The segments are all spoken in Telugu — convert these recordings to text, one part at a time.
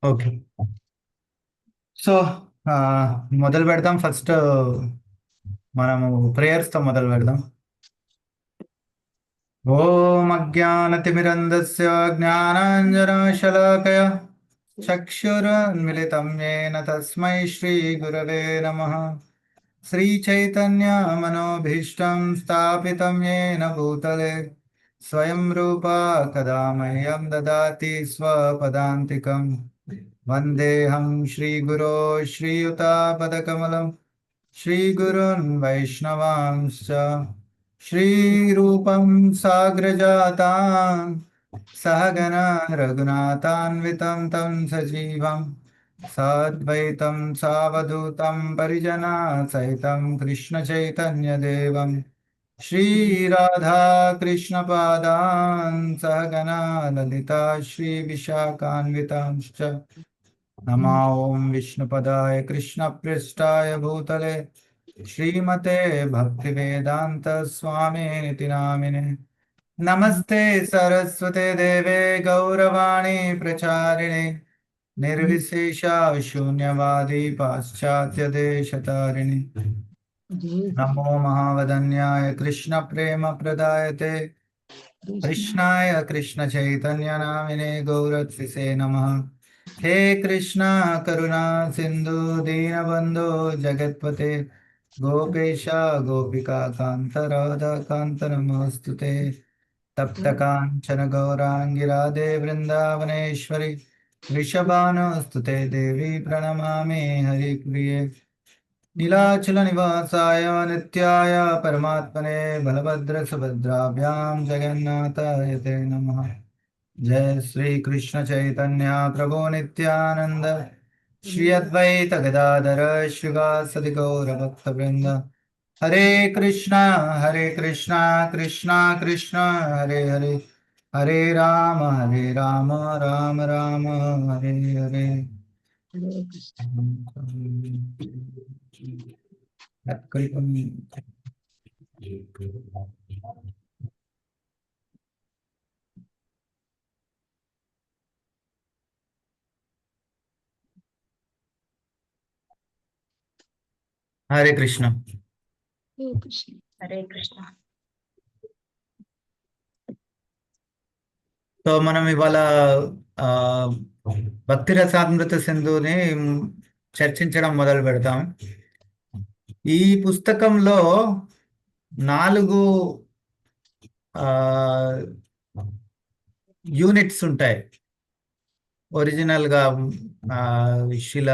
ఓకే. సో మొదలు పెడదాం. ఫస్ట్ మనము ప్రేయర్స్తో మొదలు పెడదాం. ఓం అజ్ఞానతిమిరంధస్య జ్ఞానాంజనశలాకయ చక్షురున్మిలితం येन తస్మై శ్రీగురవే నమః. श्रीचैतन्यमनोभीष्टं स्थापितं येन भूतले स्वयं रूपा कदा मह्यं ददाति स्वपदान्तिकं वन्देऽहं श्रीगुरो श्रीयुतापदकमलं श्रीगुरुन् वैष्णवांश्च श्रीरूपं साग्रजातां सहगना रघुनाथान्वितं तं सजीवं साद्वैतं सावधूतं परिजना सहितं कृष्णचैतन्यदेवं श्रीराधा कृष्णपादान् सहगना ललिता श्रीविशाखान्वितांश्च नमो ॐ विष्णुपदाय कृष्णपृष्ठाय भूतले श्रीमते भक्तिवेदांत स्वामिनिति नामिने नमस्ते सरस्वते देवे गौरवाणी प्रचारिणे निर्विशेषा शून्यवादी पाश्चात्य देशतारिणी नमो महावदन्याय कृष्ण प्रेम प्रदायते कृष्णाय कृष्ण चैतन्य नामिने गौरक्षसे नमः। हे कृष्णा करुणा सिंधु दीनबंधु जगत्पते गोपेश गोपिका कांत राधा कांत नमोस्तुते तप्त कांचन गौरांगी राधे वृंदावनेश्वरी वृषभानुस्तुते देवी प्रणमामि हरिप्रिये नीलाचल निवासाय नित्याय परमात्मने बलभद्र सुभद्राभ्यां जगन्नाथाय ते नमः। जय श्री कृष्ण चैतन्य प्रभु नित्यानंद श्री अद्वैत गदाधर श्रीवासदि गौर भक्तवृंद हरे कृष्णा कृष्णा कृष्णा हरे हरे हरे राम राम राम हरे हरे। हरे कृष्ण हरे कृष्ण। సో మనం ఇవాళ ఆ, భక్తి రసామృత సింధుని చర్చించడం మొదలు పెడతాం. ఈ పుస్తకంలో 4 యూనిట్స్ ఉంటాయి. ఒరిజినల్ గా శిల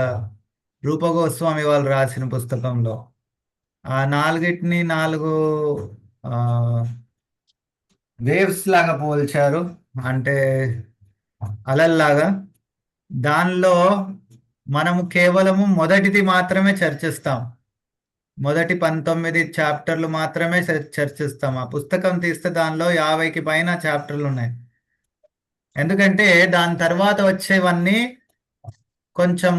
రూప గోస్వామి వాళ్ళు రాసిన పుస్తకంలో ఆ 4టిని 4 వేవ్స్ లాగా పోల్చారు, అంటే అలల్లాగా. దానిలో మనము కేవలము మొదటిది మాత్రమే చర్చిస్తాం. మొదటి 19 చాప్టర్లు మాత్రమే చర్చిస్తాం. ఆ పుస్తకం తీస్తే దానిలో 50కి పైన చాప్టర్లు ఉన్నాయి. ఎందుకంటే దాని తర్వాత వచ్చేవన్నీ కొంచెం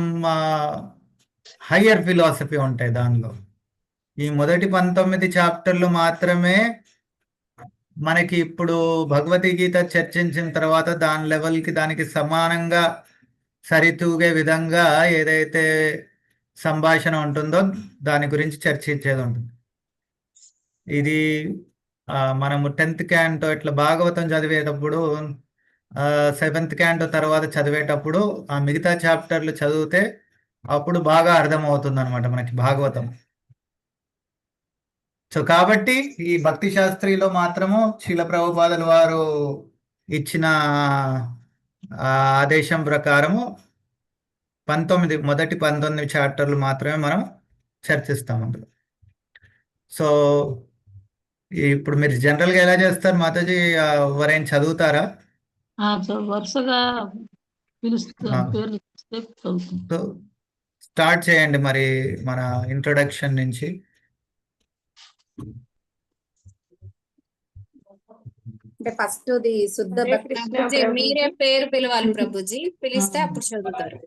హయ్యర్ ఫిలాసఫీ ఉంటాయి దానిలో. ఈ మొదటి 19 చాప్టర్లు మాత్రమే మనకి ఇప్పుడు భగవద్గీత చర్చించిన తర్వాత దాని లెవెల్కి దానికి సమానంగా సరితూగే విధంగా ఏదైతే సంభాషణ ఉంటుందో దాని గురించి చర్చించేది ఉంటుంది. ఇది మనము 10th క్యాంటో ఇట్లా భాగవతం చదివేటప్పుడు 7th క్యాంటో తర్వాత చదివేటప్పుడు ఆ మిగతా చాప్టర్లు చదివితే అప్పుడు బాగా అర్థమవుతుంది అనమాట మనకి భాగవతం. సో కాబట్టి ఈ భక్తి శాస్త్రిలో మాత్రము శీల ప్రభుపాదుల వారు ఇచ్చిన ఆదేశం ప్రకారము మొదటి 19 చాప్టర్లు మాత్రమే మనం చర్చిస్తాం అందులో. సో ఇప్పుడు మీరు జనరల్గా ఎలా చేస్తారు మాతాజీ? ఎవరైనా చదువుతారా? వరుసగా స్టార్ట్ చేయండి మరి మన ఇంట్రొడక్షన్ నుంచి. అంటే ఫస్ట్ ది శుద్ధ భక్తి మీరే పేరు పిలవాలి ప్రభుజీ, పిలిస్తే అప్పుడు చదువుతారు.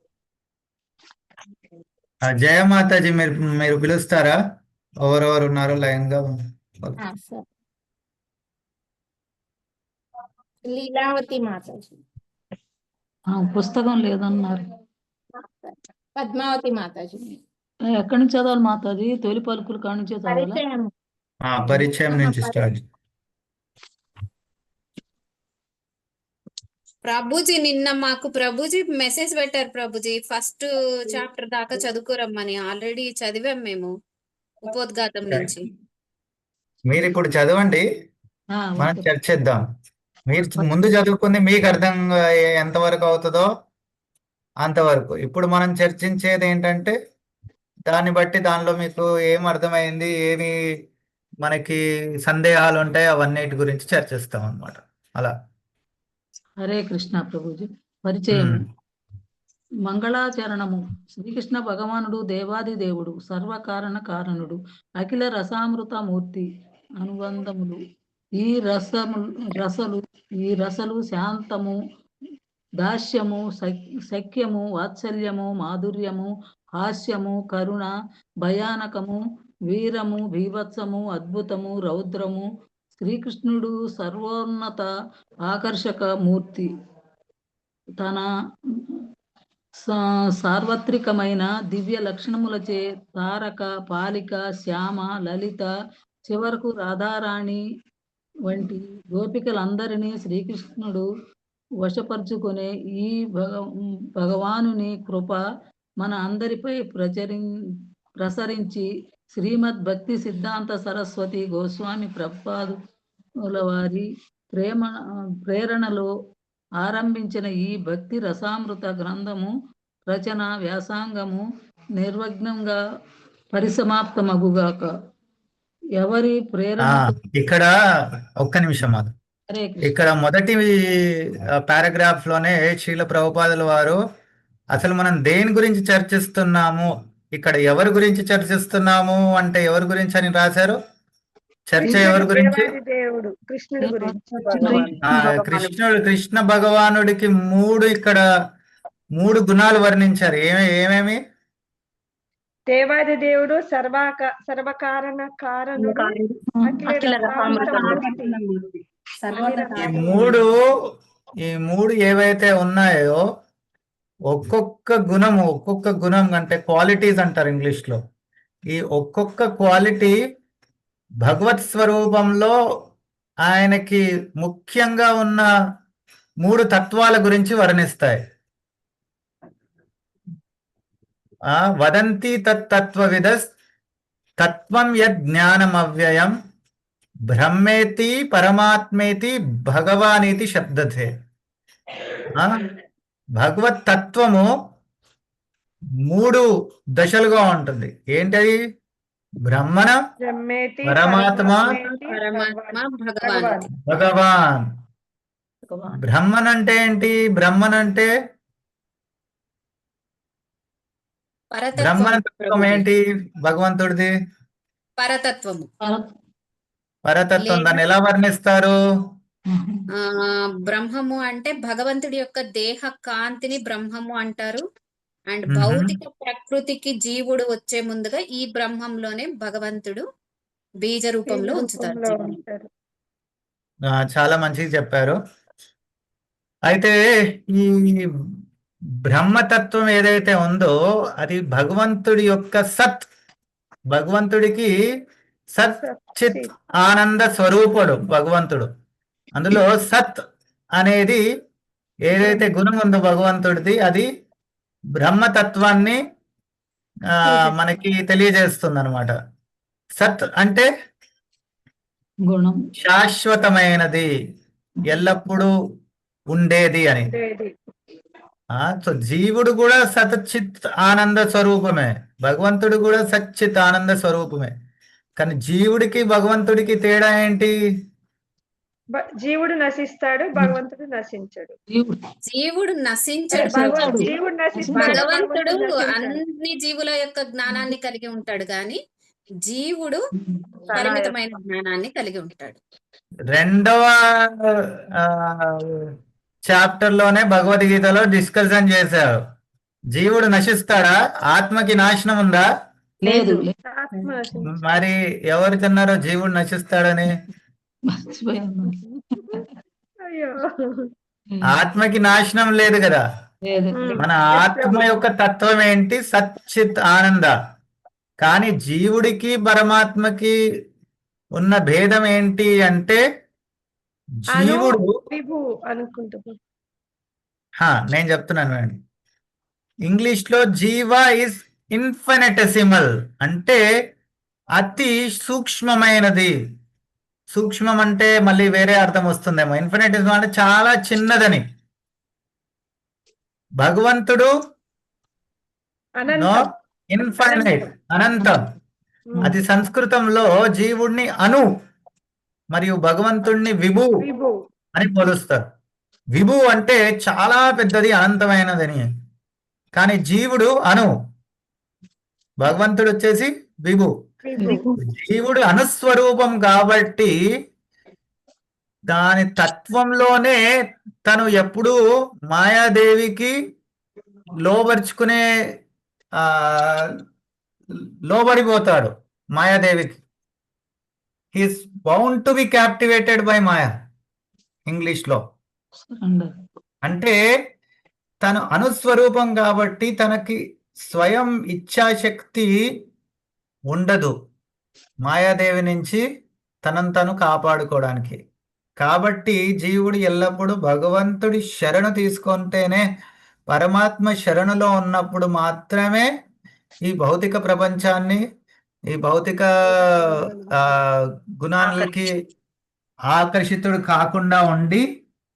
జయమాతాజీ మీరు పిలుస్తారా? ఎవరెవరు ఉన్నారు లైన్ గా? లీలావతి మాతాజీ. పుస్తకం లేదన్నారు. పద్మావతి మాతాజీ. ఎక్కడి నుంచి చదవాలి మాతాజీ? తొలి పలుకులు కాడి నుంచే చదవాలా? పరిచయం. పరిచయం నుంచి స్టార్ట్. ప్రభుజీ నిన్న మాకు ప్రభుజీ మెసేజ్ పెట్టారు ప్రభుజీ, ఫస్ట్ చాప్టర్ దాకా చదువుకోరమ్మని. ఆల్రెడీ చదివాం మేము ఉపోద్ఘాతం నుంచి. మీరు ఇప్పుడు చదవండి, మనం ఓకే. చర్చిద్దాం. మీరు ముందు చదువుకుంది మీకు అర్థం ఎంతవరకు అవుతుందో అంతవరకు. ఇప్పుడు మనం చర్చించేది ఏంటంటే దాన్ని బట్టి దానిలో మీకు ఏం అర్థమైంది, ఏమి మనకి సందేహాలు ఉంటాయి, అవన్నిటి గురించి చర్చిస్తాం అన్నమాట. అలా. హరే కృష్ణ ప్రభుజీ. పరిచయం. ఉమ్. మంగళాచరణము. శ్రీకృష్ణ భగవానుడు దేవాది దేవుడు, సర్వకారణ కారణుడు, అఖిల రసామృత మూర్తి. అనుబంధములు. ఈ రసలు శాంతము, దాస్యము, సఖ్యము, వాత్సల్యము, మాధుర్యము, హాస్యము, కరుణ, భయానకము, వీరము, భీభత్సము, అద్భుతము, రౌద్రము. శ్రీకృష్ణుడు సర్వోన్నత ఆకర్షక మూర్తి. తన సార్వత్రికమైన దివ్య లక్షణములచే తారక, పాలిక, శ్యామ, లలిత, చివరకు రాధారాణి వంటి గోపికలందరినీ శ్రీకృష్ణుడు వశపరుచుకునే ఈ భగవానుని కృప మన అందరిపై ప్రసరించి శ్రీమద్ భక్తి సిద్ధాంత సరస్వతి గోస్వామి ప్రభుపాదుల వారి ప్రేరణలో ఆరంభించిన ఈ భక్తి రసామృత గ్రంథము రచన వ్యాసంగము నిర్విఘ్నంగా పరిసమాప్తమగుగాక. ఎవరి ప్రేరణ. ఇక్కడ ఒక్క నిమిషం మాది. ఇక్కడ మొదటి పారాగ్రాఫ్ లోనే శ్రీల ప్రభుపాదుల వారు అసలు మనం దేని గురించి చర్చిస్తున్నాము, ఇక్కడ ఎవరి గురించి చర్చిస్తున్నాము అంటే ఎవరి గురించి అని రాశారు. చర్చ ఎవరి గురించి? కృష్ణుడు గురించి. కృష్ణ భగవానుడికి ఇక్కడ మూడు గుణాలు వర్ణించారు. ఏమేమి? దేవాది దేవుడు, సర్వకారణ కారణుడు, అఖిల రసామృత మూర్తి. ఈ మూడు ఏవైతే ఉన్నాయో ఒక్కొక్క గుణం అంటే క్వాలిటీస్ అంటారు ఇంగ్లీష్ లో. ఈ ఒక్కొక్క క్వాలిటీ భగవత్ స్వరూపంలో ఆయనకి ముఖ్యంగా ఉన్న మూడు తత్వాల గురించి వర్ణిస్తాయి. వదంతి తత్వవిదస్ తత్వం యద్ జ్ఞానమవ్యయం బ్రహ్మేతి పరమాత్మేతి భగవానేతి శబ్దతే. భగవత్ తత్వము మూడు దశలుగా ఉంటుంది. ఏంటది? బ్రహ్మణ, పరమాత్మ, భగవాన్. బ్రహ్మన్ అంటే ఏంటి? బ్రహ్మన్ అంటే బ్రహ్మతత్వం ఏంటి? భగవంతుడిది పరతత్వం. దాన్ని ఎలా వర్ణిస్తారు? బ్రహ్మము అంటే భగవంతుడి యొక్క దేహ కాంతిని బ్రహ్మము అంటారు. అండ్ భౌతిక ప్రకృతికి జీవుడు వచ్చే ముందుగా ఈ బ్రహ్మంలోనే భగవంతుడు బీజ రూపంలో ఉంచుతారు. చాలా మంచిగా చెప్పారు. అయితే ఈ బ్రహ్మతత్వం ఏదైతే ఉందో అది భగవంతుడి యొక్క సత్. భగవంతుడికి సత్ చిత్ ఆనంద స్వరూపుడు భగవంతుడు. అందులో సత్ అనేది ఏదైతే గుణం ఉందో భగవంతుడిది, అది బ్రహ్మతత్వాన్ని మనకి తెలియజేస్తుంది అనమాట. సత్ అంటే గుణం, శాశ్వతమైనది, ఎల్లప్పుడూ ఉండేది అని. సో జీవుడు కూడా సతచిత్ ఆనంద స్వరూపమే, భగవంతుడు కూడా సచ్చిత్ ఆనంద స్వరూపమే. కానీ జీవుడికి భగవంతుడికి తేడా ఏంటి? జీవుడు నశిస్తాడు, భగవంతుడు నశించడు. జీవుడు నశించడు. భగవంతుడు అన్ని జీవుల యొక్క జ్ఞానాన్ని కలిగి ఉంటాడు, కానీ జీవుడు పరిమితమైన జ్ఞానాన్ని కలిగి ఉంటాడు. రెండవ చాప్టర్ లోనే భగవద్గీతలో డిస్కషన్ చేశారు. జీవుడు నశిస్తాడా? ఆత్మకి నాశనం ఉందా? లేదు. మరి ఎవరు తిన్నారో జీవుడు నశిస్తాడని? ఆత్మకి నాశనం లేదు కదా. లేదు. మన Yes, ఆత్మ ప్రభు. యొక్క తత్వం ఏంటి? సచ్చిత్ ఆనంద. కానీ జీవుడికి పరమాత్మకి ఉన్న భేదం ఏంటి అంటే అను జీవుడు విభు అనుకుంటా. నేను చెప్తున్నాను అండి. ఇంగ్లీష్ లో జీవ ఇస్ ఇన్ఫినిటెసిమల్ అంటే అతి సూక్ష్మమైనది. సూక్ష్మం అంటే మళ్ళీ వేరే అర్థం వస్తుందేమో. ఇన్ఫినిటెసిమల్ అంటే చాలా చిన్నదని. భగవంతుడు నో అనంతం. ఇన్ఫైనైట్, అనంతం. అది సంస్కృతంలో జీవుణ్ణి అను మరియు భగవంతుణ్ణి విభు విభు. అని పోలుస్తారు. విభు అంటే చాలా పెద్దది, అనంతమైనదని. కానీ జీవుడు అను, భగవంతుడు వచ్చేసి విభు. విభు. జీవుడు అనుస్వరూపం కాబట్టి దాని తత్వంలోనే తను ఎప్పుడూ మాయాదేవికి లోబరుచుకునే లోబడిపోతాడు మాయాదేవికి. He's bound to be captivated by Maya English లో. సరెండర్. అంటే తను అనుస్వరూపం కాబట్టి తనకి స్వయం ఇచ్ఛాశక్తి ఉండదు మాయాదేవి నుంచి తనను తను కాపాడుకోవడానికి. కాబట్టి జీవుడు ఎల్లప్పుడూ భగవంతుడి శరణు తీసుకుంటేనే, పరమాత్మ శరణులో ఉన్నప్పుడు మాత్రమే ఈ భౌతిక ప్రపంచాన్ని, ఈ భౌతిక గుణాలకి ఆకర్షితుడు కాకుండా ఉండి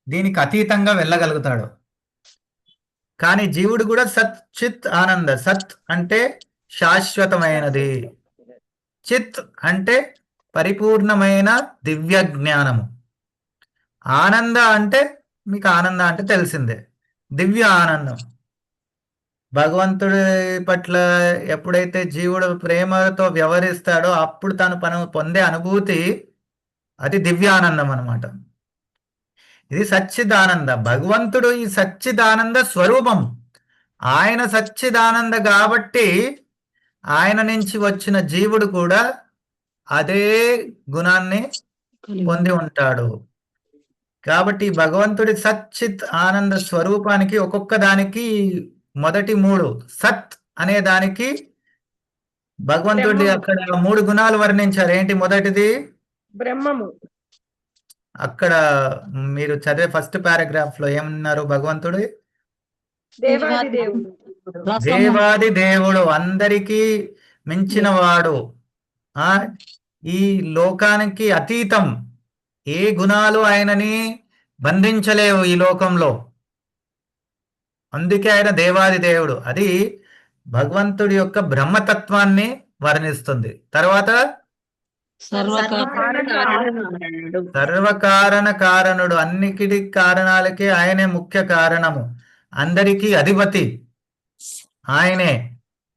దీనికి అతీతంగా వెళ్ళగలుగుతాడు. కానీ జీవుడు కూడా సత్ చిత్ ఆనంద. సత్ అంటే శాశ్వతమైనది, చిత్ అంటే పరిపూర్ణమైన దివ్య జ్ఞానము, ఆనంద అంటే మీకు ఆనంద అంటే తెలిసిందే, దివ్య ఆనందం. భగవంతుడి పట్ల ఎప్పుడైతే జీవుడు ప్రేమతో వ్యవహరిస్తాడో అప్పుడు తను పొందే అనుభూతి అది దివ్యానందం అన్నమాట. ఇది సచ్చిదానంద. భగవంతుడు ఈ సచ్చిదానంద స్వరూపం. ఆయన సచ్చిదానంద కాబట్టి ఆయన నుంచి వచ్చిన జీవుడు కూడా అదే గుణాన్ని పొంది ఉంటాడు. కాబట్టి భగవంతుడి సచ్చిత్ ఆనంద స్వరూపానికి ఒక్కొక్క దానికి మొదటి 3 సత్ అనే దానికి భగవంతుడి అక్కడ 3 గుణాలు వర్ణించారు. ఏంటి మొదటిది? బ్రహ్మము. అక్కడ మీరు చదివే ఫస్ట్ పారాగ్రాఫ్ లో ఏమన్నారు? భగవంతుడు దేవాది దేవుడు. దేవాది దేవుడు, అందరికీ మించిన వాడు, ఈ లోకానికి అతీతం. ఏ గుణాలు ఆయనని బంధించలేవు ఈ లోకంలో. అందుకే ఆయన దేవాది దేవుడు. అది భగవంతుడి యొక్క బ్రహ్మతత్వాన్ని వర్ణిస్తుంది. తర్వాత సర్వకారణ కారణుడు, అన్నిటి కారణాలకి ఆయనే ముఖ్య కారణము, అందరికీ అధిపతి ఆయనే.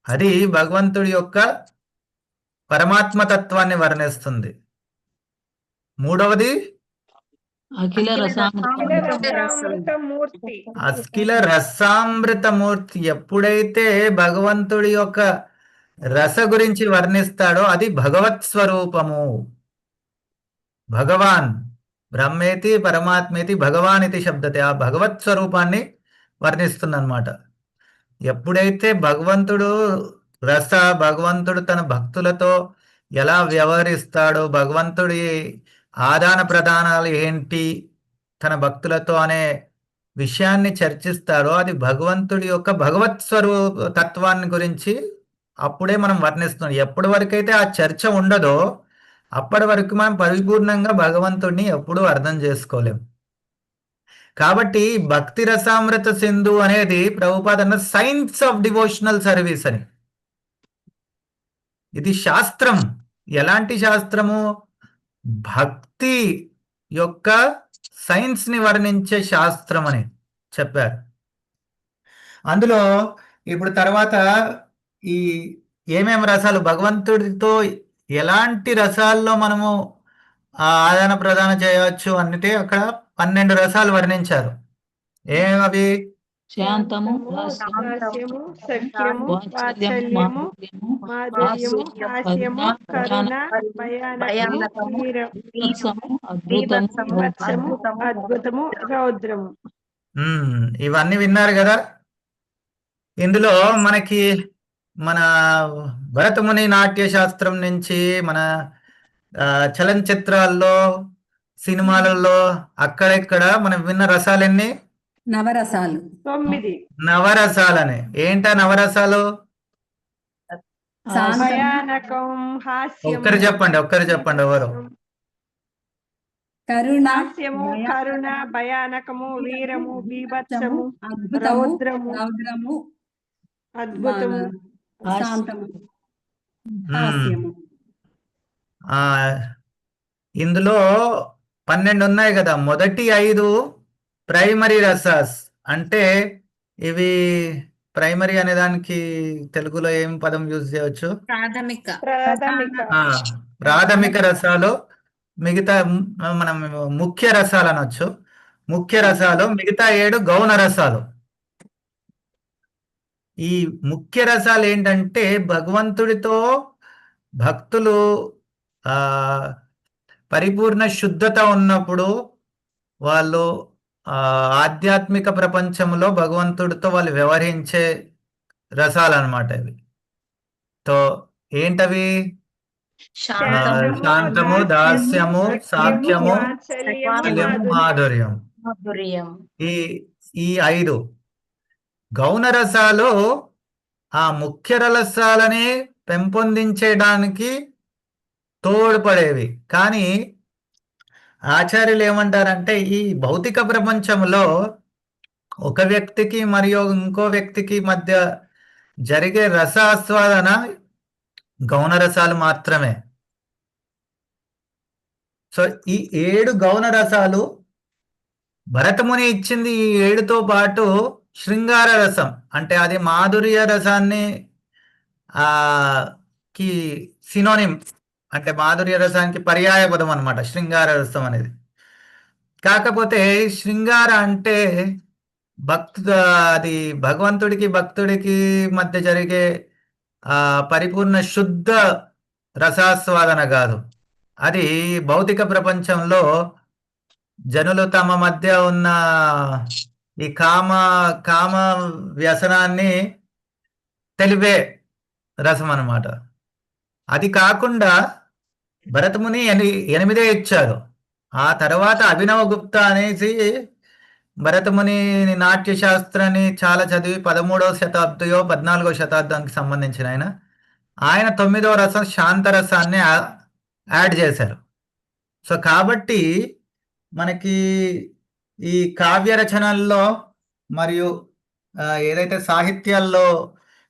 అది భగవంతుడి యొక్క పరమాత్మతత్వాన్ని వర్ణిస్తుంది. మూడవది అఖిల రసామృతమూర్తి. అఖిల రసామృతమూర్తి. ఎప్పుడైతే భగవంతుడి యొక్క రస గురించి వర్ణిస్తాడో అది భగవత్ స్వరూపము. భగవాన్ బ్రహ్మేతి పరమాత్మేతి భగవాన్ ఇది శబ్దతే. ఆ భగవత్ స్వరూపాన్ని వర్ణిస్తుందన్నమాట. ఎప్పుడైతే భగవంతుడు భగవంతుడు తన భక్తులతో ఎలా వ్యవహరిస్తాడో, భగవంతుడి ఆదాన ప్రదానాలు ఏంటి తన భక్తులతో అనే విషయాన్ని చర్చిస్తాడో అది భగవంతుడి యొక్క భగవత్ స్వరూప తత్వాన్ని గురించి అప్పుడే మనం వర్ణిస్తున్నాం. ఎప్పటి వరకైతే ఆ చర్చ ఉండదో అప్పటి వరకు మనం పరిపూర్ణంగా భగవంతుడిని ఎప్పుడూ అర్థం చేసుకోలేం. కాబట్టి భక్తి రసామృత సింధు అనేది ప్రభుపాద అన్న సైన్స్ ఆఫ్ డివోషనల్ సర్వీస్ అని. ఇది శాస్త్రం. ఎలాంటి శాస్త్రము? భక్తి యొక్క సైన్స్ ని వర్ణించే శాస్త్రం అని చెప్పారు. అందులో ఇప్పుడు తర్వాత ఈ ఏమేమి రసాలు, భగవంతుడితో ఎలాంటి రసాల్లో మనము ఆదాన ప్రదానం చేయవచ్చు అన్నిటి అక్కడ 12 రసాలు వర్ణించారు. ఏమవి? శాంతము, హాస్యము, సఖ్యము, వాత్సల్యము, వాత్సల్యము, మాధుర్యము, హాస్యము, కరుణ, భయానకము, వీరత్వము, అద్భుతము, బీభత్సము, అద్భుతము, రౌద్రము. ఇవన్నీ విన్నారు కదా. ఇందులో మనకి మన భరతముని నాట్య శాస్త్రం నుంచి మన చలనచిత్రాల్లో, సినిమాలలో అక్కడెక్కడ మనం విన్న రసాలెన్ని? నవరసాలు 9. నవరసాలని. ఏంటా నవరసాలు? శాంతం, భయానకం, హాస్యము, ఒక్కరు చెప్పండి ఎవరు? కరుణ, హాస్యము, కరుణ, భయానకము, వీరము, బీభత్సము, అద్భుతము, రౌద్రము, రౌద్రము, అద్భుతము, శాంతము, మ్మ్. హాస్యము. ఆ ఇందులో 12 ఉన్నాయి కదా. మొదటి 5 ప్రైమరీ రసాస్. అంటే ఇవి ప్రైమరీ అనే దానికి తెలుగులో ఏం పదం యూజ్ చేయవచ్చు? ప్రాథమిక. ప్రాథమిక రసాలు. మిగతా మనం ముఖ్య రసాలు అనొచ్చు. ముఖ్య రసాలు. మిగతా 7 గౌణ రసాలు. ఈ ముఖ్య రసాలు ఏంటంటే భగవంతుడితో భక్తులు ఆ పరిపూర్ణ శుద్ధత ఉన్నప్పుడు వాళ్ళు ఆధ్యాత్మిక ప్రపంచంలో భగవంతుడితో వాళ్ళు వ్యవహరించే రసాలు అన్నమాట ఇవి. తో ఏంటవి? శాంతము, దాస్యము, సాఖ్యము, మాధుర్యం. ఈ 5 గౌణ రసాలు ఆ ముఖ్య రసాలని పెంపొందించడానికి తోడ్పడేవి. కానీ ఆచార్యులు ఏమంటారంటే ఈ భౌతిక ప్రపంచంలో ఒక వ్యక్తికి మరియు ఇంకో వ్యక్తికి మధ్య జరిగే రసాస్వాదన గౌణ రసాలు మాత్రమే. సో ఈ 7 గౌణ రసాలు భరతముని ఇచ్చింది. ఈ 7తో పాటు శృంగార రసం అంటే అది మాధుర్య రసాన్ని కి సినోనిమ్, అంటే మాధుర్య రసానికి పర్యాయ పదం అనమాట శృంగార రసం అనేది. కాకపోతే శృంగార అంటే అది భగవంతుడికి భక్తుడికి మధ్య జరిగే పరిపూర్ణ శుద్ధ రసాస్వాదన కాదు. అది భౌతిక ప్రపంచంలో జనులు తమ మధ్య ఉన్న ఈ కామ వ్యసనాన్ని తెలిపే రసం అన్నమాట. అది కాకుండా భరతముని 8 ఇచ్చారు. ఆ తర్వాత అభినవ గుప్తా అనేసి భరతముని నాట్య శాస్త్రాన్ని చాలా చదివి 13వ శతాబ్దియో 14వ శతాబ్దానికి సంబంధించిన ఆయన 9వ రసం శాంతరసాన్ని యాడ్ చేశారు. సో కాబట్టి మనకి ఈ కావ్య రచనల్లో మరియు ఏదైతే సాహిత్యాల్లో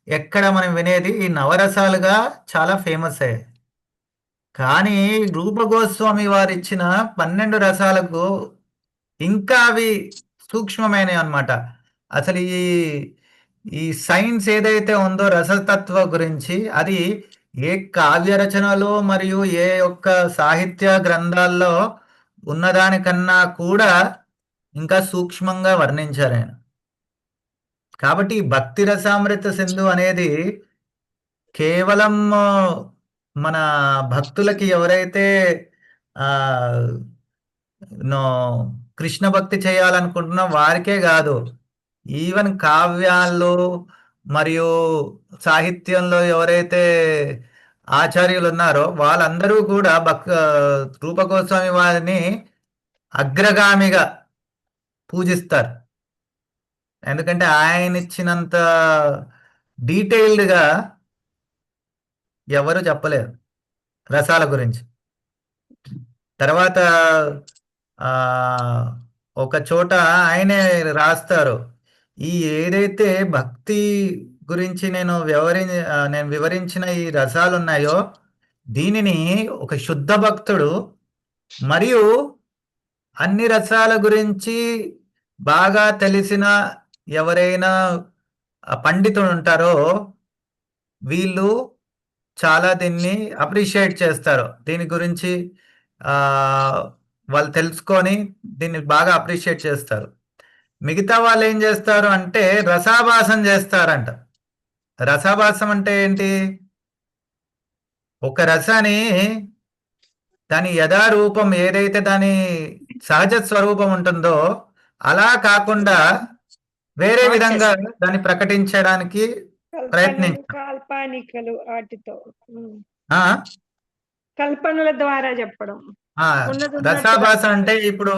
ఎక్కడ మనం వినేది ఈ నవరసాలుగా చాలా ఫేమస్ అయ్యాయి. కానీ రూపగోస్వామి వారు ఇచ్చిన 12 రసాలకు ఇంకా అవి సూక్ష్మమైనవి అన్నమాట. అసలు ఈ సైన్స్ ఏదైతే ఉందో రసతత్వ గురించి అది ఏ కావ్య రచనలో మరియు ఏ ఒక్క సాహిత్య గ్రంథాల్లో ఉన్నదానికన్నా కూడా ఇంకా సూక్ష్మంగా వర్ణించారు ఆయన. కాబట్టి భక్తి రసామృత సింధు అనేది కేవలం మన భక్తులకి ఎవరైతే కృష్ణ భక్తి చేయాలనుకుంటున్నా వారికే కాదు, ఈవెన్ కావ్యాల్లో మరియు సాహిత్యంలో ఎవరైతే ఆచార్యులు ఉన్నారో వాళ్ళందరూ కూడా రూపగోస్వామి వారిని అగ్రగామిగా పూజిస్తారు. ఎందుకంటే ఆయన ఇచ్చినంత డీటెయిల్డ్గా ఎవరు చెప్పలేరు రసాల గురించి. తర్వాత ఒక చోట ఆయనే రాస్తారు, ఈ ఏదైతే భక్తి గురించి నేను వివరించిన ఈ రసాలు ఉన్నాయో దీనిని ఒక శుద్ధ భక్తుడు మరియు అన్ని రసాల గురించి బాగా తెలిసిన ఎవరైనా పండితుడు ఉంటారో వీళ్ళు చాలా దీన్ని అప్రిషియేట్ చేస్తారు. దీని గురించి వాళ్ళు తెలుసుకొని దీన్ని బాగా అప్రిషియేట్ చేస్తారు. మిగతా వాళ్ళు ఏం చేస్తారు అంటే రసాభాసం చేస్తారంట. రసాభాసం అంటే ఏంటి? ఒక రసాన్ని దాని యథారూపం ఏదైతే దాని సహజ స్వరూపం ఉంటుందో అలా కాకుండా వేరే Not విధంగా just- దాన్ని ప్రకటించడానికి కల్పనలు ప్రయత్నించాం. కాల్పనికలు వాటితో ఆ? కల్పనల ద్వారా చెప్పడం. ఆ, ఉన్నది రసాభాస అంటే ఇప్పుడు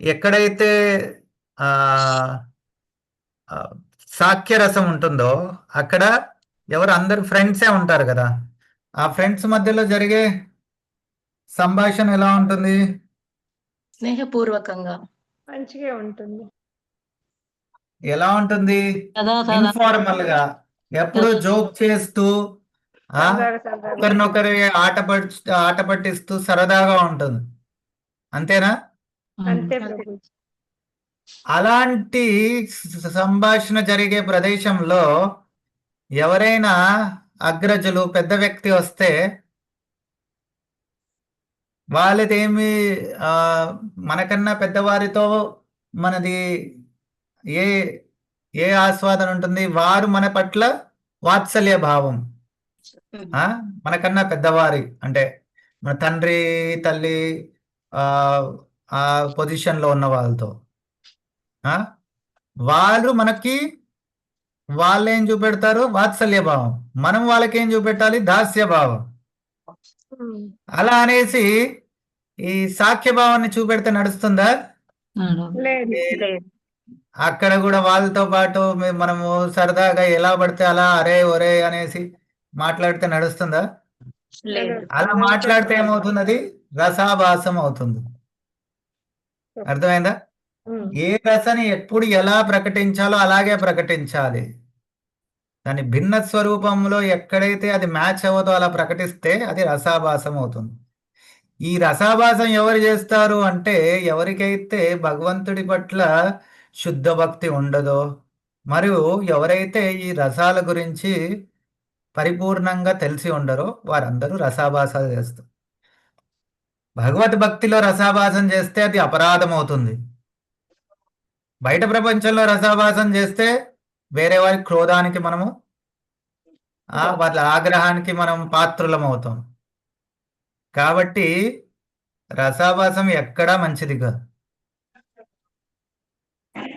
ఎక్కడైతే ఆ ఆ, సాఖ్యరసం ఉంటుందో అక్కడ ఎవరు అందరు ఫ్రెండ్సే ఉంటారు కదా, ఆ ఫ్రెండ్స్ మధ్యలో జరిగే సంభాషణ ఎలా ఉంటుంది? స్నేహపూర్వకంగా మంచిగా ఉంటుంది. ఎలా ఉంటుంది? సదా సదా ఇన్ఫార్మల్ గా, ఎప్పుడు జోక్ చేస్తూ ఆ సరదాగా ఒకరినొకరి ఆట పట్టిస్తూ సరదాగా ఉంటుంది. అంతేనా? అంతే ప్రభు. అలాంటి సంభాషణ జరిగే ప్రదేశంలో ఎవరైనా అగ్రజులు పెద్ద వ్యక్తి వస్తే వాళ్ళదేమి ఆ, మనకన్నా పెద్దవారితో మనది ఏ ఏ ఆస్వాదన ఉంటుంది? వారు మన పట్ల వాత్సల్య భావం. ఆ మనకన్నా పెద్దవారి అంటే మన తండ్రి తల్లి ఆ ఆ పొజిషన్ లో ఉన్న వాళ్ళతో ఆ వాళ్ళు మనకి వాళ్ళేం చూపెడతారు? వాత్సల్య భావం. మనం వాళ్ళకేం చూపెట్టాలి? దాస్య భావం. అలా అనేసి ఈ సాఖ్య భావాన్ని చూపెడితే నడుస్తుందా? లేదు. అక్కడ కూడా వాళ్ళతో పాటు మనము సరదాగా ఎలా పడితే అలా అరే ఒరే అనేసి మాట్లాడితే నడుస్తుందా? అలా మాట్లాడితే ఏమవుతుంది? అది రసాభాసం అవుతుంది. అర్థమైందా? ఏ రసని ఎప్పుడు ఎలా ప్రకటించాలో అలాగే ప్రకటించాలి. దాని భిన్న స్వరూపంలో ఎక్కడైతే అది మ్యాచ్ అవ్వదో అలా ప్రకటిస్తే అది రసాభాసం అవుతుంది. ఈ రసాభాసం ఎవరు చేస్తారు అంటే ఎవరికైతే భగవంతుడి పట్ల శుద్ధ భక్తి ఉండదో, మరియు ఎవరైతే ఈ రసాల గురించి పరిపూర్ణంగా తెలిసి ఉండరో వారందరూ రసాభాసాలు చేస్తారు. భగవద్ భక్తిలో రసాభాసం చేస్తే అది అపరాధం అవుతుంది. బయట ప్రపంచంలో రసాభాసం చేస్తే వేరే వారి క్రోధానికి మనము వాళ్ళ ఆగ్రహానికి మనం పాత్రులం అవుతాం. కాబట్టి రసాభాసం ఎక్కడా మంచిది కాదు.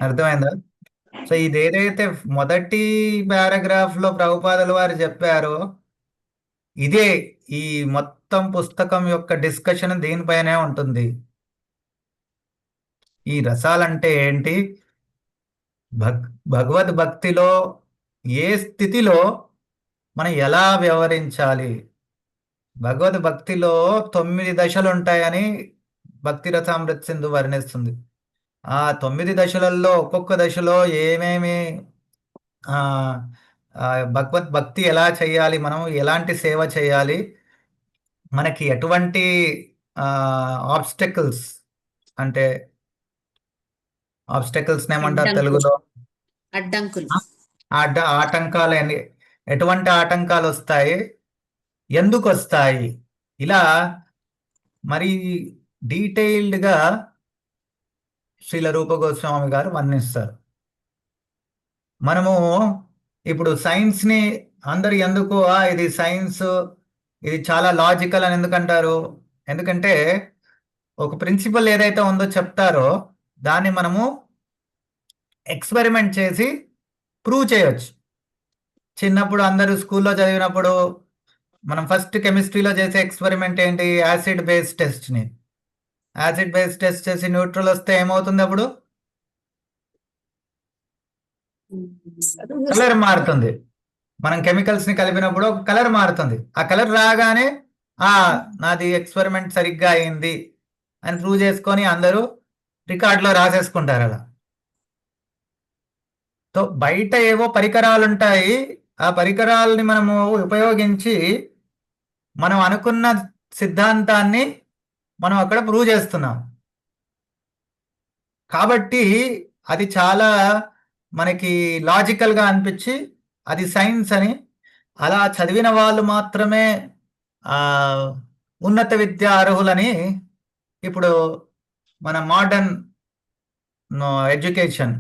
అర్థమైందా? సో ఇదేదైతే మొదటి పారాగ్రాఫ్ లో ప్రభుపాదుల వారు చెప్పారో ఇదే ఈ మొత్తం పుస్తకం యొక్క డిస్కషన్ దీనిపైనే ఉంటుంది. ఈ రసాలంటే ఏంటి? భగవద్ భక్తిలో ఏ స్థితిలో మనం ఎలా వ్యవహరించాలి? భగవద్ భక్తిలో 9 దశలు ఉంటాయని భక్తి రసామృత సింధు వర్ణిస్తుంది. ఆ 9 దశలలో ఒక్కొక్క దశలో ఏమేమి ఆ భగవద్ భక్తి ఎలా చేయాలి, మనం ఎలాంటి సేవ చేయాలి, మనకి ఎటువంటి ఆబ్స్టకల్స్ అంటే ఆబ్స్టకల్స్ ఏమంటారు తెలుగులో? అడ్డంకులు. ఆటంకాలు ఎటువంటి ఆటంకాలు వస్తాయి, ఎందుకు వస్తాయి, ఇలా మరి డీటెయిల్డ్గా శ్రీల రూప గోస్వామి గారు వర్ణిస్తారు. మనము ఇప్పుడు సైన్స్ని అందరు ఎందుకు ఇది సైన్స్, ఇది చాలా లాజికల్ అని ఎందుకంటారు? ఎందుకంటే ఒక ప్రిన్సిపల్ ఏదైతే ఉందో చెప్తారో దాన్ని మనము ఎక్స్పెరిమెంట్ చేసి ప్రూవ్ చేయవచ్చు. చిన్నప్పుడు అందరూ స్కూల్లో చదివినప్పుడు మనం ఫస్ట్ కెమిస్ట్రీలో చేసే ఎక్స్పెరిమెంట్ ఏంటి? యాసిడ్ బేస్ టెస్ట్ని. యాసిడ్ బేస్ టెస్ట్ చేసి న్యూట్రల్ వస్తే ఏమవుతుంది? అప్పుడు కలర్ మారుతుంది. మనం కెమికల్స్ ని కలిపినప్పుడు ఒక కలర్ మారుతుంది. ఆ కలర్ రాగానే నాది ఎక్స్పెరిమెంట్ సరిగ్గా అయింది అని ప్రూవ్ చేసుకొని అందరూ రికార్డులో రాసేసుకుంటారు. అలా తో బయట ఏవో పరికరాలు ఉంటాయి, ఆ పరికరాలని మనము ఉపయోగించి మనం అనుకున్న సిద్ధాంతాన్ని మనం అక్కడ ప్రూవ్ చేస్తున్నాం. కాబట్టి అది చాలా మనకి లాజికల్గా అనిపించి అది సైన్స్ అని, అలా చదివిన వాళ్ళు మాత్రమే ఉన్నత విద్య అర్హులని ఇప్పుడు మన మోడర్న్ ఎడ్యుకేషన్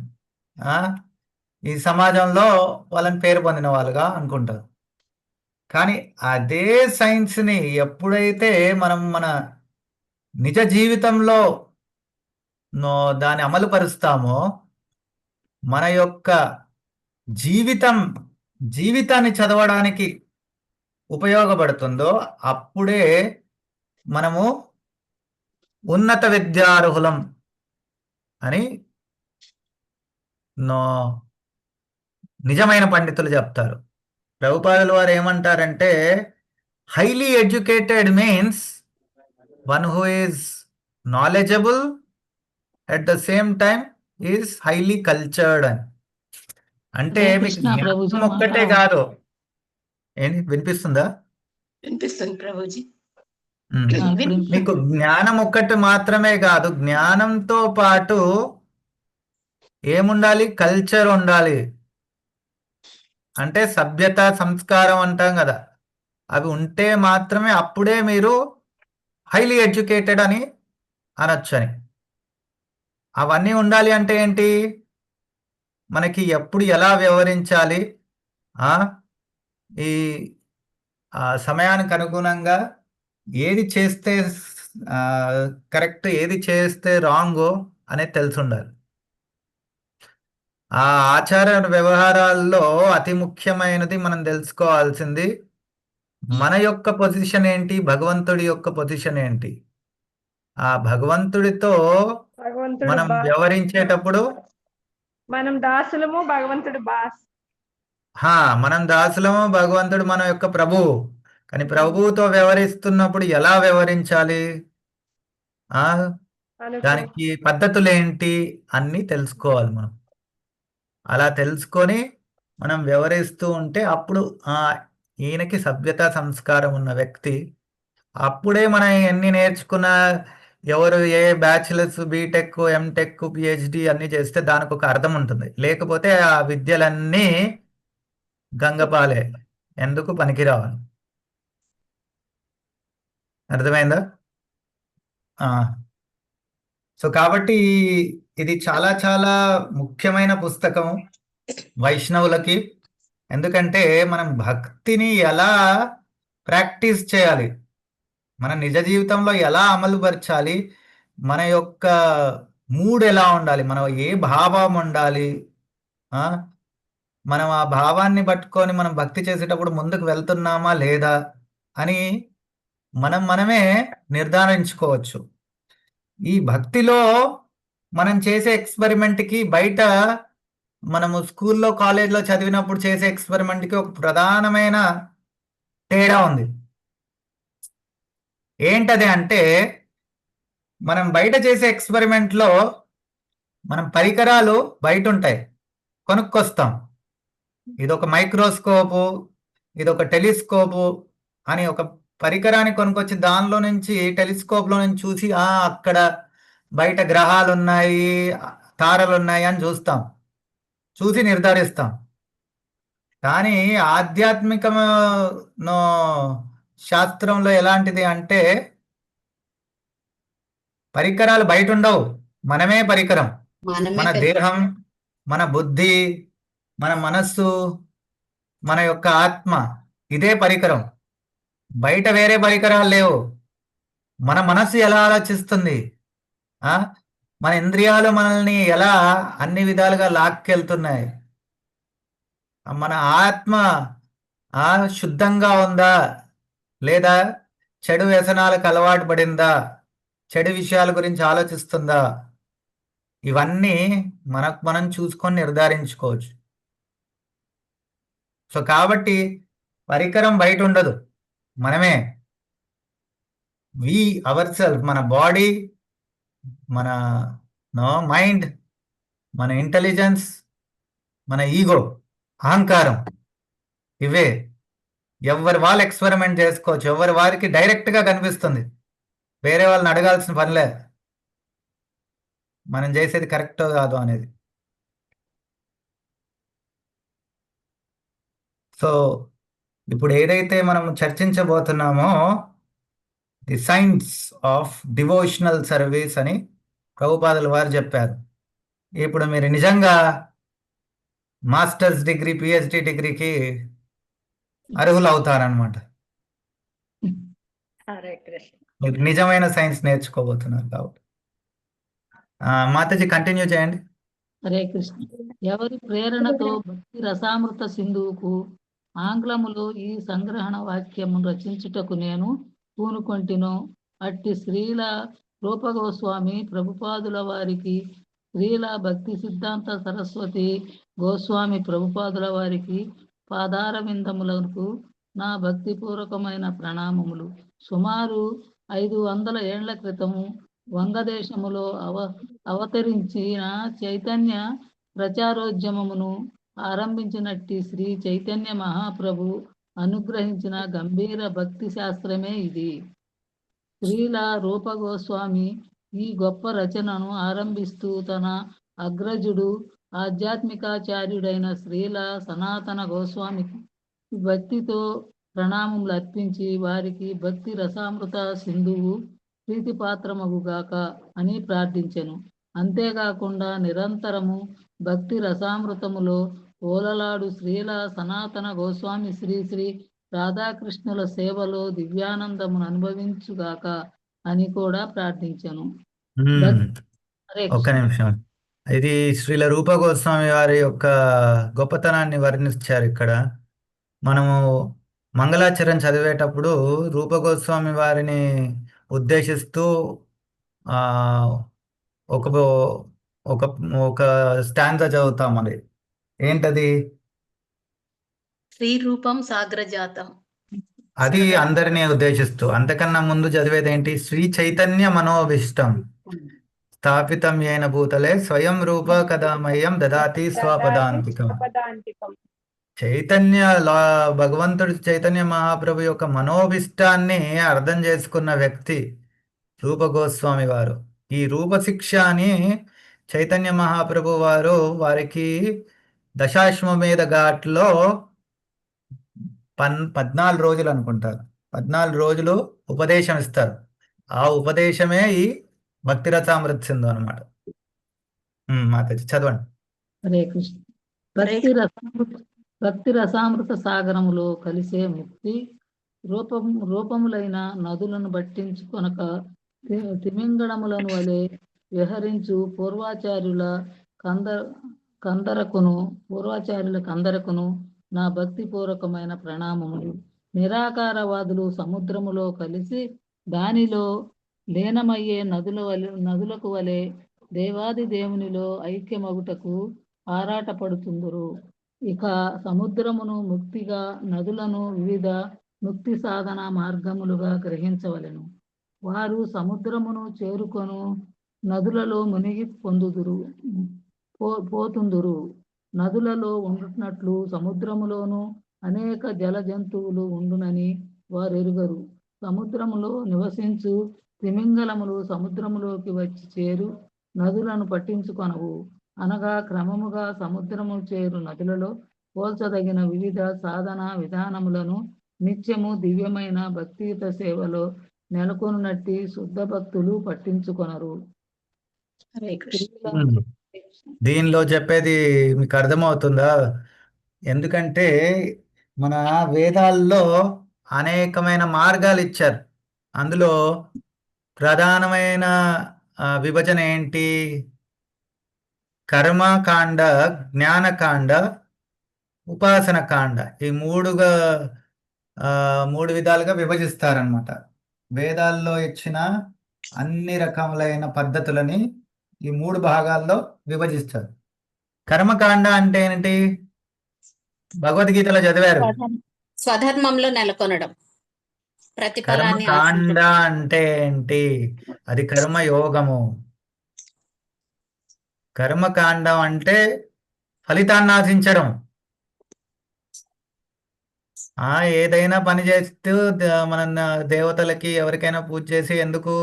ఈ సమాజంలో వాళ్ళని పేరు పొందిన వాళ్ళుగా అనుకుంటారు. కానీ అదే సైన్స్ని ఎప్పుడైతే మనం మన నిజ జీవితంలో దాన్ని అమలు పరుస్తామో మన యొక్క జీవితాన్ని చదవడానికి ఉపయోగపడుతుందో అప్పుడే మనము ఉన్నత విద్యార్హులం అని నో నిజమైన పండితులు చెప్తారు. ప్రభుపాదుల వారు ఏమంటారంటే, highly educated means one who is knowledgeable at the same time is highly cultured అని. అంటే హరే మీకు కృష్ణ ప్రభుజీ జ్ఞానం ఒక్కటే మాట కాదు. ఏంటి వినిపిస్తుందా? వినిపిస్తుంది ప్రభుజీ. ఇప్పుడు మీకు జ్ఞానం ఒక్కటి మాత్రమే కాదు, జ్ఞానంతో పాటు ఏముండాలి? కల్చర్ ఉండాలి. అంటే సభ్యత, సంస్కారం అంటాం కదా, అవి ఉంటే మాత్రమే అప్పుడే మీరు హైలీ ఎడ్యుకేటెడ్ అని అనొచ్చని. అవన్నీ ఉండాలి అంటే ఏంటి? మనకి ఎప్పుడు ఎలా వ్యవహరించాలి, ఈ సమయానికి అనుగుణంగా ఏది చేస్తే కరెక్ట్, ఏది చేస్తే రాంగో అనేది తెలిసి ఉండాలి. ఆ ఆచార వ్యవహారాల్లో అతి ముఖ్యమైనది మనం తెలుసుకోవాల్సింది మన యొక్క పొజిషన్ ఏంటి, భగవంతుడి యొక్క పొజిషన్ ఏంటి. ఆ భగవంతుడితో భగవంతుడు మనం బాస్, వ్యవహరించేటప్పుడు మనం దాసులము, భగవంతుడు బాస్. మనం దాసులము, భగవంతుడు మన యొక్క ప్రభువు. కానీ ప్రభువుతో వ్యవహరిస్తున్నప్పుడు ఎలా వ్యవహరించాలి, దానికి పద్ధతులు ఏంటి అన్నీ తెలుసుకోవాలి మనం. అలా తెలుసుకొని మనం వ్యవహరిస్తూ ఉంటే అప్పుడు ఈయనకి సభ్యత, సంస్కారం ఉన్న వ్యక్తి. అప్పుడే మనం ఎన్ని నేర్చుకున్న, ఎవరు ఏ బ్యాచిలర్స్, బీటెక్, ఎంటెక్, పిహెచ్డి అన్నీ చేస్తే దానికి ఒక అర్థం ఉంటుంది. లేకపోతే ఆ విద్యలన్నీ గంగపాలే, ఎందుకు పనికిరావాలి. అర్థమైందా? సో కాబట్టి ఇది చాలా చాలా ముఖ్యమైన పుస్తకం వైష్ణవులకి. ఎందుకంటే మనం భక్తిని ఎలా ప్రాక్టీస్ చేయాలి, మన నిజ జీవితంలో ఎలా అమలుపరచాలి, మన యొక్క మూడ్ ఎలా ఉండాలి, మనం ఏ భావం ఉండాలి, మనం ఆ భావాన్ని పట్టుకొని మనం భక్తి చేసేటప్పుడు ముందుకు వెళ్తున్నామా లేదా అని మనమే నిర్ధారించుకోవచ్చు. ఈ భక్తిలో మనం చేసే ఎక్స్పెరిమెంట్కి, బయట మనము స్కూల్లో, కాలేజ్లో చదివినప్పుడు చేసే ఎక్స్పెరిమెంట్కి ఒక ప్రధానమైన తేడా ఉంది. ఏంటది అంటే, మనం బయట చేసే ఎక్స్పెరిమెంట్లో మనం పరికరాలు బయట ఉంటాయి, కొనుక్కొస్తాం. ఇదొక మైక్రోస్కోపు, ఇదొక టెలిస్కోపు అని ఒక పరికరాన్ని కొనుక్కొచ్చి దానిలో నుంచి, టెలిస్కోప్లో నుంచి చూసి అక్కడ బయట గ్రహాలు ఉన్నాయి, తారలు ఉన్నాయి అని చూసి నిర్ధారిస్తాం. కానీ ఆధ్యాత్మిక శాస్త్రంలో ఎలాంటిది అంటే, పరికరాలు బయట ఉండవు, మనమే పరికరం. మన దేహం, మన బుద్ధి, మన మనస్సు, మన యొక్క ఆత్మ, ఇదే పరికరం. బయట వేరే పరికరాలు లేవు. మన మనస్సు ఎలా ఆలోచిస్తుంది, మన ఇంద్రియాలు మనల్ని ఎలా అన్ని విధాలుగా లాక్కెళ్తున్నాయి, మన ఆత్మ శుద్ధంగా ఉందా లేదా చెడు వ్యసనాలకు అలవాటు పడిందా, చెడు విషయాల గురించి ఆలోచిస్తుందా, ఇవన్నీ మనం చూసుకొని నిర్ధారించుకోవచ్చు. సో కాబట్టి పరికరం బయట ఉండదు, మనమే. అవర్ సెల్ఫ్, మన బాడీ, మన మైండ్, మన ఇంటెలిజెన్స్, మన ఈగో, అహంకారం, ఇవే. ఎవరి వాళ్ళు ఎక్స్పెరిమెంట్ చేసుకోవచ్చు, ఎవరి వారికి డైరెక్ట్గా కనిపిస్తుంది, వేరే వాళ్ళని అడగాల్సిన పనిలే మనం చేసేది కరెక్టో కాదు అనేది. సో ఇప్పుడు ఏదైతే మనం చర్చించబోతున్నామో, the science of devotional service అని ప్రభుపాదుల వారు చెప్పారు. ఇప్పుడు మీరు నిజంగా మాస్టర్స్ డిగ్రీ, పిహెచ్డి డిగ్రీకి అర్హులు అవుతారనమాట. మీరు నిజమైన సైన్స్ నేర్చుకోబోతున్నారు కాబట్టి. మాతాజీ కంటిన్యూ చేయండి. హరే కృష్ణ. ఎవరి ప్రేరణతో భక్తి రసామృత సింధువుకు ఆంగ్లములో ఈ సంగ్రహణ వాక్యము రచించుటకు నేను పూనుకొంటినో అట్టి శ్రీల రూపగోస్వామి ప్రభుపాదుల వారికి, శ్రీల భక్తి సిద్ధాంత సరస్వతి గోస్వామి ప్రభుపాదుల వారికి పాదార విందములకు నా భక్తిపూర్వకమైన ప్రణామములు. సుమారు 500 ఏళ్ల క్రితము వంగదేశములో అవతరించిన చైతన్య ప్రచారోద్యమమును ఆరంభించినట్టి శ్రీ చైతన్య మహాప్రభు అనుగ్రహించిన గంభీర భక్తి శాస్త్రమే ఇది. శ్రీల రూపగోస్వామి ఈ గొప్ప రచనను ఆరంభిస్తూ తన అగ్రజుడు ఆధ్యాత్మికాచార్యుడైన శ్రీల సనాతన గోస్వామికి భక్తితో ప్రణామములు అర్పించి వారికి భక్తి రసామృత సింధువు ప్రీతిపాత్రమగుగాక అని ప్రార్థించెను. అంతేకాకుండా నిరంతరము భక్తి రసామృతములో ఓలలాడు శ్రీల సనాతన గోస్వామి శ్రీ శ్రీ రాధాకృష్ణుల సేవలో దివ్యానందమును అనుభవించుగాక అని కూడా ప్రార్థించెను. హరే ఒక్క కృష్ణ. నిమిషం. ఇది శ్రీల రూప గోస్వామి వారి యొక్క గొప్పతనాన్ని వర్ణించారు ఇక్కడ. మనము మంగళాచరణ చదివేటప్పుడు రూప గోస్వామి వారిని ఉద్దేశిస్తూ ఆ ఒక ఒక ఒక స్టాంజా చదువుతాం. మరి ఏంటది? శ్రీ రూపం సాగ్రజాతం. అది అందరినీ ఉద్దేశిస్తూ. అంతకన్నా ముందు చదివేది ఏంటి? శ్రీ చైతన్య మనోభీష్టం స్థాపితం ఏన భూతలే స్వయం రూప కదామయం దదాతి స్వపదాంతికం. పదాంతికం. చైతన్య భగవంతుడు చైతన్య మహాప్రభు యొక్క మనోభిష్టాన్ని అర్థం చేసుకున్న వ్యక్తి రూప గోస్వామి వారు. ఈ రూపశిక్ష అని చైతన్య మహాప్రభు వారు వారికి దశాశ్వమేధ ఘాట్లో 14 రోజులు అనుకుంటారు, 14 రోజులు ఉపదేశం ఇస్తారు. ఆ ఉపదేశమే ఈ భక్తి రసామృత సింధు అనమాట. మాతాజీ చదవండి. హరే కృష్ణ. భక్తి రసామృత సాగరములో కలిసే ముక్తి రూపములైన నదులను పట్టించుకొనక తిమింగళములను వలె విహరించు పూర్వాచార్యుల కందరకును నా భక్తిపూర్వకమైన ప్రణామములు. నిరాకారవాదులు సముద్రములో కలిసి దానిలో లీనమయ్యే నదులకు వలె దేవాది దేవునిలో ఐక్యమగుటకు ఆరాటపడుతుందురు. ఇక సముద్రమును ముక్తిగా, నదులను వివిధ ముక్తి సాధన మార్గములుగా గ్రహించవలెను. వారు సముద్రమును చేరుకొను నదులలో మునిగి పోతుందురు. నదులలో ఉండునట్లు సముద్రములోను అనేక జల జంతువులు ఉండునని వారు ఎరుగరు. సముద్రములో నివసించు తిమింగలములు సముద్రములోకి వచ్చి చేరు నదులను పట్టించుకొనవు. అనగా క్రమముగా సముద్రము చేరు నదులలో పోల్చదగిన వివిధ సాధన విధానములను నిత్యము దివ్యమైన భక్తియుత సేవలో నెలకొనున్నట్టి శుద్ధ భక్తులు పట్టించుకొనరు. హరే కృష్ణ. దీనిలో చెప్పేది మీకు అర్థమవుతుందా? ఎందుకంటే మన వేదాల్లో అనేకమైన మార్గాలు ఇచ్చారు. అందులో ప్రధానమైన విభజన ఏంటి? కర్మకాండ, జ్ఞానకాండ, ఉపాసన కాండ. ఈ మూడు విధాలుగా విభజిస్తారనమాట. వేదాల్లో ఇచ్చిన అన్ని రకములైన పద్ధతులని ఈ 3 భాగాల్లో విభజిస్తారు. కర్మకాండ అంటే ఏంటి? భగవద్గీతలో చదివారు. స్వధర్మంలో నెలకొనడం, ప్రతిఫలాన్ని కర్మకాండ అంటే ఏంటి? అది కర్మయోగము. కర్మకాండం అంటే ఫలితాన్ని ఆశించడం. ఏదైనా పని చేస్తూ మన దేవతలకి ఎవరికైనా పూజ చేసి ఎందుకు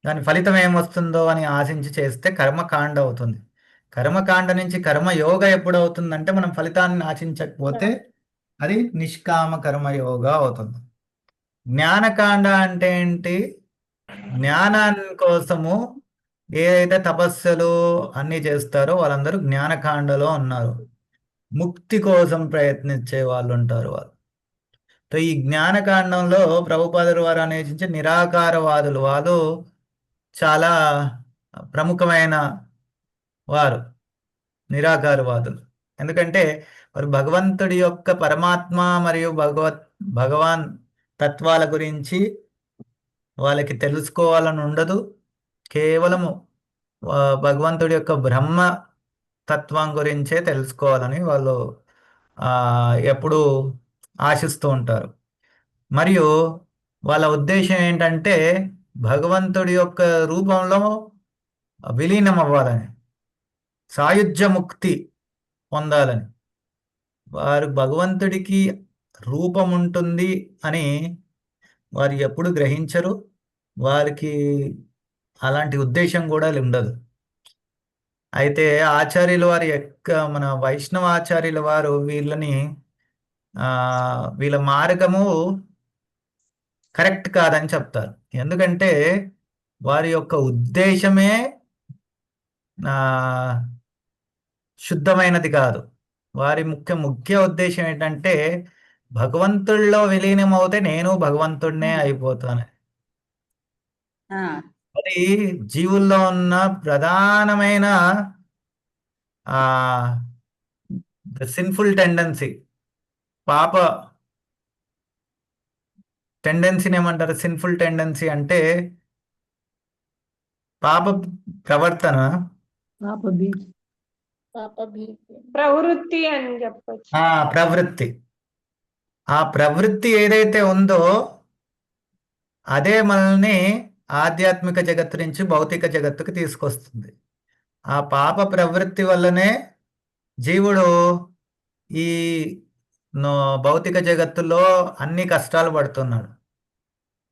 దాని ఫలితం ఏమొస్తుందో అని ఆశించి చేస్తే కర్మకాండ అవుతుంది. కర్మకాండ నుంచి కర్మయోగ ఎప్పుడు అవుతుందంటే మనం ఫలితాన్ని ఆశించకపోతే అది నిష్కామ కర్మయోగ అవుతుంది. జ్ఞానకాండ అంటే ఏంటి? జ్ఞానాన్ని కోసము ఏదైతే తపస్సులు అన్నీ చేస్తారో వాళ్ళందరూ జ్ఞానకాండలో ఉన్నారు. ముక్తి కోసం ప్రయత్నించే వాళ్ళు ఉంటారు వాళ్ళు. ఈ జ్ఞానకాండంలో ప్రభుపాదుల వారు అనేసించే నిరాకారవాదులు వాళ్ళు చాలా ప్రముఖమైన వారు. నిరాకారవాదులు. ఎందుకంటే వారు భగవంతుడి యొక్క పరమాత్మ మరియు భగవాన్ తత్వాల గురించి వాళ్ళకి తెలుసుకోవాలని ఉండదు. కేవలము భగవంతుడి యొక్క బ్రహ్మ తత్వం గురించే తెలుసుకోవాలని వాళ్ళు ఎప్పుడూ ఆశిస్తూ ఉంటారు. మరియు వాళ్ళ ఉద్దేశం ఏంటంటే భగవంతుడి యొక్క రూపంలో విలీనం అవ్వాలని, సాయుధ్యముక్తి పొందాలని. వారు భగవంతుడికి రూపం ఉంటుంది అని వారు ఎప్పుడు గ్రహించరు. వారికి అలాంటి ఉద్దేశం కూడా ఉండదు. అయితే ఆచార్యుల వారి మన వైష్ణవ ఆచార్యుల వారు వీళ్ళ మార్గము కరెక్ట్ కాదని చెప్తారు. ఎందుకంటే వారి యొక్క ఉద్దేశమే శుద్ధమైనది కాదు. వారి ముఖ్య ఉద్దేశం ఏంటంటే భగవంతుడిలో విలీనం అవుతే నేను భగవంతుడినే అయిపోతాను. అది జీవుల్లో ఉన్న ప్రధానమైన సిన్ఫుల్ టెండెన్సీ, పాప టెండెన్సీని ఏమంటారు? సిన్ఫుల్ టెండెన్సీ అంటే పాప ప్రవర్తన, ప్రవృత్తి అని చెప్పొచ్చు. ప్రవృత్తి. ఆ ప్రవృత్తి ఏదైతే ఉందో అదే మనల్ని ఆధ్యాత్మిక జగత్తు నుంచి భౌతిక జగత్తుకు తీసుకొస్తుంది. ఆ పాప ప్రవృత్తి వల్లనే జీవుడు ఈ భౌతిక జగత్తులో అన్ని కష్టాలు పడుతున్నాడు.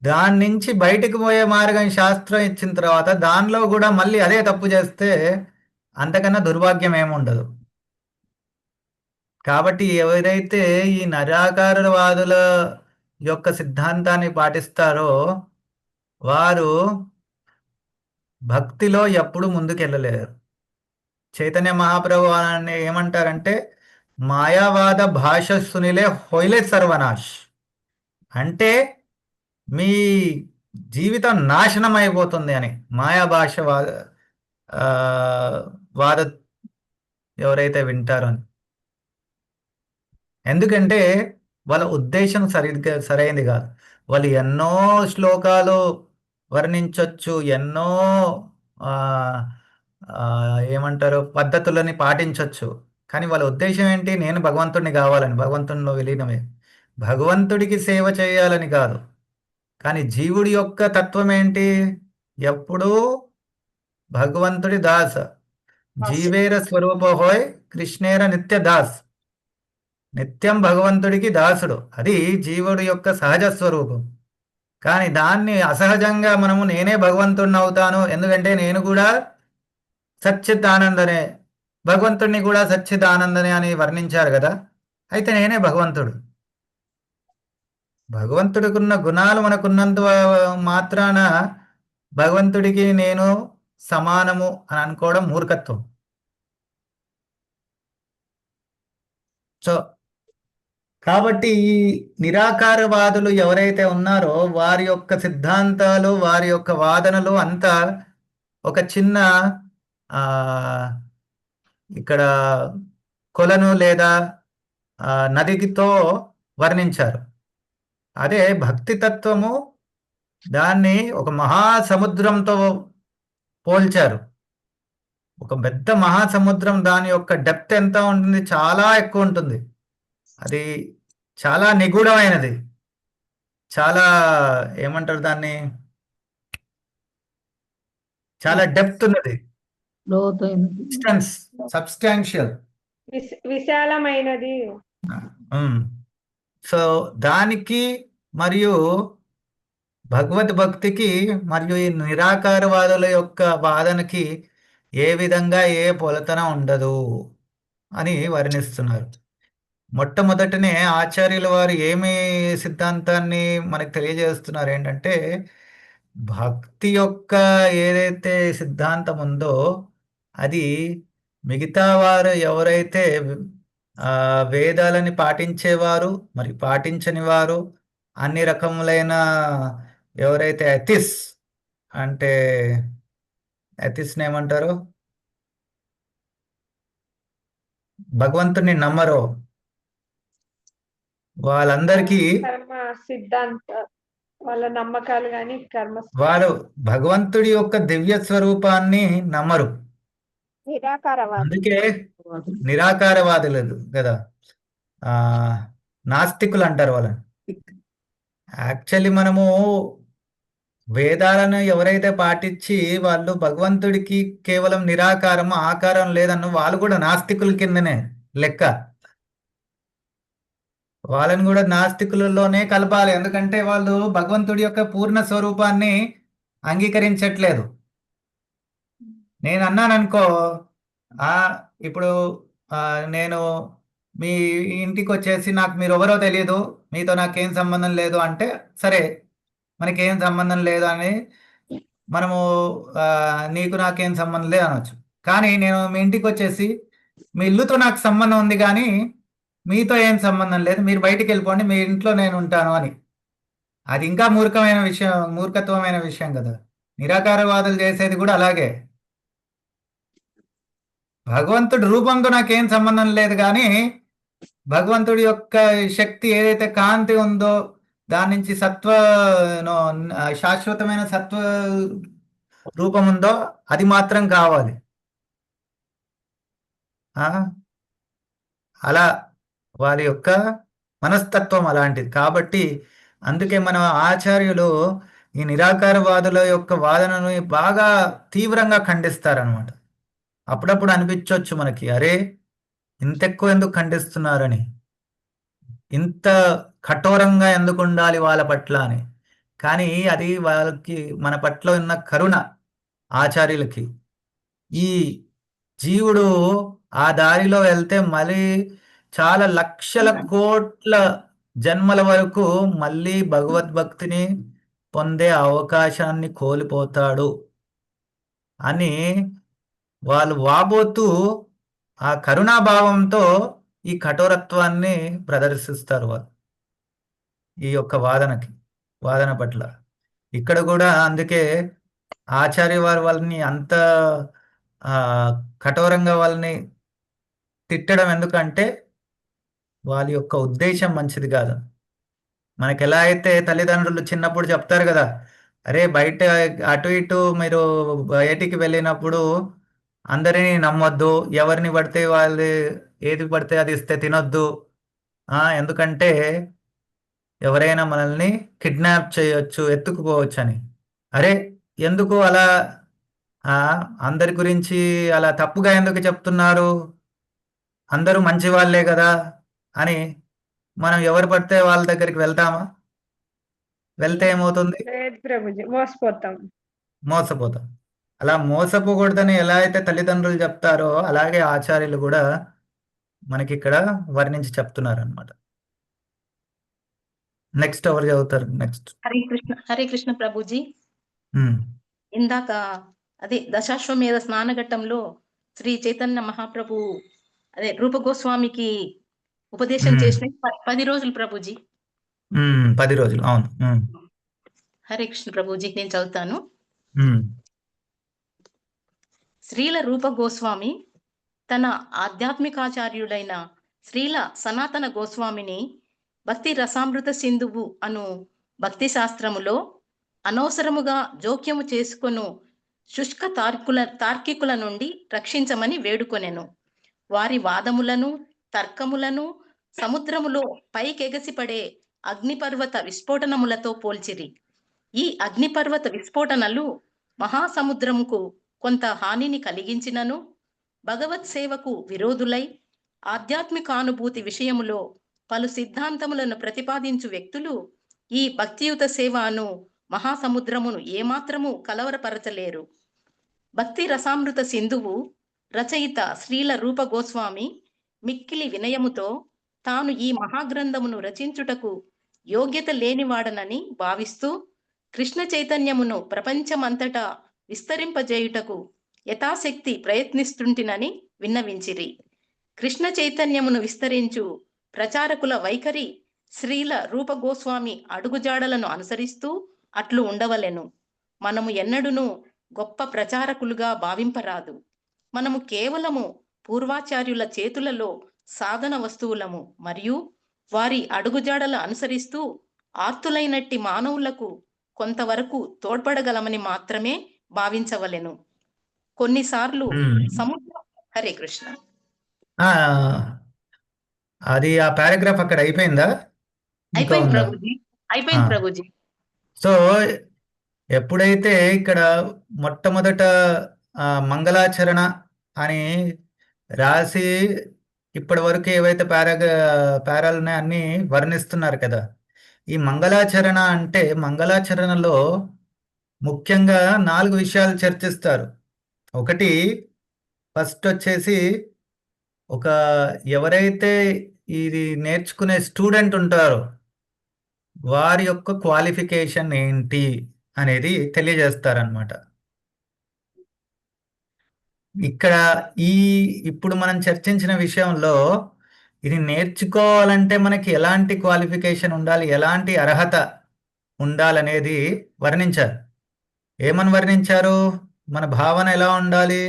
దాని నుంచి బయటికి పోయే మార్గం శాస్త్రం ఇచ్చిన తర్వాత దానిలో కూడా మళ్ళీ అదే తప్పు చేస్తే అంతకన్నా దుర్భాగ్యం ఏముండదు. కాబట్టి ఎవరైతే ఈ నిరాకారవాదుల యొక్క సిద్ధాంతాన్ని పాటిస్తారో వారు భక్తిలో ఎప్పుడు ముందుకెళ్ళలేరు. చైతన్య మహాప్రభు ఏమంటారంటే మాయావాద భాష సునిలే హోయిలే సర్వనాశ్. అంటే మీ జీవితం నాశనం అయిపోతుంది అని. మాయా భాష వాద ఎవరైతే వింటారో అని. ఎందుకంటే వాళ్ళ ఉద్దేశం సరైనది కాదు. వాళ్ళు ఎన్నో శ్లోకాలు వర్ణించవచ్చు, ఎన్నో ఏమంటారు పద్ధతులని పాటించవచ్చు. కానీ వాళ్ళ ఉద్దేశం ఏంటి? నేను భగవంతుడిని కావాలని, భగవంతునిలో విలీనమే, భగవంతుడికి సేవ చేయాలని కాదు. కానీ జీవుడి యొక్క తత్వం ఏంటి? ఎప్పుడూ భగవంతుడి దాస్. జీవేర స్వరూప హోయ్ కృష్ణేర నిత్య దాస్. నిత్యం భగవంతుడికి దాసుడు. అది జీవుడి యొక్క సహజ స్వరూపం. కానీ దాన్ని అసహజంగా మనము నేనే భగవంతుడిని అవుతాను, ఎందుకంటే నేను కూడా సచ్చిత్ ఆనందనే, భగవంతుడిని కూడా సచ్చిత్ ఆనందనే అని వర్ణించారు కదా. అయితే నేనే భగవంతుడు. భగవంతుడికున్న గుణాలు మనకున్నంత మాత్రాన భగవంతుడికి నేను సమానము అని అనుకోవడం మూర్ఖత్వం. సో కాబట్టి ఈ నిరాకారవాదులు ఎవరైతే ఉన్నారో వారి యొక్క సిద్ధాంతాలు, వారి యొక్క వాదనలు అంతా ఒక చిన్న ఇక్కడ కొలను లేదా నదితో వర్ణించారు. అదే భక్తి తత్వము దాన్ని ఒక మహాసముద్రంతో పోల్చారు. ఒక పెద్ద మహాసముద్రం, దాని యొక్క డెప్త్ ఎంత ఉంటుంది? చాలా ఎక్కువ ఉంటుంది. అది చాలా నిగూఢమైనది, చాలా ఏమంటారు దాన్ని, చాలా డెప్త్ ఉన్నది, సబ్స్టాన్షియల్, విశాలమైనది. సో దానికి మరియు భగవద్భక్తికి మరియు ఈ నిరాకారవాదుల యొక్క వాదనకి ఏ విధంగా ఏ పొలతన ఉండదు అని వర్ణిస్తున్నారు. మొట్టమొదటనే ఆచార్యుల వారు ఏమి సిద్ధాంతాన్ని మనకు తెలియజేస్తున్నారు ఏంటంటే భక్తి యొక్క ఏదైతే సిద్ధాంతం ఉందో అది మిగతా వారు ఎవరైతే వేదాలని పాటించేవారు మరి పాటించని వారు, అన్ని రకములైన ఎవరైతే ఎథిస్ట్ని ఏమంటారు? భగవంతుని నమ్మరో వాళ్ళందరికీ కర్మ సిద్ధాంత వాళ్ళ నమ్మకాలు కానీ కర్మ వారు భగవంతుడి యొక్క దివ్య స్వరూపాన్ని నమ్మరు. నిరాకారవాది. అందుకే నిరాకారవాదులు కదా, ఆ నాస్తికులు అంటారు వాళ్ళని. యాక్చువల్లీ మనము వేదాలను ఎవరైతే పాటించి వాళ్ళు భగవంతుడికి కేవలం నిరాకారం ఆకారం లేదన్న వాళ్ళు కూడా నాస్తికుల కిందనే లెక్క. వాళ్ళని కూడా నాస్తికులలోనే కలపాలి, ఎందుకంటే వాళ్ళు భగవంతుడి యొక్క పూర్ణ స్వరూపాన్ని అంగీకరించట్లేదు. నేను అన్నాను అనుకో, ఇప్పుడు నేను మీ ఇంటికి వచ్చేసి నాకు మీరు ఎవరో తెలియదు, మీతో నాకేం సంబంధం లేదు అంటే, సరే మనకేం సంబంధం లేదు అని మనము నీకు నాకేం సంబంధం లేదు అనొచ్చు. కానీ నేను మీ ఇంటికి వచ్చేసి మీ ఇల్లుతో నాకు సంబంధం ఉంది కానీ మీతో ఏం సంబంధం లేదు, మీరు బయటికి వెళ్ళిపోండి, మీ ఇంట్లో నేను ఉంటాను అని. అది ఇంకా మూర్ఖత్వమైన విషయం కదా. నిరాకారవాదులు చేసేది కూడా అలాగే. భగవంతుడి రూపంతో నాకేం సంబంధం లేదు కానీ భగవంతుడి యొక్క శక్తి ఏదైతే కాంతి ఉందో దాని నుంచి శాశ్వతమైన సత్వ రూపం ఉందో అది మాత్రం కావాలి. అలా వారి యొక్క మనస్తత్వం అలాంటిది. కాబట్టి అందుకే మన ఆచార్యులు ఈ నిరాకారవాదుల యొక్క వాదనను బాగా తీవ్రంగా ఖండిస్తారనమాట. అప్పుడప్పుడు అనిపించవచ్చు మనకి, అరే ఇంత ఎక్కువ ఎందుకు ఖండిస్తున్నారని, ఇంత కఠోరంగా ఎందుకు ఉండాలి వాళ్ళ పట్ల అని. కానీ అది వాళ్ళకి మన పట్ల ఉన్న కరుణ ఆచార్యులకి. ఈ జీవుడు ఆ దారిలో వెళ్తే మళ్ళీ చాలా లక్షల కోట్ల జన్మల వరకు మళ్ళీ భగవద్భక్తిని పొందే అవకాశాన్ని కోల్పోతాడు అని వాళ్ళు వాపోతూ ఆ కరుణాభావంతో ఈ కఠోరత్వాన్ని ప్రదర్శిస్తారు వాళ్ళు ఈ యొక్క వాదన పట్ల. ఇక్కడ కూడా అందుకే ఆచార్య వారు వాళ్ళని అంత కఠోరంగా వాళ్ళని తిట్టడం ఎందుకంటే వాళ్ళ యొక్క ఉద్దేశం మంచిది కాదు. మనకి ఎలా అయితే తల్లిదండ్రులు చిన్నప్పుడు చెప్తారు కదా, అరే బయట అటు ఇటు మీరు బయటికి వెళ్ళినప్పుడు అందరినీ నమ్మొద్దు, ఎవరిని పడితే వాళ్ళు ఏది పడితే అది ఇస్తే తినొద్దు, ఎందుకంటే ఎవరైనా మనల్ని కిడ్నాప్ చేయొచ్చు, ఎత్తుకుపోవచ్చు అని. అరే ఎందుకు అలా అందరి గురించి అలా తప్పుగా ఎందుకు చెప్తున్నారు, అందరూ మంచి వాళ్ళే కదా అని మనం ఎవరు పడితే వాళ్ళ దగ్గరికి వెళ్తామా? వెళ్తే ఏమవుతుంది? మోసపోతాం. అలా మోసపోకూడదని ఎలా అయితే తల్లిదండ్రులు చెప్తారో అలాగే ఆచార్యులు కూడా మనకి ఇక్కడ వర్ణించి చెప్తున్నారు అనమాట. నెక్స్ట్ ఎవరు చదువుతారు? నెక్స్ట్ హరే కృష్ణ ప్రభుజీ. ఇందాక అదే దశాశ్వమేధ స్నానఘట్టంలో శ్రీ చైతన్య మహాప్రభు అదే రూప గోస్వామికి ఉపదేశం చేసిన 10 రోజులు ప్రభుజీ. 10 రోజులు, అవును. హరే కృష్ణ ప్రభుజీ, నేను చదువుతాను. శ్రీల రూప గోస్వామి తన ఆధ్యాత్మికాచార్యుడైన శ్రీల సనాతన గోస్వామిని భక్తి రసామృత సింధువు అను భక్తి శాస్త్రములో అనవసరముగా జోక్యము చేసుకొను శుష్క తార్కికుల నుండి రక్షించమని వేడుకొనెను. వారి వాదములను తర్కములను సముద్రములో పైకెగసిపడే అగ్నిపర్వత విస్ఫోటనములతో పోల్చిరి. ఈ అగ్నిపర్వత విస్ఫోటనలు మహాసముద్రముకు కొంత హానిని కలిగించినను భగవత్ సేవకు విరోధులై ఆధ్యాత్మికానుభూతి విషయములో పలు సిద్ధాంతములను ప్రతిపాదించు వ్యక్తులు ఈ భక్తియుత సేవ అను మహాసముద్రమును ఏమాత్రము కలవరపరచలేరు. భక్తి రసామృత సింధువు రచయిత శ్రీల రూప గోస్వామి మిక్కిలి వినయముతో తాను ఈ మహాగ్రంథమును రచించుటకు యోగ్యత లేనివాడనని భావిస్తూ కృష్ణ చైతన్యమును ప్రపంచమంతటా విస్తరింపజేయుటకు యథాశక్తి ప్రయత్నిస్తుంటినని విన్నవించిరి. కృష్ణ చైతన్యమును విస్తరించు ప్రచారకుల వైఖరి శ్రీల రూప గోస్వామి అడుగుజాడలను అనుసరిస్తూ అట్లు ఉండవలెను. మనము ఎన్నడూను గొప్ప ప్రచారకులుగా భావింపరాదు. మనము కేవలము పూర్వాచార్యుల చేతులలో సాధన వస్తువులము మరియు వారి అడుగుజాడలు అనుసరిస్తూ ఆర్తులైనట్టి మానవులకు కొంతవరకు తోడ్పడగలమని మాత్రమే భావించవలెను. కొన్నిసార్లు సముద్ర హరే కృష్ణ. అది ఆ పారాగ్రాఫ్ అక్కడ అయిపోయిందా? ఇంకా అయిపోయింది ఉందా? ప్రభుజీ, అయిపోయింది ప్రభుజీ. సో ఎప్పుడైతే ఇక్కడ మొట్టమొదట మంగళాచరణ అని రాసి ఇప్పటి వరకు ఏవైతే పారాలున్నాయో అన్ని వర్ణిస్తున్నారు కదా. ఈ మంగళాచరణ అంటే మంగళాచరణలో ముఖ్యంగా 4 విషయాలు చర్చిస్తారు. ఒకటి ఫస్ట్ వచ్చేసి ఎవరైతే ఇది నేర్చుకునే స్టూడెంట్ ఉంటారో వారి యొక్క క్వాలిఫికేషన్ ఏంటి అనేది తెలియజేస్తారనమాట. ఇక్కడ ఇప్పుడు మనం చర్చించిన విషయంలో ఇది నేర్చుకోవాలంటే మనకి ఎలాంటి క్వాలిఫికేషన్ ఉండాలి, ఎలాంటి అర్హత ఉండాలనేది వర్ణించారు. ఏమని వర్ణించారు? మన భావన ఎలా ఉండాలి?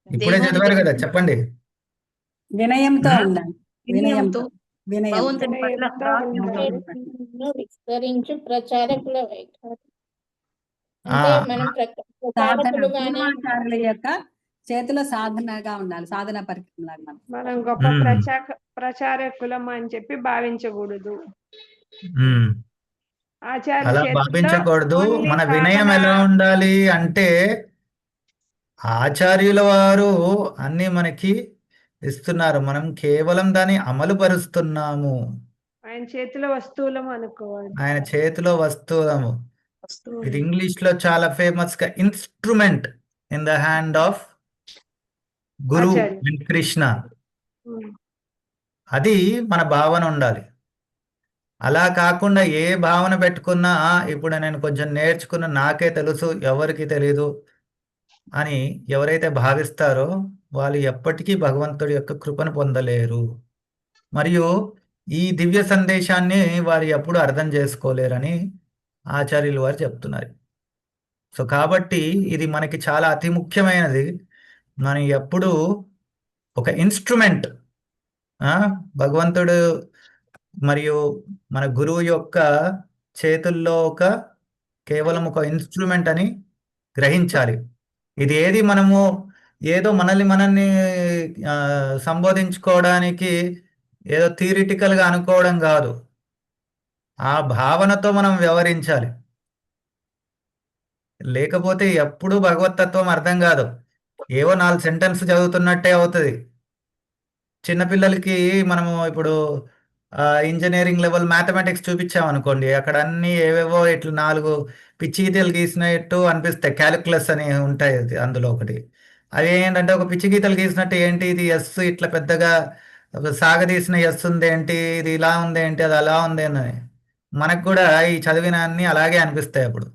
ఇప్పుడే చదివారు కదా, చెప్పండి. వినయంతో ఉమ్. ఉండాలి. వినయంతో వినయం భగవంతుని పట్ల విస్తరించు ప్రచారకుల వైఖరి. ఆ, అంటే మనం సాధన ప్రచారకులుగానే పూర్వాచారుల యొక్క చేతిలో సాధనగా ఉండాలి. సాధన పరికరంలాగా మనం. మనం గొప్ప ఉమ్. ప్రచారకులం అని చెప్పి భావించకూడదు. ఉమ్. ఆచార్య అలా చేతిలో భావించకూడదు. ఓన్లీ మన వినయం సాధన ఎలా ఉండాలి అంటే ఆచార్యుల వారు అన్ని మనకి ఇస్తున్నారు, మనం కేవలం దాన్ని అమలు పరుస్తున్నాము. ఆయన చేతిలో వస్తువులం అనుకోవాలి. ఆయన చేతిలో వస్తువులము. ఇది ఇంగ్లీష్ లో చాలా ఫేమస్ గా instrument in the hand of guru Acharya. And Krishna. Um. అది మన భావన ఉండాలి. అలా కాకుండా ఏ భావన పెట్టుకున్నా ఇప్పుడు నేను కొంచెం నేర్చుకున్న, నాకే తెలుసు ఎవరికి తెలీదు అని ఎవరైతే భావిస్తారో వాళ్ళు ఎప్పటికీ భగవంతుడి యొక్క కృపను పొందలేరు. మరియు ఈ దివ్య సందేశాన్ని వారు ఎప్పుడు అర్థం చేసుకోలేరని ఆచార్యులు వారు చెప్తున్నారు. సో కాబట్టి ఇది మనకి చాలా అతి ముఖ్యమైనది. మనం ఎప్పుడు ఒక ఇన్స్ట్రుమెంట్, భగవంతుడు మరియు మన గురువు యొక్క చేతుల్లో కేవలం ఒక ఇన్స్ట్రుమెంట్ అని గ్రహించాలి. ఇది ఏది మనము ఏదో మనల్ని సంబోధించుకోవడానికి ఏదో థియరిటికల్గా అనుకోవడం కాదు, ఆ భావనతో మనం వ్యవహరించాలి. లేకపోతే ఎప్పుడూ భగవతత్వం అర్థం కాదు, ఏవో 4 సెంటెన్స్ చదువుతున్నట్టే అవుతుంది. చిన్నపిల్లలకి మనము ఇప్పుడు ఇంజనీరింగ్ లెవెల్ మ్యాథమెటిక్స్ చూపించామనుకోండి, అక్కడ అన్ని ఏవేవో ఇట్లా 4 పిచ్చి గీతలు గీసినట్టు అనిపిస్తాయి. క్యాలిక్యులస్ అని ఉంటాయి అందులో ఒకటి. అవి ఏంటంటే ఒక పిచ్చి గీతలు గీసినట్టు ఏంటి ఇది ఎస్ ఇట్లా పెద్దగా సాగదీసిన ఎస్ ఉంది ఏంటి, ఇది ఇలా ఉంది ఏంటి, అది అలా ఉంది అని మనకు కూడా ఈ చదివిన అన్ని అలాగే అనిపిస్తాయి. అప్పుడు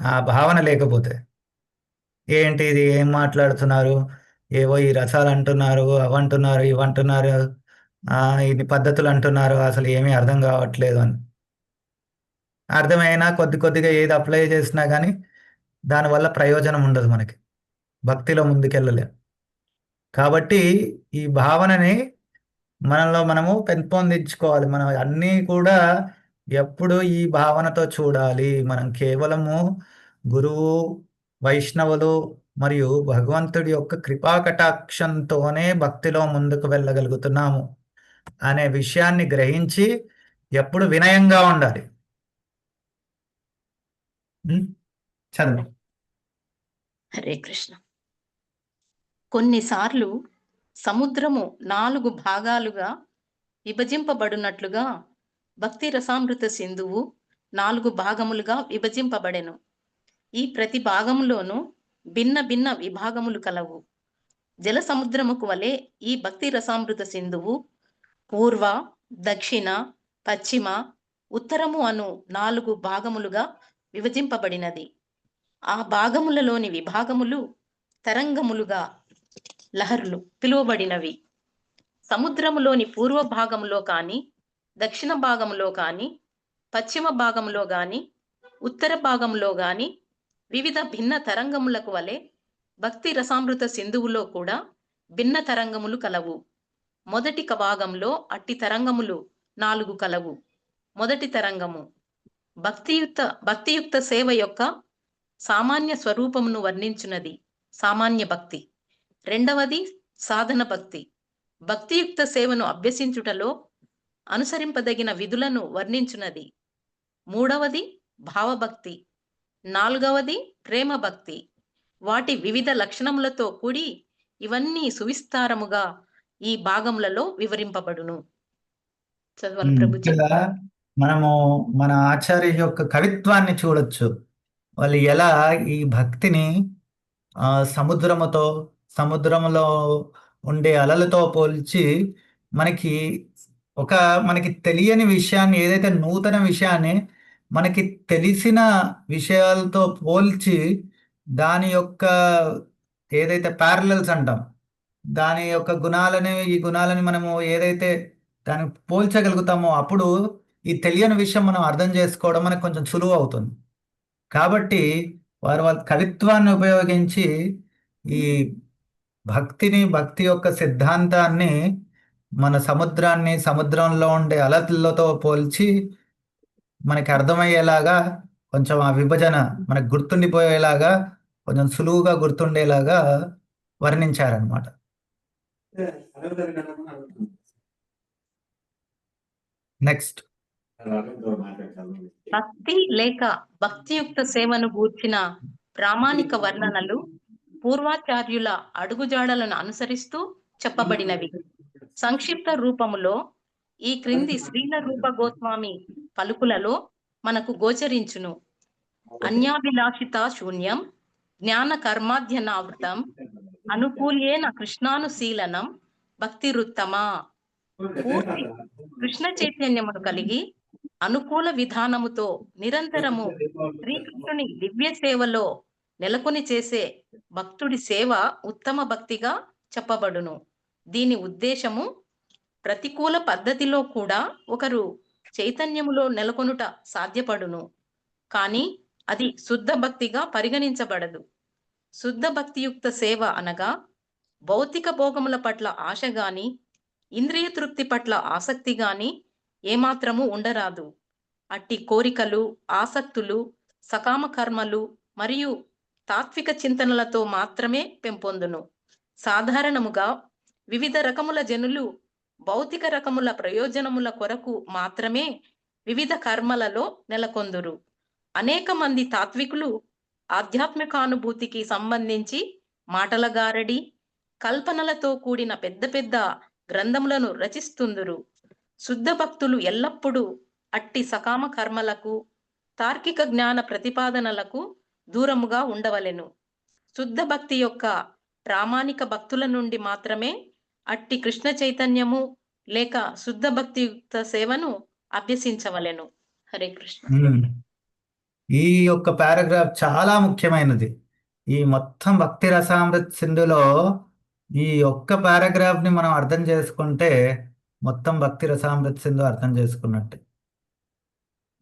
ఆ భావన లేకపోతే ఏంటి ఇది, ఏం మాట్లాడుతున్నారు, ఏవో ఈ రసాలు అంటున్నారు, అవంటున్నారు, ఇవంటున్నారు, ఇది పద్ధతులు అంటున్నారు, అసలు ఏమీ అర్థం కావట్లేదు అని. అర్థమైనా కొద్దిగా ఏది అప్లై చేసినా కానీ దానివల్ల ప్రయోజనం ఉండదు, మనకి భక్తిలో ముందుకెళ్ళలేం. కాబట్టి ఈ భావనని మనలో మనము పెంపొందించుకోవాలి. మనం అన్నీ కూడా ఎప్పుడు ఈ భావనతో చూడాలి. మనం కేవలము గురువు, వైష్ణవులు మరియు భగవంతుడి యొక్క కృపా కటాక్షంతోనే భక్తిలో ముందుకు వెళ్ళగలుగుతున్నాము అనే విషయాన్ని గ్రహించి ఎప్పుడు వినయంగా ఉండాలి. చదువు. హరే కృష్ణ. కొన్నిసార్లు సముద్రము 4 భాగాలుగా విభజింపబడినట్లుగా భక్తి రసామృత సింధువు 4 భాగములుగా విభజింపబడెను. ఈ ప్రతి భాగములోనూ భిన్న భిన్న విభాగములు కలవు. జల సముద్రముకు వలె ఈ భక్తి రసామృత సింధువు పూర్వ, దక్షిణ, పశ్చిమ, ఉత్తరము అను 4 భాగములుగా విభజింపబడినది. ఆ భాగములలోని విభాగములు తరంగములుగా లహరులు పిలువబడినవి. సముద్రములోని పూర్వ భాగములో కానీ, దక్షిణ భాగములో కానీ, పశ్చిమ భాగములో కానీ ఉత్తర భాగంలో గాని వివిధ భిన్న తరంగములకు వలె భక్తి రసామృత సింధువులో కూడా భిన్న తరంగములు కలవు. మొదటి భాగంలో అట్టి తరంగములు 4 కలవు. మొదటి తరంగము భక్తియుక్త సేవ యొక్క సామాన్య స్వరూపమును వర్ణించున్నది, సామాన్య భక్తి. రెండవది సాధన భక్తి, భక్తియుక్త సేవను అభ్యసించుటలో అనుసరింపదగిన విధులను వర్ణించున్నది. మూడవది భావభక్తి. నాలుగవది ప్రేమ భక్తి. వాటి వివిధ లక్షణములతో కూడి ఇవన్నీ సువిస్తారముగా ఈ భాగములలో వివరింపబడును. చదవాలి ప్రభు. ఇలా మనము మన ఆచార్య యొక్క కవిత్వాన్ని చూడొచ్చు. వాళ్ళు ఎలా ఈ భక్తిని సముద్రములో ఉండే అలలతో పోల్చి మనకి తెలియని విషయాన్ని, ఏదైతే నూతన విషయాన్ని మనకి తెలిసిన విషయాలతో పోల్చి దాని యొక్క ఏదైతే ప్యారలల్స్ అంటాం, దాని యొక్క ఈ గుణాలని మనము ఏదైతే దాన్ని పోల్చగలుగుతామో అప్పుడు ఈ తెలియని విషయం మనం అర్థం చేసుకోవడం మనకు కొంచెం సులువు అవుతుంది. కాబట్టి వాళ్ళ కవిత్వాన్ని ఉపయోగించి ఈ భక్తి యొక్క సిద్ధాంతాన్ని మన సముద్రంలో ఉండే అలలతో పోల్చి మనకి అర్థమయ్యేలాగా, కొంచెం ఆ విభజన మనకు గుర్తుండిపోయేలాగా, కొంచెం సులువుగా గుర్తుండేలాగా వర్ణించారనమాట. నెక్స్ట్, భక్తి లేక భక్తియుక్త సేవను గూర్చిన ప్రామాణిక వర్ణనలు పూర్వాచార్యుల అడుగుజాడలను అనుసరిస్తూ చెప్పబడినవి. సంక్షిప్త రూపములో ఈ క్రింది శ్రీల రూప గోస్వామి పలుకులలో మనకు గోచరించును. అన్యాభిలాషిత శూన్యం జ్ఞాన కర్మాధ్యనావృతం అనుకూల్యేన కృష్ణానుశీలనం భక్తిరుత్తమా. పూర్తి కృష్ణ చైతన్యమును కలిగి అనుకూల విధానముతో నిరంతరము శ్రీకృష్ణుని దివ్య సేవలో నెలకొని చేసే భక్తుడి సేవ ఉత్తమ భక్తిగా చెప్పబడును. దీని ఉద్దేశము ప్రతికూల పద్ధతిలో కూడా ఒకరు చైతన్యములో నెలకొనుట సాధ్యపడును, కానీ అది శుద్ధ భక్తిగా పరిగణించబడదు. శుద్ధ భక్తియుక్త సేవ అనగా భౌతిక భోగముల పట్ల ఆశ గాని, ఇంద్రియ తృప్తి పట్ల ఆసక్తి గాని ఏమాత్రము ఉండరాదు. అట్టి కోరికలు, ఆసక్తులు, సకామ కర్మలు మరియు తాత్విక చింతనలతో మాత్రమే పెంపొందును. సాధారణముగా వివిధ రకముల జనులు భౌతిక రకముల ప్రయోజనముల కొరకు మాత్రమే వివిధ కర్మలలో నెలకొందురు. అనేక మంది తాత్వికులు ఆధ్యాత్మికానుభూతికి సంబంధించి మాటల గారడి, కల్పనలతో కూడిన పెద్ద పెద్ద గ్రంథములను రచిస్తుందురు. శుద్ధ భక్తులు ఎల్లప్పుడూ అట్టి సకామ కర్మలకు, తార్కిక జ్ఞాన ప్రతిపాదనలకు దూరముగా ఉండవలెను. శుద్ధ భక్తి యొక్క ప్రామాణిక భక్తుల నుండి మాత్రమే అట్టి కృష్ణ చైతన్యము లేక శుద్ధ భక్తియుక్త సేవను అభ్యసించవలెను. హరే కృష్ణ. ఈ యొక్క పారాగ్రాఫ్ చాలా ముఖ్యమైనది. ఈ మొత్తం భక్తి రసామృత్ సింధులో ఈ ఒక్క పారాగ్రాఫ్ ని మనం అర్థం చేసుకుంటే మొత్తం భక్తి రసామృత్ సింధు అర్థం చేసుకున్నట్టే.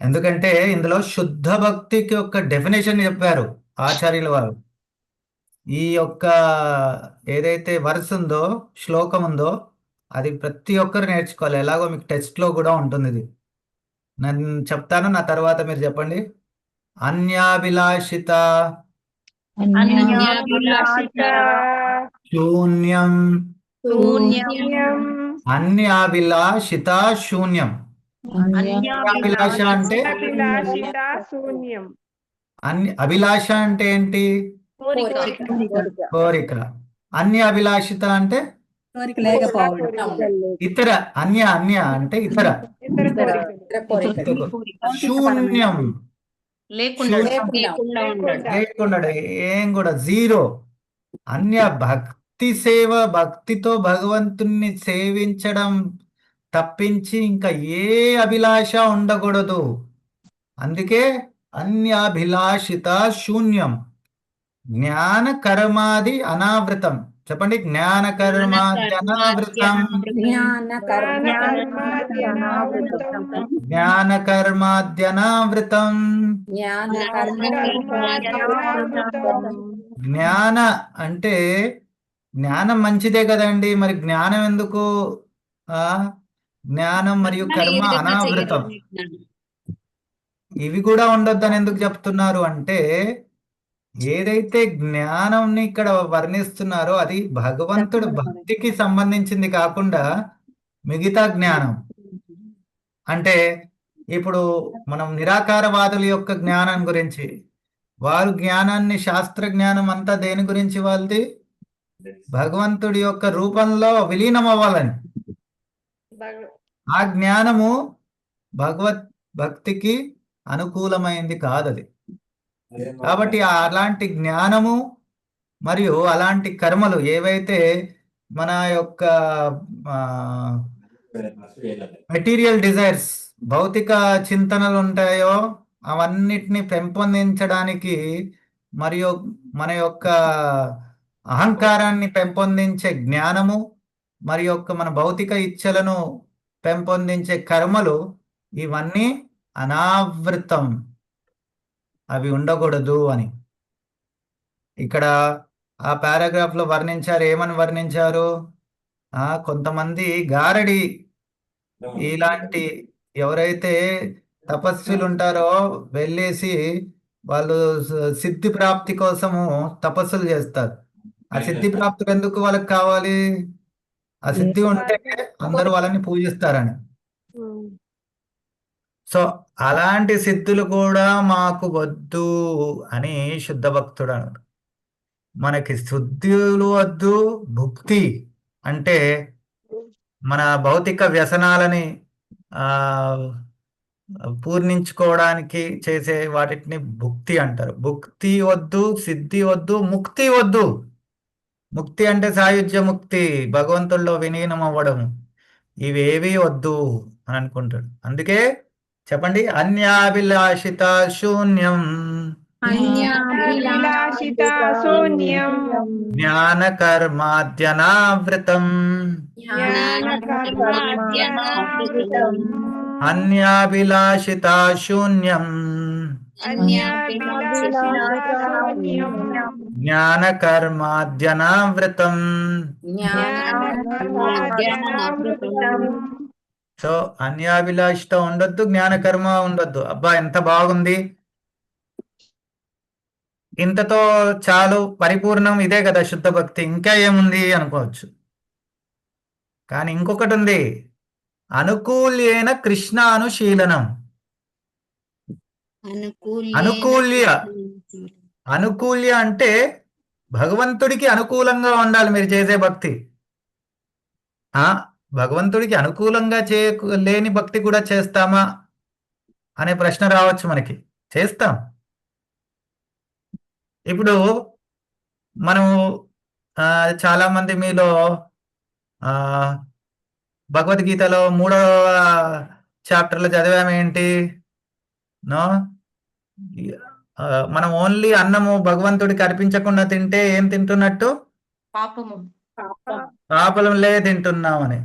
ఎందుకంటే ఇందులో శుద్ధ భక్తికి యొక్క డెఫినేషన్ చెప్పారు ఆచార్యుల వారు. ఈ యొక్క ఏదైతే వర్స్ ఉందో, శ్లోకం ఉందో, అది ప్రతి ఒక్కరు నేర్చుకోవాలి. ఎలాగో మీకు టెస్ట్లో కూడా ఉంటుంది. ఇది నేను చెప్తాను, నా తర్వాత మీరు చెప్పండి. అన్యాభిలాషిత శూన్యం. అన్యాభిలాషిత శూన్యం. అన్యాభిలాష అంటే శూన్యం. అభిలాష అంటే ఏంటి? కోరిక. అన్య అభిలాషిత అంటే కోరిక లేకపోవడం. ఇతర. అన్య అంటే ఇతర. శూన్యం లేకుండా, ఏం కూడా జీరో. అన్య భక్తి సేవ, భక్తితో భగవంతుణ్ణి సేవించడం తప్పించి ఇంకా ఏ అభిలాష ఉండకూడదు. అందుకే అన్యాభిలాషిత శూన్యం, జ్ఞాన కర్మాది అనావృతం. చెప్పండి. జ్ఞాన కర్మాద్యనావృతం. జ్ఞాన జ్ఞానకర్మాద్యనావృతం. జ్ఞాన కర్మాద్యనావృతం. జ్ఞానకర్మాద్యనావృతం. జ్ఞాన అంటే జ్ఞానం మంచిదే కదండి, మరి జ్ఞానం ఎందుకు ఆ జ్ఞానం మరియు ఈ కర్మ విధంగా అనావృతం చేయడం జ్ఞానం. ఇవి కూడా ఉండొద్దని ఎందుకు చెప్తున్నారు అంటే, ఏదైతే జ్ఞానంని ఇక్కడ వర్ణిస్తున్నారో అది భగవంతుడు భక్తికి సంబంధించింది కాకుండా మిగతా జ్ఞానం. అంటే ఇప్పుడు మనం నిరాకారవాదుల యొక్క జ్ఞానం గురించి, వారు జ్ఞానాన్ని, శాస్త్ర జ్ఞానం అంతా దేని గురించి వాళ్ళది? భగవంతుడి యొక్క రూపంలో విలీనం అవ్వాలని. ఆ జ్ఞానము భగవత్ భక్తికి అనుకూలమైంది కాదది. కాబట్టి అలాంటి జ్ఞానము మరియు అలాంటి కర్మలు ఏవైతే మన యొక్క మెటీరియల్ డిజైర్స్, భౌతిక చింతనలు ఉంటాయో అవన్నిటిని పెంపొందించడానికి మరియు మన యొక్క అహంకారాన్ని పెంపొందించే జ్ఞానము మరి యొక్క మన భౌతిక ఇచ్ఛలను పెంపొందించే కర్మలు ఇవన్నీ అనావృతం, అవి ఉండకూడదు అని ఇక్కడ ఆ పారాగ్రాఫ్ లో వర్ణించారు. ఏమని వర్ణించారు? కొంతమంది గారడి ఇలాంటి ఎవరైతే తపస్సులు ఉంటారో వెళ్ళేసి వాళ్ళు సిద్ధి ప్రాప్తి కోసము తపస్సులు చేస్తారు. ఆ సిద్ధి ప్రాప్తి ఎందుకు వాళ్ళకి కావాలి? ఆ సిద్ధి ఉంటే అందరూ వాళ్ళని పూజిస్తారని. సో అలాంటి సిద్ధులు కూడా మాకు వద్దు అని శుద్ధ భక్తుడు అన్నాడు. మనకి శుద్ధులు వద్దు, భుక్తి అంటే మన భౌతిక వ్యసనాలని పూర్ణించుకోవడానికి చేసే వాటిని భుక్తి అంటారు. భుక్తి వద్దు, సిద్ధి వద్దు, ముక్తి వద్దు. ముక్తి అంటే సాయుధ్య ముక్తి, భగవంతుల్లో విలీనం అవ్వడం, ఇవేవి వద్దు అని అనుకుంటాడు. అందుకే చెప్పండి, అన్యాభిలాషిత శూన్యం అన్యాభిలాషిత శూన్యం జ్ఞాన కర్మాద్యనావృతం. జ్ఞానకర్మాద్యనావృతం. అన్యాభిలాషిత శూన్యం అన్యాభిలాషిత శూన్యం జ్ఞాన కర్మాద్యనావృతం. జ్ఞానకర్మాద్యనావృతం. సో అన్యాభిలాషిత ఉండొద్దు, జ్ఞాన కర్మ ఉండొద్దు. అబ్బా ఎంత బాగుంది, ఇంతతో చాలు, పరిపూర్ణం, ఇదే కదా శుద్ధ భక్తి, ఇంకా ఏముంది అనుకోవచ్చు. కానీ ఇంకొకటి ఉంది, అనుకూల్యేన కృష్ణానుశీలనం. అనుకూల్య అంటే భగవంతుడికి అనుకూలంగా ఉండాలి మీరు చేసే భక్తి. భగవంతుడికి అనుకూలంగా లేని భక్తి కూడా చేస్తామా అనే ప్రశ్న రావచ్చు మనకి. చేస్తాం. ఇప్పుడు మనం చాలా మంది మీలో భగవద్గీతలో 3వ చాప్టర్లో చదివామేంటి? మనం ఓన్లీ అన్నము భగవంతుడికి అర్పించకుండా తింటే ఏం తింటున్నట్టు? పాపంలే తింటున్నామని.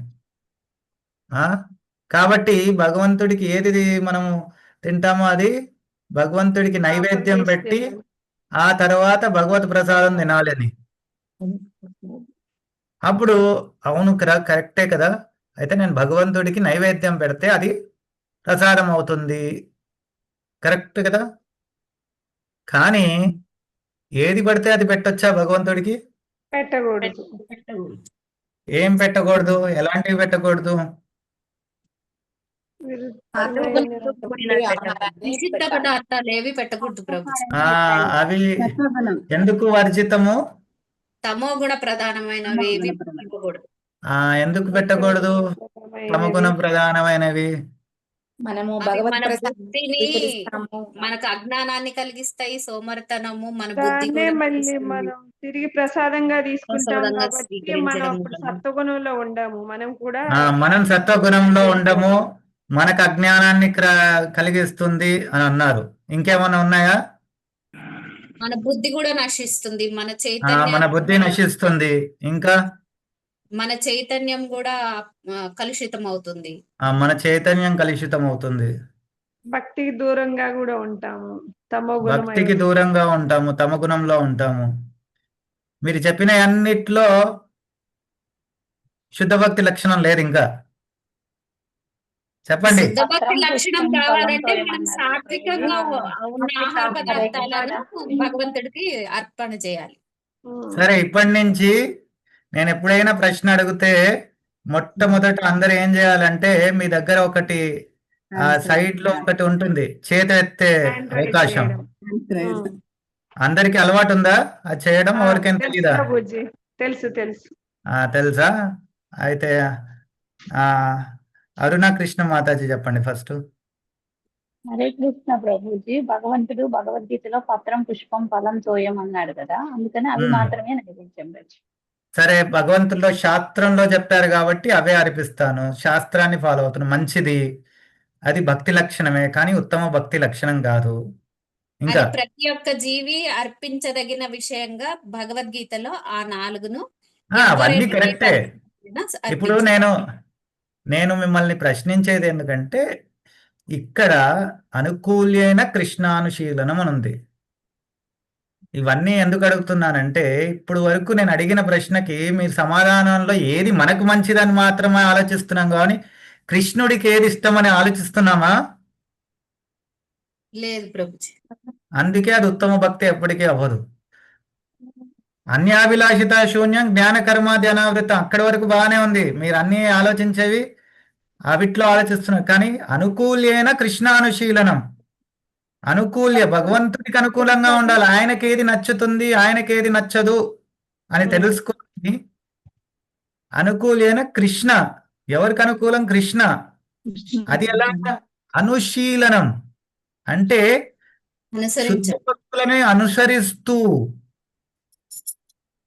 కాబట్టి భగవంతుడికి ఏది మనము తింటామో అది భగవంతుడికి నైవేద్యం పెట్టి ఆ తర్వాత భగవత్ ప్రసాదం తినాలని. అప్పుడు అవును కరెక్టే కదా, అయితే నేను భగవంతుడికి నైవేద్యం పెడితే అది ప్రసాదం అవుతుంది, కరెక్ట్ కదా. కానీ ఏది పడితే అది పెట్టొచ్చా భగవంతుడికి? పెట్టకూడదు. ఏం పెట్టకూడదు? ఎలాంటివి పెట్టకూడదు? నిషిద్ధ పదార్థాలు ఏవి పెట్టకూడదు ప్రభు. అవి ఎందుకు వర్జితము? తమో గుణ ప్రధానమైనవి ఏవి పెట్టకూడదు. ఎందుకు పెట్టకూడదు? తమగుణ ప్రధానమైనవి మనము భక్తిని మనకు అజ్ఞానాన్ని కలిగిస్తాయి, సోమరితనము, మన బుద్ధి మళ్ళీ మనం తిరిగి ప్రసాదంగా తీసుకుంటాం కాబట్టి మనం సత్వగుణంలో ఉండము. మనం సత్వగుణంలో ఉండము, మనకు అజ్ఞానాన్ని కలిగిస్తుంది అని అన్నారు. ఇంకేమైనా ఉన్నాయా? మన బుద్ధి కూడా నశిస్తుంది. మన బుద్ధి నశిస్తుంది. ఇంకా మన చైతన్యం కూడా కలుషితం అవుతుంది. మన చైతన్యం కలుషితం అవుతుంది. భక్తికి దూరంగా కూడా ఉంటాము. భక్తికి దూరంగా ఉంటాము, తమ గుణంలో ఉంటాము. మీరు చెప్పిన అన్నిట్లో శుద్ధ భక్తి లక్షణం లేదు. ఇంకా చెప్పండి. శుద్ధ భక్తి లక్షణం కావాలంటే మనం సాత్వికంగా ఉన్న ఆహార పదార్థాలను భగవంతుడికి అర్పణ చేయాలి. సరే, ఇప్పటి నుంచి నేను ఎప్పుడైనా ప్రశ్న అడిగితే మొట్టమొదట అందరు ఏం చేయాలంటే, మీ దగ్గర ఒకటి సైడ్ లో ఒకటి ఉంటుంది, చేత ఎత్తే అవకాశం. అందరికి అలవాటు ఉందా అది చేయడం? ఎవరికైనా తెలీదా? తెలుసు తెలుసు. తెలుసా? అయితే అరుణ కృష్ణ మాతాజీ చెప్పండి ఫస్ట్. హరే కృష్ణ ప్రభుజీ. భగవంతుడు భగవద్గీతలో పత్రం పుష్పం ఫలం తోయం అన్నాడు కదా, అందుకని అవి మాత్రమే నైవేద్యం. సరే, భగవంతుల్లో శాస్త్రంలో చెప్పారు కాబట్టి అవే అర్పిస్తాను, శాస్త్రాన్ని ఫాలో అవుతున్నాను, మంచిది. అది భక్తి లక్షణమే, కానీ ఉత్తమ భక్తి లక్షణం కాదు. ఇంకా ప్రతి ఒక్క జీవి అర్పించదగిన విషయంగా భగవద్గీతలో ఆ 4ను అవన్నీ కరెక్టే. ఇప్పుడు నేను మిమ్మల్ని ప్రశ్నించేది ఎందుకంటే, ఇక్కడ అనుకూల్యైన కృష్ణానుశీలనం అని ఉంది. ఇవన్నీ ఎందుకు అడుగుతున్నానంటే, ఇప్పుడు వరకు నేను అడిగిన ప్రశ్నకి మీరు సమాధానంలో ఏది మనకు మంచిదని మాత్రమే ఆలోచిస్తున్నాం, కానీ కృష్ణుడికి ఏది ఇష్టమని ఆలోచిస్తున్నామా? లేదు ప్రభుజీ. అందుకే అది ఉత్తమ భక్తి ఎప్పటికీ అవ్వదు. అన్యాభిలాషిత శూన్యం జ్ఞాన కర్మాది అనావృతం, అక్కడి వరకు బాగానే ఉంది. మీరు అన్ని ఆలోచించేవి అవిట్లో ఆలోచిస్తున్నారు. కానీ అనుకూల్యైన కృష్ణానుశీలనం, అనుకూల్య భగవంతుడికి అనుకూలంగా ఉండాలి. ఆయనకేది నచ్చుతుంది, ఆయనకేది నచ్చదు అని తెలుసుకొని అనుకూల్యైన కృష్ణ, ఎవరికి అనుకూలం? కృష్ణ. అది ఎలా? అనుశీలనం అంటే శుద్ధ భక్తులని అనుసరిస్తూ.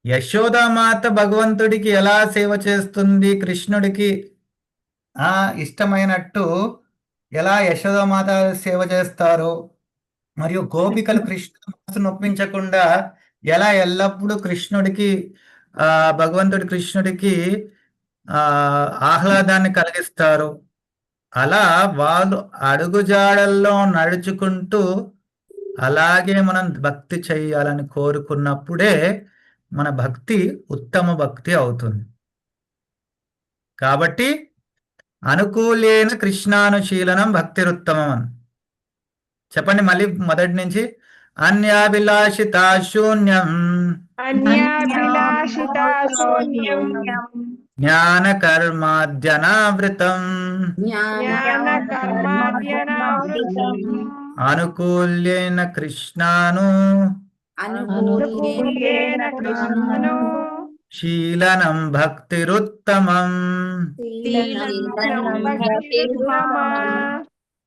యశోదామాత భగవంతుడికి ఎలా సేవ చేస్తుంది, కృష్ణుడికి ఇష్టమైనట్టు ఎలా యశోదామాత సేవ చేస్తారో, మరియు గోపికలు కృష్ణుడు మనసు నొప్పించకుండా ఎలా ఎల్లప్పుడూ కృష్ణుడికి భగవంతుడి కృష్ణుడికి ఆహ్లాదాన్ని కలిగిస్తారు, అలా వాళ్ళు అడుగుజాడల్లో నడుచుకుంటూ అలాగే మనం భక్తి చేయాలని కోరుకున్నప్పుడే మన భక్తి ఉత్తమ భక్తి అవుతుంది. కాబట్టి అనుకూలేన కృష్ణానుశీలనం భక్తిరుత్తమం అని చెప్పండి. మళ్ళీ మొదటి నుంచి. అన్యాభిలాషిత శూన్యం జ్ఞాన కర్మాద్యనావృతం అనుకూల్యేన కృష్ణాను శీలనం భక్తిరుత్తమం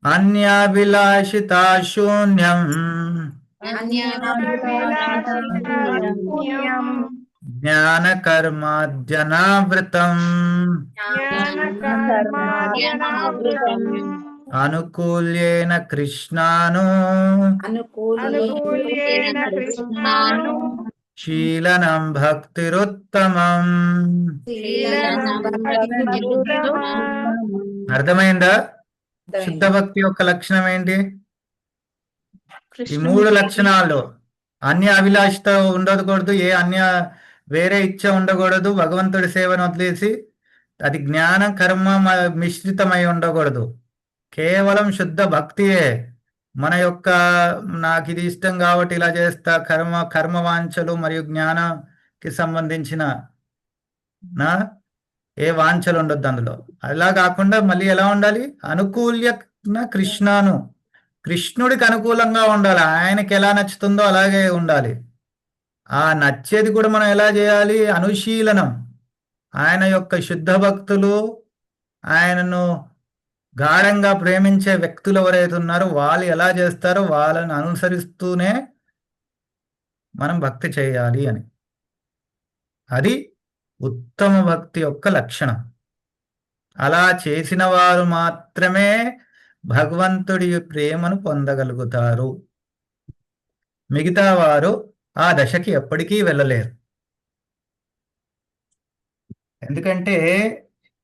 అన్యాభిలాషిత శూన్యం జ్ఞాన కర్మాద్యనావృతం అనుకూల్యేన కృష్ణాను శీలనం భక్తిరుత్తమం. అర్థమైందా? శుద్ధ భక్తి యొక్క లక్షణం ఏంటి? ఈ 3 లక్షణాలు. అన్య అభిలాషిత ఉండకూడదు, వేరే ఇచ్చ ఉండకూడదు, భగవంతుడి సేవను వదిలేసి అది జ్ఞాన కర్మ మిశ్రితమై ఉండకూడదు, కేవలం శుద్ధ భక్తియే. మన యొక్క నాకు ఇది ఇష్టం కాబట్టి ఇలా చేస్తా, కర్మ వాంఛలు మరియు జ్ఞానానికి సంబంధించిన ఏ వాంఛలు ఉండొద్దు అందులో. అలా కాకుండా మళ్ళీ ఎలా ఉండాలి? అనుకూల్య కృష్ణాను, కృష్ణుడికి అనుకూలంగా ఉండాలి. ఆయనకి ఎలా నచ్చుతుందో అలాగే ఉండాలి. ఆ నచ్చేది కూడా మనం ఎలా చేయాలి? అనుశీలనం. ఆయన యొక్క శుద్ధ భక్తులు, ఆయనను గాఢంగా ప్రేమించే వ్యక్తులు ఎవరైతే ఉన్నారో వాళ్ళు ఎలా చేస్తారో వాళ్ళని అనుసరిస్తూనే మనం భక్తి చేయాలి అని. అది ఉత్తమ భక్తి యొక్క లక్షణం. అలా చేసిన వారు మాత్రమే భగవంతుడి ప్రేమను పొందగలుగుతారు. మిగతా వారు ఆ దశకి ఎప్పటికీ వెళ్ళలేరు. ఎందుకంటే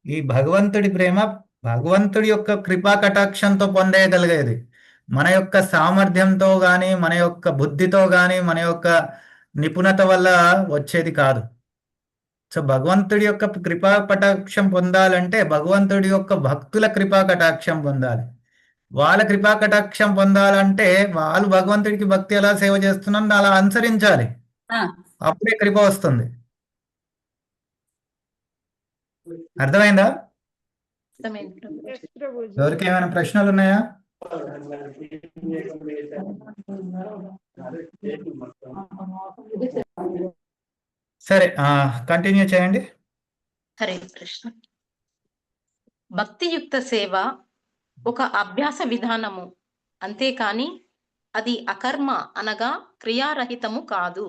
ఈ భగవంతుడి ప్రేమ భగవంతుడి యొక్క కృపా కటాక్షంతో పొందేయగలిగేది. మన యొక్క సామర్థ్యంతో కానీ, మన యొక్క బుద్ధితో కానీ, మన యొక్క నిపుణత వల్ల వచ్చేది కాదు. సో భగవంతుడి యొక్క కృపా కటాక్షం పొందాలంటే భగవంతుడి యొక్క భక్తుల కృపా కటాక్షం పొందాలి. వాళ్ళ కృపా కటాక్షం పొందాలంటే వాళ్ళు భగవంతుడికి భక్తి ఎలా సేవ చేస్తున్నారో అలా అనుసరించాలి. ఆ, అప్పుడే కృప వస్తుంది. అర్థమైందా? అర్థమైంది ప్రభుజీ. Yes, ప్రభుజీ. ఎవరికి ఏమైనా ప్రశ్నలు ఉన్నాయా? సరే, కంటిన్యూ చేయండి. హరే కృష్ణ. భక్తియుక్త సేవ ఒక అభ్యాస విధానము, అంతేకాని అది అకర్మ అనగా క్రియారహితము కాదు.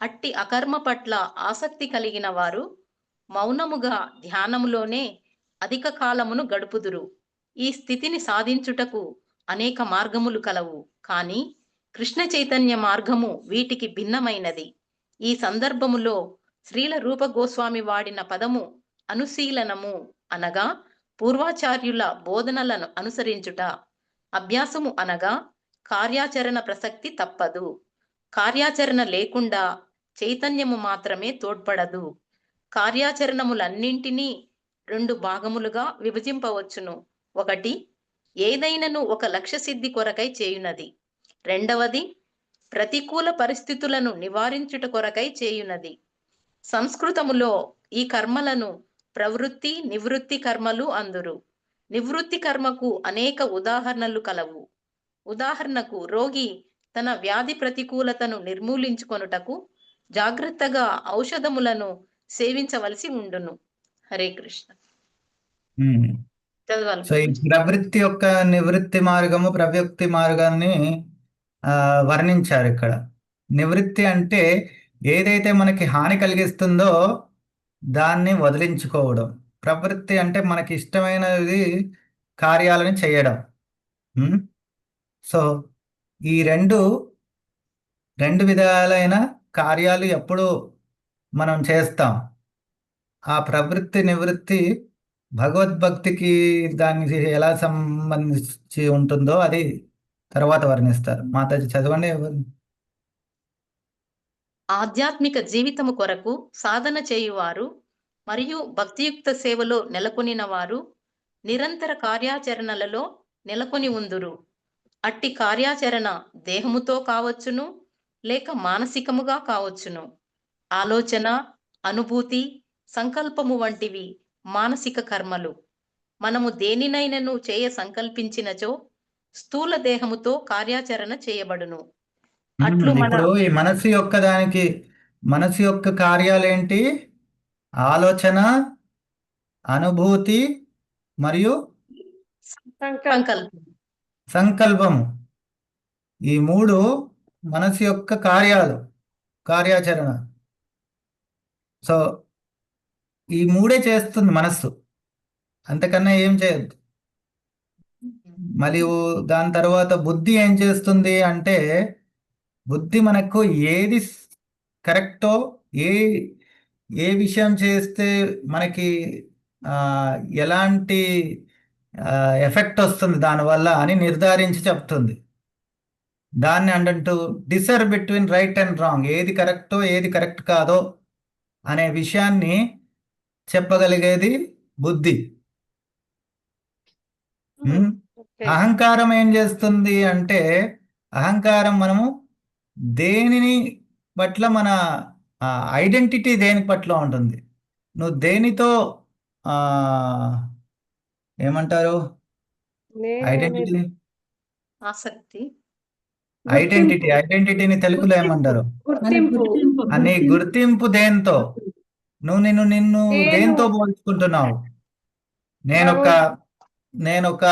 అట్టి అకర్మ పట్ల ఆసక్తి కలిగిన వారు మౌనముగా ధ్యానములోనే అధిక కాలమును గడుపుదురు. ఈ స్థితిని సాధించుటకు అనేక మార్గములు కలవు, కానీ కృష్ణ చైతన్య మార్గము వీటికి భిన్నమైనది. ఈ సందర్భములో శ్రీల రూప గోస్వామి వాడిన పదము అనుశీలనము అనగా పూర్వాచార్యుల బోధనలను అనుసరించుట. అభ్యాసము అనగా కార్యాచరణ ప్రసక్తి తప్పదు. కార్యాచరణ లేకుండా చైతన్యము మాత్రమే తోడ్పడదు. కార్యాచరణములన్నింటినీ 2 భాగములుగా విభజింపవచ్చును. ఒకటి ఏదైనను ఒక లక్ష్య సిద్ధి కొరకై చేయునది. రెండవది ప్రతికూల పరిస్థితులను నివారించుట కొరకై చేయునది. సంస్కృతములో ఈ కర్మలను ప్రవృత్తి, నివృత్తి కర్మలు అందురు. నివృత్తి కర్మకు అనేక ఉదాహరణలు కలవు. ఉదాహరణకు రోగి తన వ్యాధి ప్రతికూలతను నిర్మూలించుకొనుటకు జాగ్రత్తగా ఔషధములను సేవించవలసి ఉండును. హరే కృష్ణ. చదవాలి సో ఈ ప్రభుజీ. ప్రవృత్తి యొక్క నివృత్తి మార్గము, ప్రవృత్తి మార్గాన్ని వర్ణించారు ఇక్కడ. నివృత్తి అంటే ఏదైతే మనకి హాని కలిగిస్తుందో దాన్ని వదిలించుకోవడం. ప్రవృత్తి అంటే మనకి ఇష్టమైనది కార్యాలను చేయడం. సో ఈ రెండు విధాలైన కార్యాలు ఎప్పుడు మనం చేస్తాం. ఆ ప్రవృత్తి నివృత్తి భగవద్భక్తికి దానికి ఎలా సంబంధించి ఉంటుందో అది తర్వాత వర్ణిస్తారు. మాతాజీ చదవండి. ఆధ్యాత్మిక జీవితము కొరకు సాధన చేయువారు మరియు భక్తియుక్త సేవలో నెలకొనిన వారు నిరంతర కార్యాచరణలలో నెలకొని ఉందురు. అట్టి కార్యాచరణ దేహముతో కావచ్చును, లేక మానసికముగా కావచ్చును. ఆలోచన, అనుభూతి, సంకల్పము వంటివి మానసిక కర్మలు. మనము దేనినైనను చేయ సంకల్పించినచో స్థూల దేహముతో కార్యాచరణ చేయబడును. అట్లు మన ఇప్పుడు ఈ మనసు యొక్క కార్యాలేంటి? ఆలోచన, అనుభూతి మరియు సంకల్పం. సంకల్పము. ఈ 3 మనసు యొక్క కార్యాచరణ. సో ఈ 3 చేస్తుంది మనస్సు, అంతకన్నా ఏం చేయదు. మరియు దాని తర్వాత బుద్ధి ఏం చేస్తుంది అంటే, బుద్ధి మనకు ఏది కరెక్టో, ఏ విషయం చేస్తే మనకి ఎలాంటి ఎఫెక్ట్ వస్తుంది దానివల్ల అని నిర్ధారించి చెప్తుంది. దాన్ని అంటూ డిసర్ బిట్వీన్ రైట్ అండ్ రాంగ్, ఏది కరెక్టో ఏది కరెక్ట్ కాదో అనే విషయాన్ని చెప్పగలిగేది బుద్ధి. అహంకారం ఏం చేస్తుంది అంటే, అహంకారం మనము దేనిని పట్ల మన ఐడెంటిటీ దేని పట్ల ఉంటుంది. నువ్వు దేనితో ఏమంటారు ఐడెంటిటీ ఆసక్తి, ఐడెంటిటీని తెలుగులో ఏమంటారు? నీ గుర్తింపు దేంతో, నువ్వు నిన్ను దేంతో పోల్చుకుంటున్నావు? నేనొక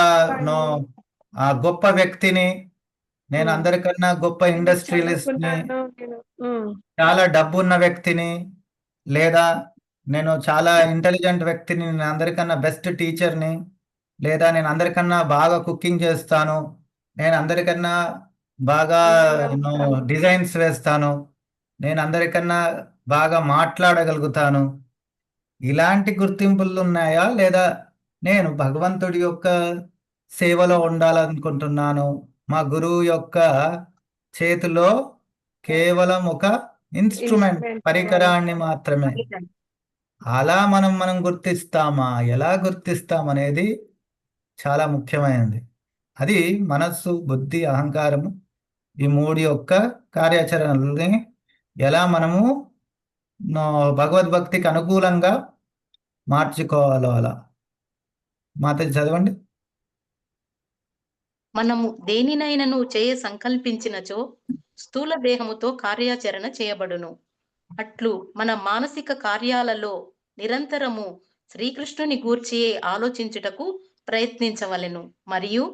గొప్ప వ్యక్తిని, నేను అందరికన్నా గొప్ప ఇండస్ట్రియలిస్ట్ని, చాలా డబ్బు ఉన్న వ్యక్తిని, లేదా నేను చాలా ఇంటెలిజెంట్ వ్యక్తిని, నేను అందరికన్నా బెస్ట్ టీచర్ని, లేదా నేను అందరికన్నా బాగా కుకింగ్ చేస్తాను, నేను అందరికన్నా బాగా అందంగా ఉంటాను. డిజైన్స్ వేస్తాను, నేను అందరికన్నా బాగా మాట్లాడగలుగుతాను, ఇలాంటి గుర్తింపులు ఉన్నాయా? లేదా నేను భగవంతుడి యొక్క సేవలో ఉండాలనుకుంటున్నాను, మా గురువు యొక్క చేతిలో కేవలం ఒక ఇన్స్ట్రుమెంట్, ఇన్స్ట్రుమెంట్ పరికరాన్ని మాత్రమే, అలా మనం గుర్తిస్తామా? ఎలా గుర్తిస్తామనేది చాలా ముఖ్యమైనది. అది మనస్సు, బుద్ధి, అహంకారము, ఈ మూడు యొక్క కార్యాచరణల్ని ఎలా మనము భగవద్భక్తికి అనుకూలంగా మార్చుకోవాలో అలా. మాత చదవండి. మనము దేనినైనను చేయ సంకల్పించినచో స్థూల దేహముతో కార్యాచరణ చేయబడును. అట్లు మన మానసిక కార్యాలలో నిరంతరము శ్రీకృష్ణుని గూర్చియే ఆలోచించుటకు ప్రయత్నించవలెను. మరియు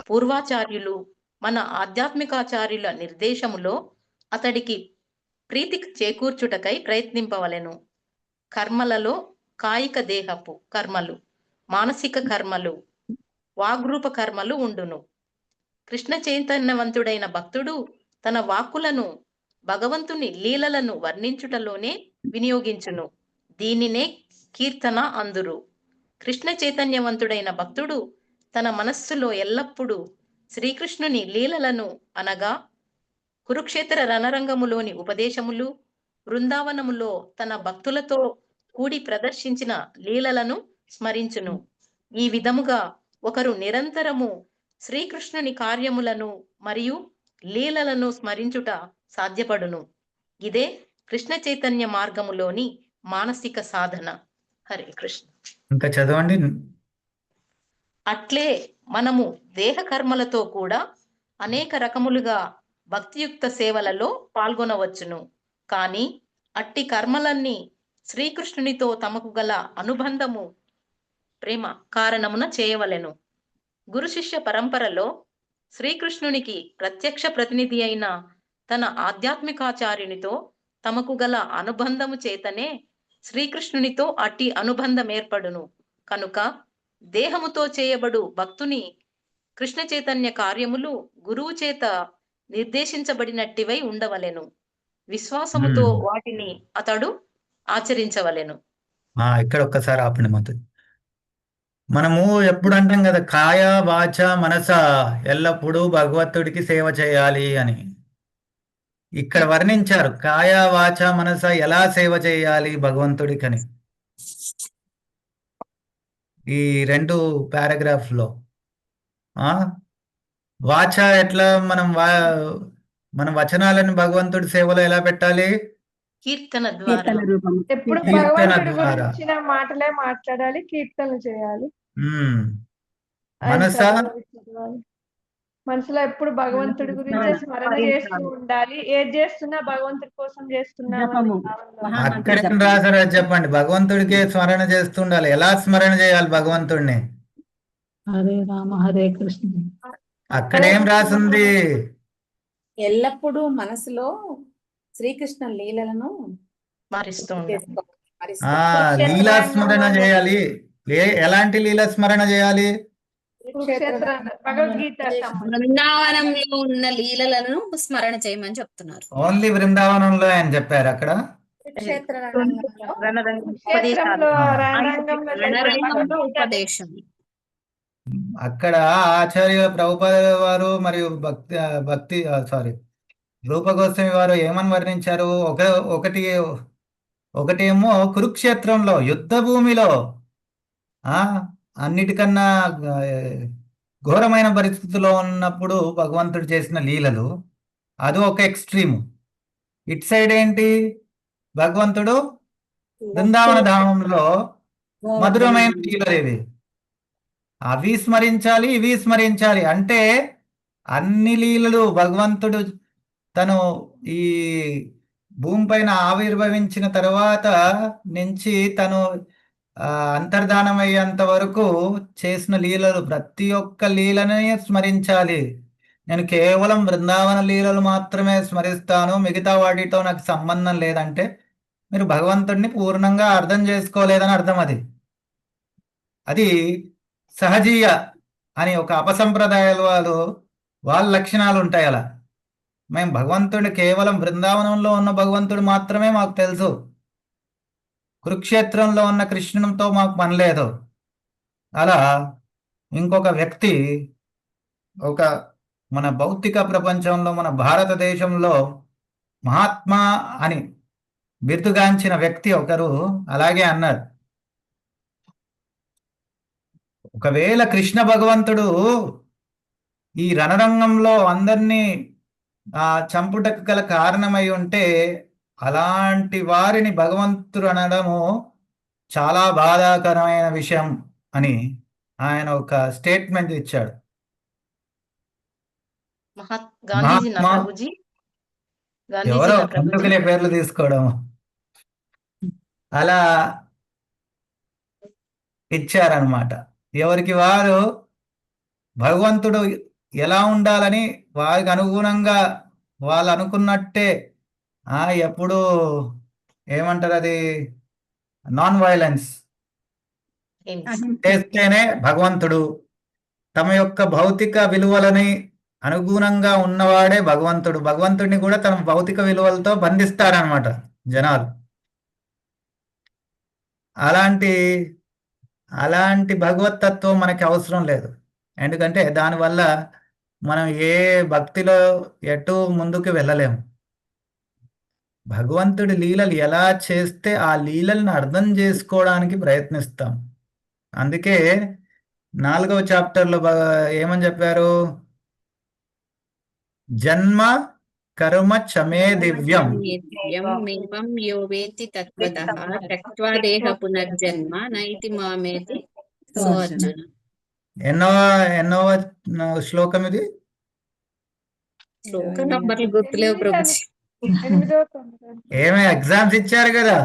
పూర్వాచార్యులు మన ఆధ్యాత్మికాచార్యుల నిర్దేశములో అతడికి ప్రీతి చేకూర్చుటకై ప్రయత్నింపవలెను. కర్మలలో కాయిక దేహపు కర్మలు, మానసిక కర్మలు, వాగ్రూప కర్మలు ఉండును. కృష్ణ చైతన్యవంతుడైన భక్తుడు తన వాక్కులను భగవంతుని లీలలను వర్ణించుటలోనే వినియోగించును. దీనినే కీర్తన అందురు. కృష్ణ చైతన్యవంతుడైన భక్తుడు తన మనస్సులో ఎల్లప్పుడూ శ్రీకృష్ణుని లీలలను అనగా కురుక్షేత్ర రణరంగములోని ఉపదేశములు, బృందావనములో తన భక్తులతో కూడి ప్రదర్శించిన లీలలను స్మరించును. ఈ విధముగా ఒకరు నిరంతరము శ్రీకృష్ణుని కార్యములను మరియు లీలలను స్మరించుట సాధ్యపడును. ఇదే కృష్ణ చైతన్య మార్గములోని మానసిక సాధన. హరే కృష్ణ. ఇంకా చదవండి. అట్లే మనము దేహ కర్మలతో కూడా అనేక రకములుగా భక్తియుక్త సేవలలో పాల్గొనవచ్చును. కానీ అట్టి కర్మలన్నీ శ్రీకృష్ణునితో తమకు గల అనుబంధము, ప్రేమ కారణమున చేయవలెను. గురు శిష్య పరంపరలో శ్రీకృష్ణునికి ప్రత్యక్ష ప్రతినిధి అయిన తన ఆధ్యాత్మికాచార్యునితో తమకు గల అనుబంధము చేతనే శ్రీకృష్ణునితో అట్టి అనుబంధం ఏర్పడును. కనుక దేహముతో చేయబడు భక్తుని కృష్ణ చైతన్య కార్యములు గురువు చేత నిర్దేశించబడినట్టివై ఉండవలెను. విశ్వాసముతో వాటిని అతడు ఆచరించవలెను. ఇక్కడ ఒక్కసారి ఆపండి మాత. మనము ఎప్పుడు అంటాం కదా, కాయ వాచ మనస ఎల్లప్పుడూ భగవంతుడికి సేవ చేయాలి అని. ఇక్కడ వర్ణించారు కాయ వాచ మనస ఎలా సేవ చేయాలి భగవంతుడికని ఈ 2 పారాగ్రాఫ్లో. వాచ ఎట్లా మన వచనాలను భగవంతుడి సేవలో ఎలా పెట్టాలి? కీర్తన ద్వారా, కీర్తన రూపం. ఎప్పుడు కీర్తన భగవంతుడి ద్వారా. గురించిన మాటలే మాట్లాడాలి, కీర్తనలు చేయాలి, ఆయన మనస చదవాలి, చదవాలి. మనసులో ఎప్పుడు భగవంతుడి గురించే స్మరణ చేస్తూ ఉండాలి. ఏది చేస్తున్నా భగవంతుడి కోసం చేస్తున్నామని జపము. భావనలో. అక్కడేం రాసారో చెప్పండి. భగవంతుడికి స్మరణ చేస్తుండాలి. ఎలా స్మరణ చేయాలి భగవంతుడిని? హరే రామ హరే కృష్ణ. అక్కడేం రాసింది? ఎల్లప్పుడూ మనసులో శ్రీకృష్ణ లీలలను స్మరిస్తూ ఉండాలి. స్మరిస్తూ లీలా స్మరణ చేయాలి. ఎలాంటి లీలా స్మరణ చేయాలి? కురుక్షేత్ర భగవద్గీత బృందావనంలో ఉన్న లీలలను స్మరణ చేయమని చెప్తున్నారు. ఓన్లీ బృందావనంలో ఆయన చెప్పారు. అక్కడ కురుక్షేత్ర క్షేత్రంలో రణరంగంలో రణరంగంలో ఉపదేశం. అక్కడ ఆచార్య ప్రభుపాద వారు మరియు భక్తి రూప గోస్వామి వారు ఏమని వర్ణించారు? ఒకటేమో కురుక్షేత్రంలో యుద్ధ భూమిలో అన్నిటికన్నా ఘోరమైన పరిస్థితిలో ఉన్నప్పుడు భగవంతుడు చేసిన లీలలు, అది ఒక ఎక్స్ట్రీమ్. ఇట్ సైడ్ ఏంటి? భగవంతుడు బృందావన ధామంలో మధురమైన లీలలు ఇవి. అవి స్మరించాలి, ఇవి స్మరించాలి. అంటే అన్ని లీలలు భగవంతుడు తను ఈ భూమి పైన ఆవిర్భవించిన తర్వాత నుంచి తను అంతర్ధానం అయ్యేంత వరకు చేసిన లీలలు, ప్రతి ఒక్క లీలని స్మరించాలి. నేను కేవలం బృందావన లీలలు మాత్రమే స్మరిస్తాను, మిగతా వాటితో నాకు సంబంధం లేదంటే మీరు భగవంతుడిని పూర్ణంగా అర్థం చేసుకోలేదని అర్థం. అది సహజీయ అని ఒక అపసంప్రదాయాల వాళ్ళ లక్షణాలు ఉంటాయి. అలా మేము భగవంతుడు కేవలం బృందావనంలో ఉన్న భగవంతుడు మాత్రమే మాకు తెలుసు, కురుక్షేత్రంలో ఉన్న కృష్ణునితో మాకు పని లేదు. అలా ఇంకొక వ్యక్తి, ఒక మన భౌతిక ప్రపంచంలో మన భారతదేశంలో మహాత్మా అని బిరుదుగాంచిన వ్యక్తి ఒకరు అలాగే అన్నారు, ఒకవేళ కృష్ణ భగవంతుడు ఈ రణరంగంలో అందరినీ చంపుటకు గల కారణమై ఉంటే అలాంటి వారిని భగవంతుడు అనడము చాలా బాధాకరమైన విషయం అని ఆయన ఒక స్టేట్మెంట్ ఇచ్చాడు. గాంధీజీ నా మహాత్మా ప్రభుజీ, గాంధీజీ ఎవరో నా ప్రభుజీ. అందుకనే పేర్లు తీసుకోవడం అలా ఇచ్చారనమాట. ఎవరికి వారు భగవంతుడు ఎలా ఉండాలని వారికి అనుగుణంగా వాళ్ళు అనుకున్నట్టే ఎప్పుడు ఏమంటారు అది నాన్ వైలెన్స్ చేస్తేనే భగవంతుడు, తమ యొక్క భౌతిక విలువలని అనుగుణంగా ఉన్నవాడే భగవంతుడు. భగవంతుడిని కూడా తమ భౌతిక విలువలతో బంధిస్తారనమాట జనాలు. అలాంటి భగవతత్వం మనకి అవసరం లేదు. ఎందుకంటే దానివల్ల మనం ఏ భక్తిలో ఎటు ముందుకు వెళ్ళలేము. భగవంతుడి లీలలు ఎలా చేస్తే ఆ లీలలను అర్థం చేసుకోవడానికి ప్రయత్నిస్తాం. అందుకే 4వ చాప్టర్లో ఏమని చెప్పారు, జన్మ కర్మ చమే దివ్యం మేవం యో వేత్తి తత్వతః త్యక్త్వా దేహ పునర్జన్మ నైతి మామేతి సోర్జన. ఎన్నో శ్లోకం ఇది? శ్లోక నంబర్లు గుర్తులేవు ప్రభుజీ. 8వ 9వ. ఏమే ఎగ్జామ్స్ ఇచ్చారు కదా,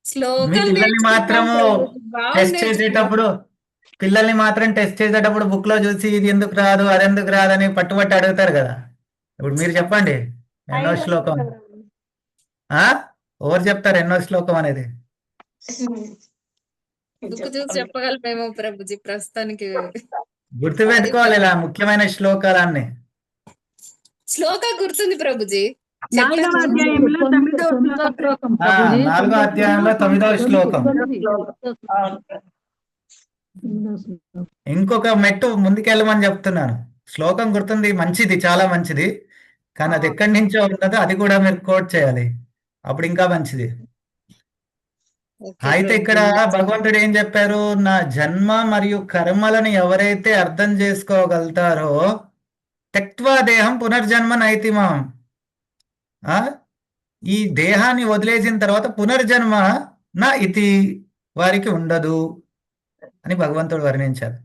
మీ శ్లోకాలు పిల్లల్ని మాత్రము టెస్ట్ చేసేటప్పుడు బుక్ లో చూసి ఇది ఎందుకు రాదు అది ఎందుకు రాదు అని పట్టుబట్టి అడుగుతారు కదా. ఇప్పుడు మీరు చెప్పండి ఎన్నో 5వ శ్లోకం? ప్రభుజీ. ఎవరు చెప్తారు ఎన్నో శ్లోకం అనేది? బుక్ చూసి చెప్పగలమేమో ప్రభుజీ ప్రస్తుతానికి. గుర్తు పెట్టుకోవాలి ఇలా ముఖ్యమైన శ్లోకాలన్నీ. శ్లోక గుర్తుంది ప్రభుజీ. 4వ అధ్యాయంలో 9వ శ్లోకం. 4వ అధ్యాయంలో 9వ శ్లోకం. ఇంకొక మెట్టు ముందుకెళ్ళమని చెప్తున్నాను. శ్లోకం గుర్తుంది, మంచిది, చాలా మంచిది. కానీ అది ఎక్కడి నుంచో ఉన్నదో అది కూడా మీరు కోట్ చేయాలి, అప్పుడు ఇంకా మంచిది. అయితే ఇక్కడ భగవంతుడు ఏం చెప్పారు, నా జన్మ మరియు కర్మలను ఎవరైతే అర్థం చేసుకోగలుగుతారో త్యక్త్వా దేహం పునర్జన్మ నైతిమాం, ఈ దేహాన్ని వదిలేసిన తర్వాత పునర్జన్మ నా ఇతి వారికి ఉండదు అని భగవంతుడు వర్ణించారు.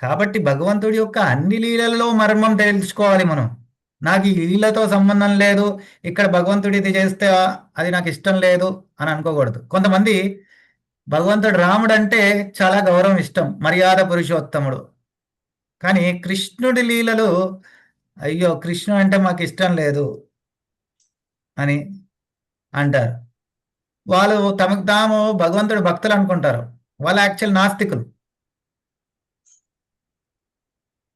కాబట్టి భగవంతుడి యొక్క అన్ని లీలల్లో మర్మం తెలుసుకోవాలి మనం. నాకు ఈ లీలతో సంబంధం లేదు, ఇక్కడ భగవంతుడు ఇది చేస్తే అది నాకు ఇష్టం లేదు అని అనుకోకూడదు. కొంతమంది భగవంతుడు రాముడు అంటే చాలా గౌరవం, ఇష్టం, మర్యాద పురుషోత్తముడు. కానీ కృష్ణుడి లీలలు అయ్యో కృష్ణుడు అంటే మాకు ఇష్టం లేదు అని అంటారు. వాళ్ళు తమకు తాము భగవంతుడు భక్తులు అనుకుంటారు, వాళ్ళు యాక్చువల్ నాస్తికులు.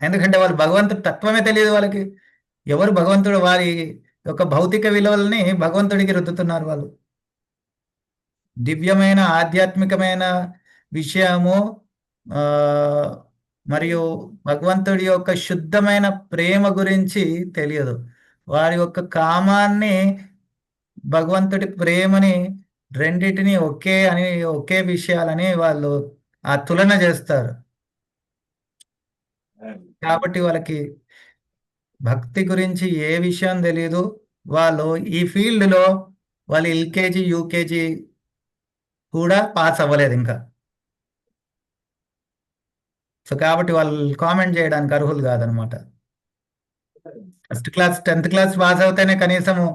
ఎందుకంటే వాళ్ళు భగవంతుడి తత్వమే తెలియదు వాళ్ళకి. ఎవరు భగవంతుడు, వారి యొక్క భౌతిక విలువల్ని భగవంతుడికి రుద్దుతున్నారు వాళ్ళు. దివ్యమైన ఆధ్యాత్మికమైన విషయము మరియు భగవంతుడి యొక్క శుద్ధమైన ప్రేమ గురించి తెలియదు. వారి యొక్క కామాన్ని, భగవంతుడి ప్రేమని రెండిటిని ఒకే విషయాలని వాళ్ళు తులన చేస్తారు. కాబట్టి వాళ్ళకి భక్తి గురించి ఏ విషయం తెలియదు. వాళ్ళు ఈ ఫీల్డ్లో వాళ్ళు ఎల్కేజీ యూకేజీ కూడా పాస్ అవ్వలేదు ఇంకా. సో కాబట్టి వాళ్ళు కామెంట్ చేయడానికి అర్హులు కాదనమాట. First class 10th class pass అవుతేనే కనీసము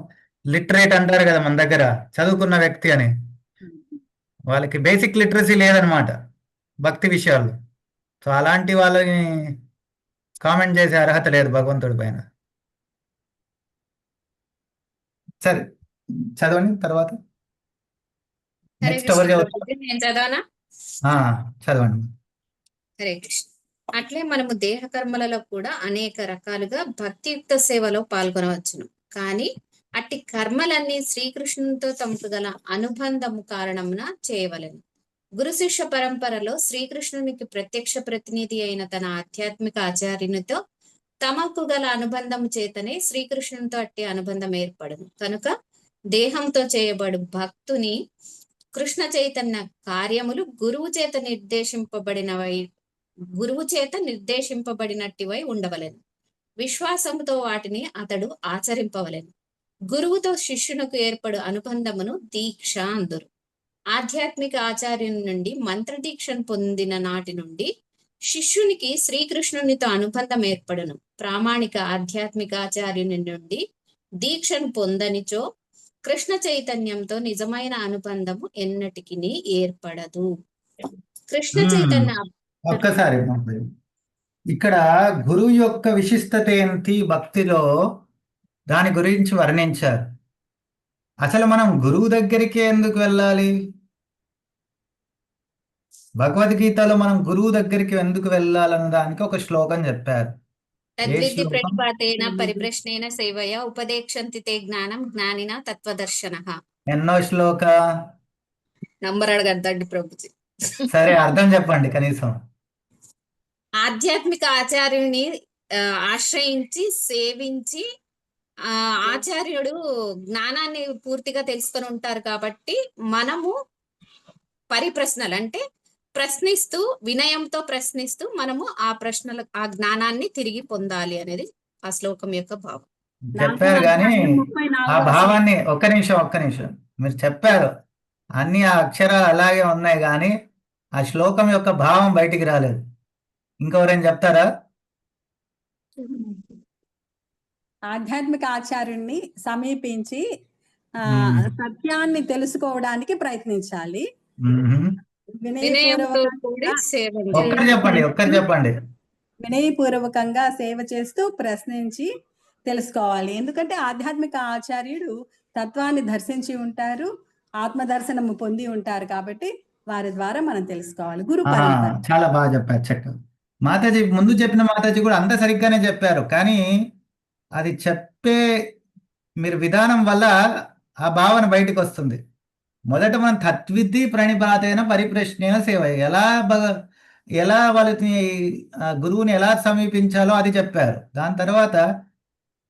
లిటరేట్ అంటారు కదా మన దగ్గర, చదువుకున్న వ్యక్తి అని. వాళ్ళకి బేసిక్ లిటరసీ లేదనమాట భక్తి విషయాలు. సో అలాంటి వాళ్ళని కామెంట్ చేసే అర్హత లేదు భగవంతుడి పైన. సరే చదవండి తర్వాత. నెక్స్ట్ ఎవరు చదువుతారు? నేను చదవనా? చదవండి. హరే కృష్ణ. అట్లే మనము దేహ కర్మలలో కూడా అనేక రకాలుగా భక్తియుక్త సేవలో పాల్గొనవచ్చును. కానీ అట్టి కర్మలన్నీ శ్రీకృష్ణునితో తమకు గల అనుబంధము కారణమున చేయవలెను. గురు శిష్య పరంపరలో శ్రీకృష్ణునికి ప్రత్యక్ష ప్రతినిధి అయిన తన ఆధ్యాత్మిక ఆచార్యునితో తమకు గల అనుబంధము చేతనే శ్రీకృష్ణునితో అట్టి అనుబంధం ఏర్పడును. కనుక దేహంతో చేయబడు భక్తుని కృష్ణ చైతన్య కార్యములు గురువు చేత నిర్దేశింపబడినట్టివై ఉండవలెను. విశ్వాసముతో వాటిని అతడు ఆచరింపవలెను. గురువుతో శిష్యునకు ఏర్పడు అనుబంధమును దీక్ష అందురు. ఆధ్యాత్మిక ఆచార్యుని నుండి మంత్ర దీక్షను పొందిన నాటి నుండి శిష్యునికి శ్రీకృష్ణునితో అనుబంధం ఏర్పడును. ప్రామాణిక ఆధ్యాత్మిక ఆచార్యుని నుండి దీక్షను పొందనిచో కృష్ణ చైతన్యంతో నిజమైన అనుబంధము ఎన్నటికి ఏర్పడదు. కృష్ణ చైతన్య ఒక్కసారి ఇక్కడ గురువు యొక్క విశిష్టత ఏంటి భక్తిలో, దాని గురించి వర్ణించారు. అసలు మనం గురువు దగ్గరికి ఎందుకు వెళ్ళాలి? భగవద్గీతలో మనం గురువు దగ్గరికి ఎందుకు వెళ్ళాలన్న దానికి ఒక శ్లోకం చెప్పారు. తద్విద్ది శ్లోకం? ప్రణిపాతేన పరిప్రశ్నేన సేవయ ఉపదేక్షంతి తే జ్ఞానం జ్ఞానిన తత్వదర్శనః. ఎన్నో శ్లోక? నంబర్ అడగద్దండి ప్రభుజీ. సరే, అర్థం చెప్పండి కనీసం. ఆధ్యాత్మిక ఆచార్యుని ఆశ్రయించి సేవించి ఆచార్యుడు జ్ఞానాన్ని పూర్తిగా తెలుసుకొని ఉంటారు కాబట్టి మనము పరిప్రశ్నలు అంటే ప్రశ్నిస్తూ వినయంతో ప్రశ్నిస్తూ మనము ఆ జ్ఞానాన్ని తిరిగి పొందాలి అనేది ఆ శ్లోకం యొక్క భావం. చెప్పారు కానీ ఆ భావాన్ని ఒక్క నిమిషం మీరు చెప్పారు, అన్ని ఆ అక్షరాలు అలాగే ఉన్నాయి కానీ ఆ శ్లోకం యొక్క భావం బయటికి రాలేదు. ఇంకెవరైనా చెప్తారా? ఆధ్యాత్మిక ఆచార్యుణ్ణి సమీపించి సత్యాన్ని తెలుసుకోవడానికి ప్రయత్నించాలి. వినయంతో కూడి సేవ ఒక్కరు చెప్పండి. వినయపూర్వకంగా సేవ చేస్తూ ప్రశ్నించి తెలుసుకోవాలి. ఎందుకంటే ఆధ్యాత్మిక ఆచార్యుడు తత్వాన్ని దర్శించి ఉంటారు, ఆత్మదర్శనము పొంది ఉంటారు కాబట్టి వారి ద్వారా మనం తెలుసుకోవాలి. గురు చాలా బాగా చెప్పారు. చక్కగా మాతాజీ ముందు చెప్పిన మాతాజీ కూడా అంత సరిగ్గానే చెప్పారు, కానీ అది చెప్పే మీరు విధానం వల్ల ఆ భావన బయటకు వస్తుంది. మొదట మనం తత్విద్ది ప్రణిపాతైన పరిప్రశ్నేన సేవ, ఎలా వాళ్ళని గురువుని ఎలా సమీపించాలో అది చెప్పారు. దాని తర్వాత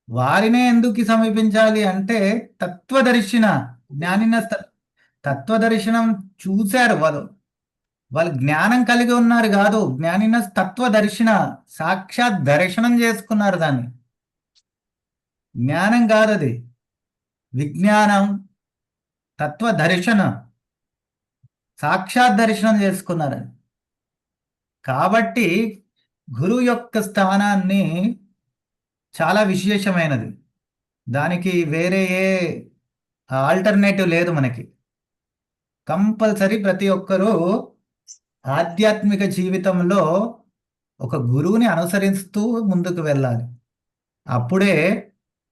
వారినే ఎందుకు సమీపించాలి అంటే తత్వదర్శన జ్ఞానిన తత్వదర్శనం చూశారు వాళ్ళు జ్ఞానం కలిగి ఉన్నారు కాదు, జ్ఞానిన తత్వదర్శన సాక్షాత్ దర్శనం చేసుకున్నారు. దాన్ని జ్ఞానం కాదు, అది విజ్ఞానం, తత్వదర్శన సాక్షాత్ దర్శనం చేసుకున్నారు. కాబట్టి గురువు యొక్క స్థానాన్ని చాలా విశేషమైనది, దానికి వేరే ఏ ఆల్టర్నేటివ్ లేదు మనకి. కంపల్సరీ ప్రతి ఒక్కరూ ఆధ్యాత్మిక జీవితంలో ఒక గురువుని అనుసరిస్తూ ముందుకు వెళ్ళాలి. అప్పుడే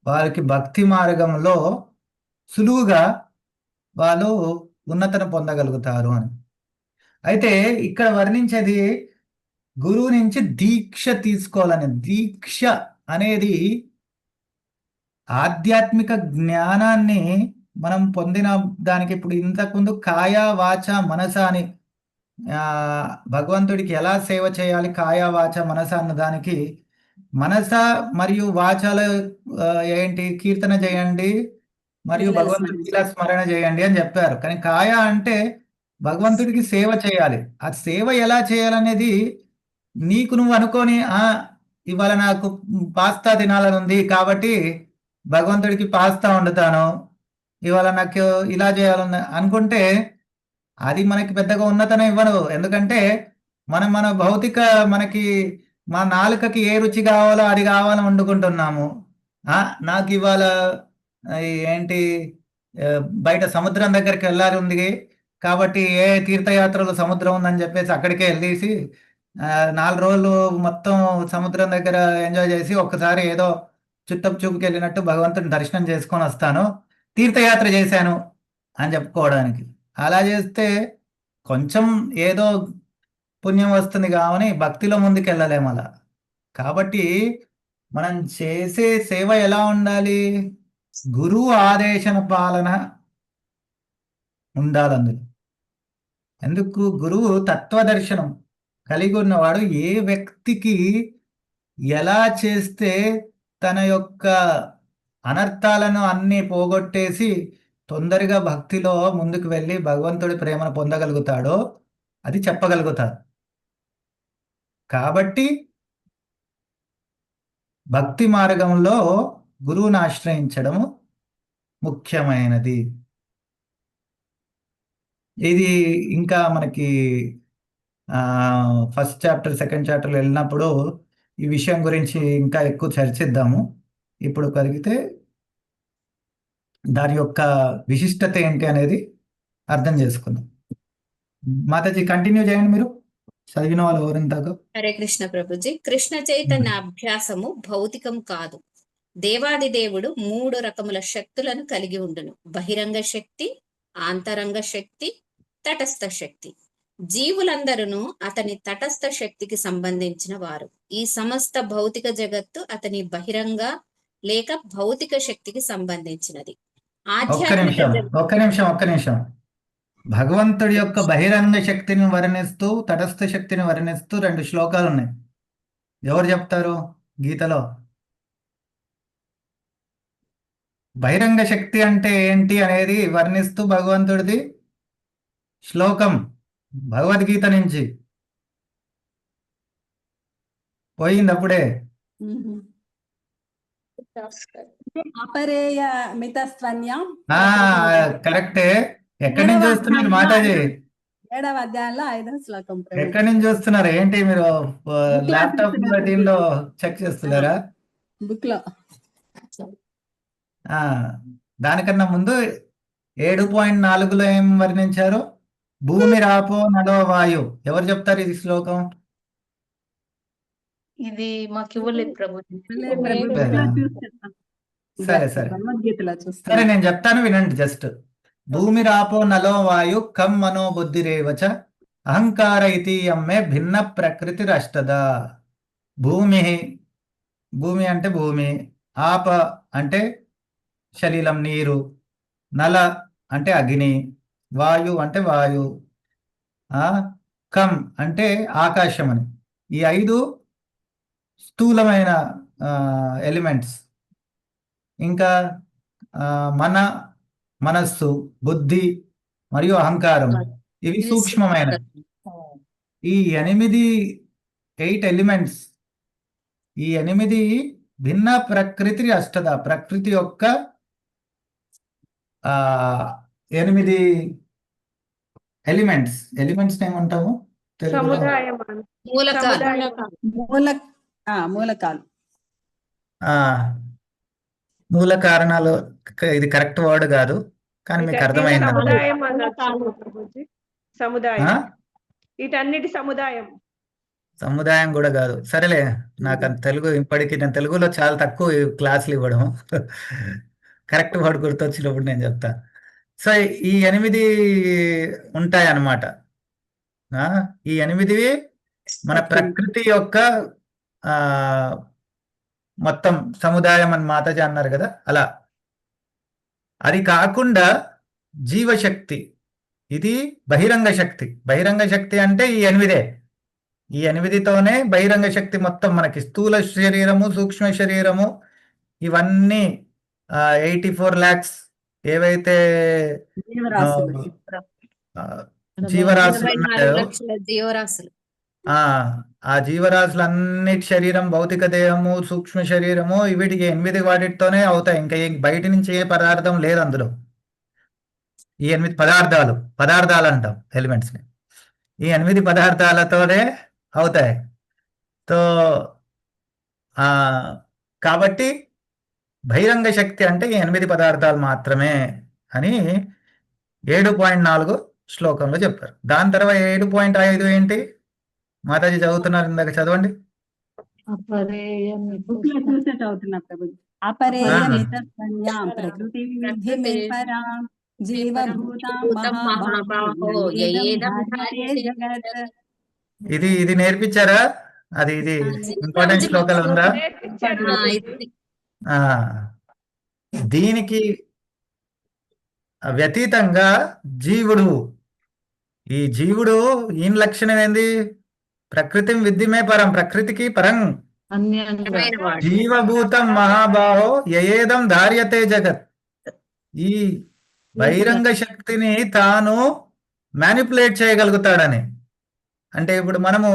వారికి భక్తి మార్గంలో సులువుగా వాళ్ళు ఉన్నతను పొందగలుగుతారు అని. అయితే ఇక్కడ వర్ణించేది గురువు నుంచి దీక్ష తీసుకోవాలని. దీక్ష అనేది ఆధ్యాత్మిక జ్ఞానాన్ని మనం పొందిన దానికి ఇప్పుడు ఇంతకుముందు కాయ వాచ మనస అని భగవంతుడికి ఎలా సేవ చేయాలి, కాయ వాచ మనస అన్న దానికి మనస మరియు వాచాల ఏంటి కీర్తన చేయండి మరియు భగవంతుడికి ఇలా స్మరణ చేయండి అని చెప్పారు. కానీ కాయ అంటే భగవంతుడికి సేవ చేయాలి. ఆ సేవ ఎలా చేయాలనేది నీకు నువ్వు అనుకొని ఇవాళ నాకు పాస్తా తినాలని ఉంది కాబట్టి భగవంతుడికి పాస్తా వండుతాను, ఇవాళ నాకు ఇలా చేయాలని అనుకుంటే అది మనకి పెద్దగా ఉన్నతనం ఇవ్వను. ఎందుకంటే మన భౌతిక మా నాలుకకి ఏ రుచి కావాలో అది కావాలని వండుకుంటున్నాము. నాకు ఇవాళ ఏంటి బయట సముద్రం దగ్గరికి వెళ్ళాలి ఉంది కాబట్టి ఏ తీర్థయాత్రలో సముద్రం ఉందని చెప్పేసి అక్కడికే వెళ్ళేసి 4 రోజులు మొత్తం సముద్రం దగ్గర ఎంజాయ్ చేసి ఒక్కసారి ఏదో చుట్టపు చూపుకి వెళ్ళినట్టు భగవంతుని దర్శనం చేసుకొని వస్తాను, తీర్థయాత్ర చేశాను అని చెప్పుకోవడానికి. అలా చేస్తే కొంచెం ఏదో పుణ్యం వస్తుంది కావని భక్తిలో ముందుకు వెళ్ళలేము. అలా కాబట్టి మనం చేసే సేవ ఎలా ఉండాలి? గురువు ఆదేశన పాలన ఉండాలి అందులో. ఎందుకు? గురువు తత్వదర్శనం కలిగి ఉన్నవాడు ఏ వ్యక్తికి ఎలా చేస్తే తన యొక్క అనర్థాలను అన్ని పోగొట్టేసి తొందరగా భక్తిలో ముందుకు వెళ్ళి భగవంతుడి ప్రేమను పొందగలుగుతాడో అది చెప్పగలుగుతాడు. కాబట్టి భక్తి మార్గంలో గురువుని ఆశ్రయించడం ముఖ్యమైనది. ఇది ఇంకా మనకి ఫస్ట్ చాప్టర్ సెకండ్ చాప్టర్లో వెళ్ళినప్పుడు ఈ విషయం గురించి ఇంకా ఎక్కువ చర్చిద్దాము. ఇప్పుడు కలిగితే దాని యొక్క విశిష్టత ఏంటి అనేది అర్థం చేసుకుందాం. మాతాజీ కంటిన్యూ చేయండి, మీరు చదివిన వాళ్ళు ఎవరింతాక. హరే కృష్ణ ప్రభుజీ. కృష్ణ చైతన్య అభ్యాసము భౌతికం కాదు. దేవాది దేవుడు 3 రకముల శక్తులను కలిగి ఉండును. బహిరంగ శక్తి, ఆంతరంగ శక్తి, తటస్థ శక్తి. జీవులందరూ అతని తటస్థ శక్తికి సంబంధించిన వారు. ఈ సమస్త భౌతిక జగత్తు అతని బహిరంగ లేక భౌతిక శక్తికి సంబంధించినది. ఒక్క నిమిషం. భగవంతుడి యొక్క బహిరంగ శక్తిని వర్ణిస్తూ తటస్థ శక్తిని వర్ణిస్తూ 2 శ్లోకాలు ఉన్నాయి. ఎవరు చెప్తారు గీతలో? బహిరంగ శక్తి అంటే ఏంటి అనేది వర్ణిస్తూ భగవంతుడిది శ్లోకం భగవద్గీత నుంచి పోయింది అప్పుడే. అపరేయ మితస్త్వన్యాం కరెక్టే. ఎక్కడి నుంచి చూస్తున్నారు మాతాజీ? 7వ అధ్యాయంలో 5వ శ్లోకం. ఎక్కడి నుంచి చూస్తున్నారు? ఏంటి మీరు ల్యాప్టాప్ దీనిలో చెక్ చేస్తున్నారా? బుక్ లో. దానికన్నా ముందు 7.4లో ఏం వర్ణించారు? భూమి రాపో నలో వాయు. ఎవరు చెప్తారు ఇది శ్లోకం? ఇది మాకు ఇవ్వలేదు ప్రభుజీ. సరే నేను చెప్తాను, వినండి జస్ట్. భూమి రాపో నలో వాయు కం మనో బుద్ధిరేవచ అహంకార ఇతీయమ్మే భిన్న ప్రకృతి రష్టద. భూమి అంటే భూమి, ఆప అంటే శరీరం నీరు, నల అంటే అగ్ని, వాయు అంటే వాయు, కం అంటే ఆకాశం అని. ఈ 5 స్థూలమైన ఎలిమెంట్స్. ఇంకా మనస్సు, బుద్ధి మరియు అహంకారం ఇవి సూక్ష్మమైన. ఈ 8 ఎలిమెంట్స్, ఈ 8 భిన్న ప్రకృతి అష్టద. ప్రకృతి యొక్క 8 ఎలిమెంట్స్ ఏమంటాము తెలుగులో? మూలకాలు. మూల కారణాలు ఇది కరెక్ట్ వర్డ్ కాదు, కానీ మీకు అర్థమైంది. సముదాయం కూడా కాదు. సరేలే, నాకు తెలుగు ఇప్పటికీ నేను తెలుగులో చాలా తక్కువ క్లాసులు ఇవ్వడం. కరెక్ట్ వర్డ్ గుర్తొచ్చినప్పుడు నేను చెప్తా. సో ఈ 8 ఉంటాయి అన్నమాట. ఈ 8 మన ప్రకృతి యొక్క మొత్తం సముదాయం అని మాతాజీ అన్నారు కదా, అలా. అది కాకుండా జీవశక్తి, ఇది బహిరంగ శక్తి. బహిరంగ శక్తి అంటే ఈ 8. ఈ 8తోనే బహిరంగ శక్తి మొత్తం మనకి స్థూల శరీరము, సూక్ష్మ శరీరము, ఇవన్నీ 84 lakhs ఏవైతే జీవరాశులు ఉన్నాయో, ఆ జీవరాశులన్నిటి శరీరం, భౌతిక దేహము, సూక్ష్మ శరీరము, వీటికి 8 వాటితోనే అవుతాయి. ఇంకా బయట నుంచి ఏ పదార్థం లేదు అందులో. ఈ 8 పదార్థాలు అంటాం ఎలిమెంట్స్ని. ఈ 8 పదార్థాలతోనే అవుతాయి. సో కాబట్టి బహిరంగ శక్తి అంటే ఈ 8 పదార్థాలు మాత్రమే అని 7.4 శ్లోకంలో చెప్పారు. దాని తర్వాత 7.5 ఏంటి? మాతాజీ చదువుతున్నారు, ఇందాక చదవండి. అపరేయ మితస్త్వన్యాం ప్రకృతి విద్ధి మే పరాం జీవభూతాం మహాబాహో యయేదం ధార్యతే జగత్. ఇది నేర్పించారా? ఇది ఇంపార్టెంట్ శ్లోకాలు ఉందా? దీనికి వ్యతీతంగా జీవుడు, ఈ జీవుడు ఈయన లక్షణం ఏంది? ప్రకృతిం విద్ధిమే పరం, ప్రకృతికి పరం. అన్యంగా జీవభూతం మహాబాహో యయేదం ధార్యతే జగత్. ఈ బహిరంగ శక్తిని తాను మ్యానిపులేట్ చేయగలుగుతాడని. అంటే ఇప్పుడు మనము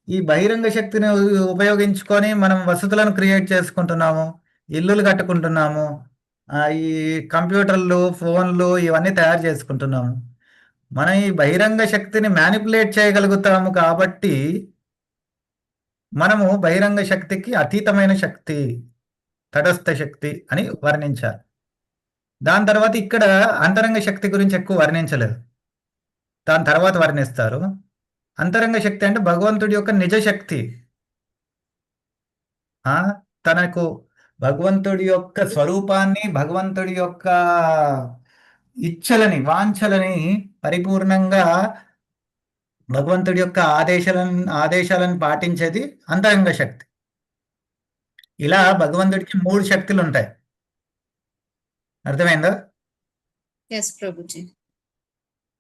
ఈ బహిరంగ శక్తిని ఉపయోగించుకొని మనం వసతులను క్రియేట్ చేసుకుంటున్నాము, ఇల్లులు కట్టుకుంటున్నాము, ఈ కంప్యూటర్లు, ఫోన్లు ఇవన్నీ తయారు చేసుకుంటున్నాము. మనం ఈ బహిరంగ శక్తిని మ్యానిపులేట్ చేయగలుగుతాము కాబట్టి మనము బహిరంగ శక్తికి అతీతమైన శక్తి, తటస్థ శక్తి అని వర్ణించాలి. దాని తర్వాత ఇక్కడ అంతరంగ శక్తి గురించి ఎక్కువ వర్ణించలేదు, దాని తర్వాత వర్ణిస్తారు. అంతరంగ శక్తి అంటే భగవంతుడి యొక్క నిజ శక్తి. తనకు భగవంతుడి యొక్క స్వరూపాన్ని, భగవంతుడి యొక్క ఇచ్ఛలని, వాంఛలని పరిపూర్ణంగా భగవంతుడి యొక్క ఆదేశాలను పాటించేది అంతరంగ శక్తి. ఇలా భగవంతుడికి 3 శక్తులు ఉంటాయి. అర్థమైందా? ఎస్ ప్రభుజీ.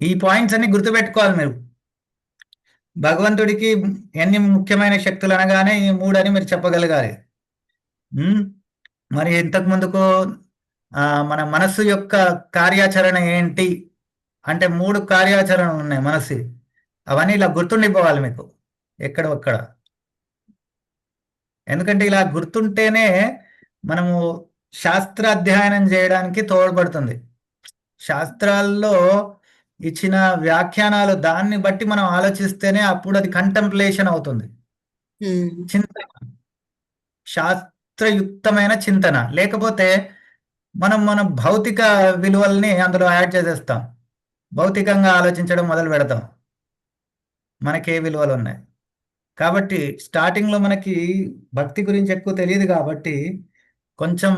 ఈ పాయింట్స్ అన్ని గుర్తుపెట్టుకోవాలి మీరు. భగవంతుడికి ఎన్ని ముఖ్యమైన శక్తులు అనగానే ఈ 3 అని మీరు చెప్పగలగాలి. మరి ఇంతకు ముందుకు మన మనస్సు యొక్క కార్యాచరణ ఏంటి అంటే 3 కార్యాచరణ ఉన్నాయి మనస్సు. అవన్నీ ఇలా గుర్తుండిపోవాలి మీకు ఎక్కడ ఒక్కడ. ఎందుకంటే ఇలా గుర్తుంటేనే మనము శాస్త్ర అధ్యయనం చేయడానికి తోడ్పడుతుంది. శాస్త్రాల్లో ఇచ్చిన వ్యాఖ్యానాలు దాన్ని బట్టి మనం ఆలోచిస్తేనే అప్పుడు అది కంటెంప్లేషన్ అవుతుంది, చింతన, శాస్త్రయుక్తమైన చింతన. లేకపోతే మనం మన భౌతిక విలువల్ని అందులో యాడ్ చేసేస్తాం, భౌతికంగా ఆలోచించడం మొదలు పెడతాం. మనకి ఏ విలువలు ఉన్నాయి కాబట్టి స్టార్టింగ్లో మనకి భక్తి గురించి ఎక్కువ తెలియదు కాబట్టి కొంచెం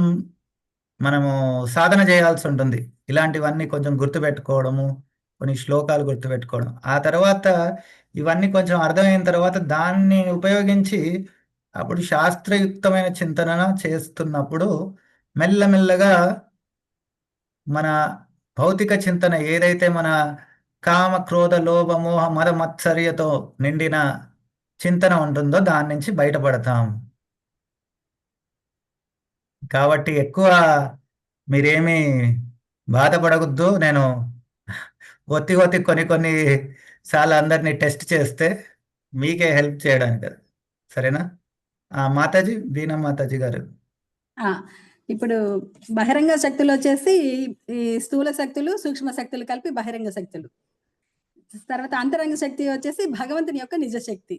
మనము సాధన చేయాల్సి ఉంటుంది. ఇలాంటివన్నీ కొంచెం గుర్తుపెట్టుకోవడము, కొన్ని శ్లోకాలు గుర్తుపెట్టుకోవడం. ఆ తర్వాత ఇవన్నీ కొంచెం అర్థమైన తర్వాత దాన్ని ఉపయోగించి అప్పుడు శాస్త్రయుక్తమైన చింతన చేస్తున్నప్పుడు మెల్లమెల్లగా మన భౌతిక చింతన ఏదైతే మన కామ, క్రోధ, లోభ, మోహ, మద, మత్సర్యతో నిండిన చింతన ఉంటుందో దాని నుంచి బయటపడతాం. కాబట్టి ఎక్కువ మీరేమీ బాధపడవద్దు. నేను ఒత్తి కొన్ని సార్లు అందరినీ టెస్ట్ చేస్తే మీకే హెల్ప్ చేయడానికి కదా. సరేనా? మాతాజీ, బీనా మాతాజీ గారు. ఇప్పుడు బహిరంగ శక్తులు వచ్చేసి ఈ స్థూల శక్తులు, సూక్ష్మ శక్తులు కలిపి బహిరంగ శక్తులు. తర్వాత అంతరంగ శక్తి వచ్చేసి భగవంతుని యొక్క నిజ శక్తి.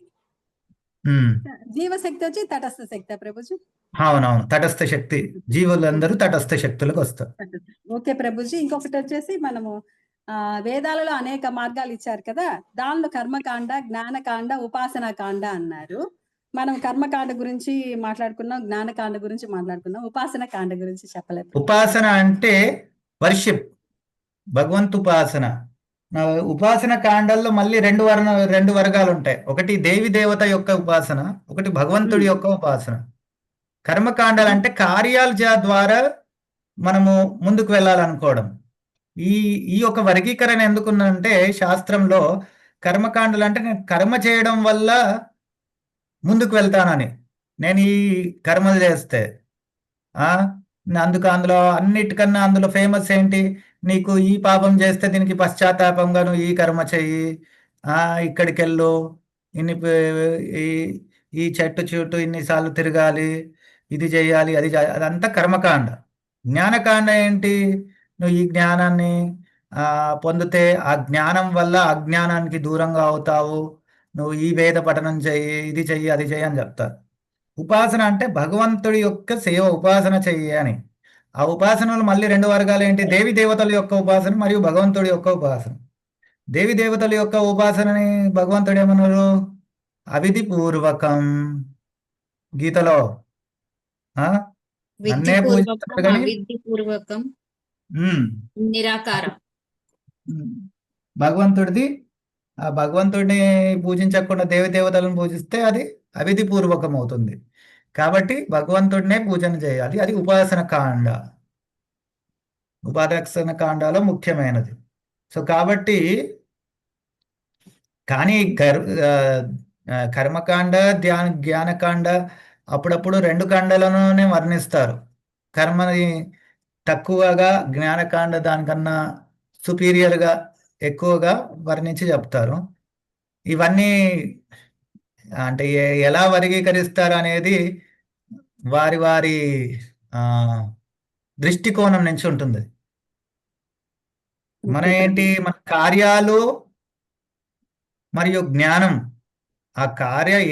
జీవశక్తి వచ్చి తటస్థ శక్తి. ప్రభుజీ అవునవును, తటస్థ శక్తి. జీవులందరూ తటస్థ శక్తులకు వస్తారు. ఓకే ప్రభుజీ. ఇంకొకటి వచ్చేసి మనము వేదాలలో అనేక మార్గాలు ఇచ్చారు కదా, దానిలో కర్మకాండ, జ్ఞానకాండ, ఉపాసన కాండ అన్నారు. మనం కర్మకాండ గురించి మాట్లాడుకున్నాం, జ్ఞానకాండ గురించి మాట్లాడుకున్నాం, ఉపాసన కాండ గురించి చెప్పలేదు. ఉపాసన అంటే వర్షిప్, భగవంతుపాసన. ఉపాసన కాండల్లో మళ్ళీ రెండు వర్గాలు ఉంటాయి. ఒకటి దేవి దేవత యొక్క ఉపాసన, ఒకటి భగవంతుడి యొక్క ఉపాసన. కర్మకాండాలు అంటే కార్యాల ద్వారా మనము ముందుకు వెళ్ళాలనుకోవడం. ఈ యొక్క వర్గీకరణ ఎందుకున్నంటే శాస్త్రంలో కర్మకాండలు అంటే నేను కర్మ చేయడం వల్ల ముందుకు వెళ్తానని, నేను ఈ కర్మలు చేస్తే అందులో అన్నిటికన్నా అందులో ఫేమస్ ఏంటి, నీకు ఈ పాపం చేస్తే దీనికి పశ్చాత్తాపంగా నువ్వు ఈ కర్మ చెయ్యి, ఇక్కడికి వెళ్ళు, ఈ చెట్టు చుట్టూ ఇన్నిసార్లు తిరగాలి, ఇది చేయాలి, అది అదంతా కర్మకాండ. జ్ఞానకాండ ఏంటి, నువ్వు ఈ జ్ఞానాన్ని పొందితే ఆ జ్ఞానం వల్ల అజ్ఞానానికి దూరంగా అవుతావు, నువ్వు ఈ వేద పఠనం చెయ్యి, ఇది చెయ్యి, అది చెయ్యి అని చెప్తారు. ఉపాసన అంటే భగవంతుడి యొక్క సేవ, ఉపాసన చెయ్యి అని. ఆ ఉపాసనలు మళ్ళీ 2 వర్గాలు ఏంటి, దేవి దేవతల యొక్క ఉపాసన మరియు భగవంతుడి యొక్క ఉపాసన. దేవి దేవతల యొక్క ఉపాసనని భగవంతుడు ఏమన్నారు, అవిధి పూర్వకం. గీతలో నన్నే పూజిస్తారు కానీ విధిపూర్వకం, నిరాకారం. భగవంతుడిది, ఆ భగవంతుడిని పూజించకుండా దేవి దేవతలను పూజిస్తే అది అవిధి పూర్వకం అవుతుంది. కాబట్టి భగవంతుడినే పూజన చేయాలి, అది ఉపాసన కాండ. ఉపాదర్శన కాండాలో ముఖ్యమైనది. సో కాబట్టి కానీ కర్మకాండ, జ్ఞానకాండ అప్పుడప్పుడు రెండు కాండలలోనే వర్ణిస్తారు. కర్మని తక్కువగా, జ్ఞానకాండ దానికన్నా సుపీరియర్గా ఎక్కువగా వర్ణించి చెప్తారు. ఇవన్నీ అంటే ఎలా వర్గీకరిస్తారు అనేది వారి వారి ఆ, దృష్టికోణం నుంచి ఉంటుంది. మన ఓకే ఏంటి, ప్రభుజీ. మన కార్యాలు మరియు జ్ఞానం, ఆ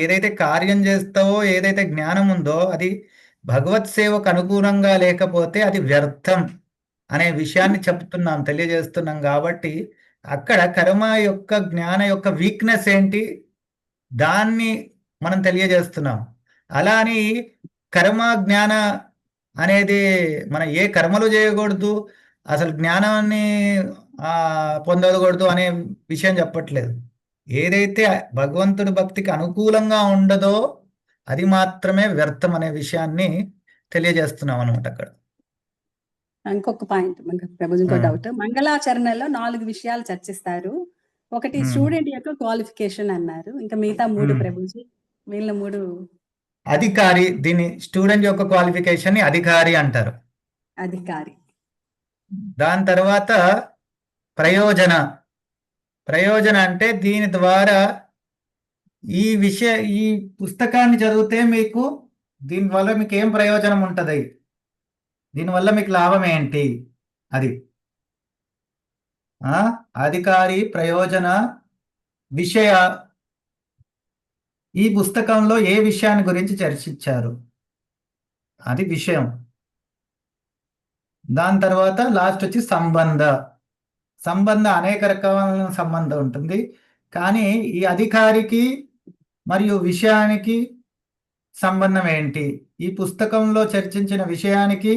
ఏదైతే కార్యం చేస్తావో, ఏదైతే జ్ఞానం ఉందో అది భగవత్ సేవకు అనుగుణంగా లేకపోతే అది వ్యర్థం అనే విషయాన్ని చెప్తున్నాం, తెలియజేస్తున్నాం. కాబట్టి అక్కడ కర్మ యొక్క, జ్ఞాన యొక్క వీక్నెస్ ఏంటి దాన్ని మనం తెలియజేస్తున్నాం. అలా అని కర్మ జ్ఞాన అనేది మనం ఏ కర్మలు చేయకూడదు, అసలు జ్ఞానాన్ని పొందకూడదు అనే విషయం చెప్పట్లేదు. ఏదైతే భగవంతుడి భక్తికి అనుకూలంగా ఉండదో అది మాత్రమే వ్యర్థం అనే విషయాన్ని తెలియజేస్తున్నాం అనమాట అక్కడ. ఇంకొక పాయింట్ ప్రభుజీ, ఇంకో ఉమ్, డౌట్. మంగళాచరణలో 4 విషయాలు చర్చిస్తారు. ఒకటి ఉమ్, స్టూడెంట్ యొక్క క్వాలిఫికేషన్ అన్నారు, ఇంకా మిగతా 3 ఉమ్. ప్రభుజీ, మిగిలిన 3 అధికారి, దీని స్టూడెంట్ యొక్క క్వాలిఫికేషన్ ని అధికారి అంటారు. అధికారి. దాని తర్వాత ప్రయోజన. ప్రయోజన అంటే దీని ద్వారా ఈ పుస్తకాన్ని చదివితే మీకు దీనివల్ల మీకు ఏం ప్రయోజనం ఉంటుంది, దీనివల్ల మీకు లాభం ఏంటి, అది అధికారి, ప్రయోజన, విషయ. ఈ పుస్తకంలో ఏ విషయాన్ని గురించి చర్చించారు అది విషయం. దాని తర్వాత లాస్ట్ వచ్చి సంబంధ. అనేక రకాల సంబంధం ఉంటుంది, కానీ ఈ అధికారికి మరియు విషయానికి సంబంధం ఏంటి, ఈ పుస్తకంలో చర్చించిన విషయానికి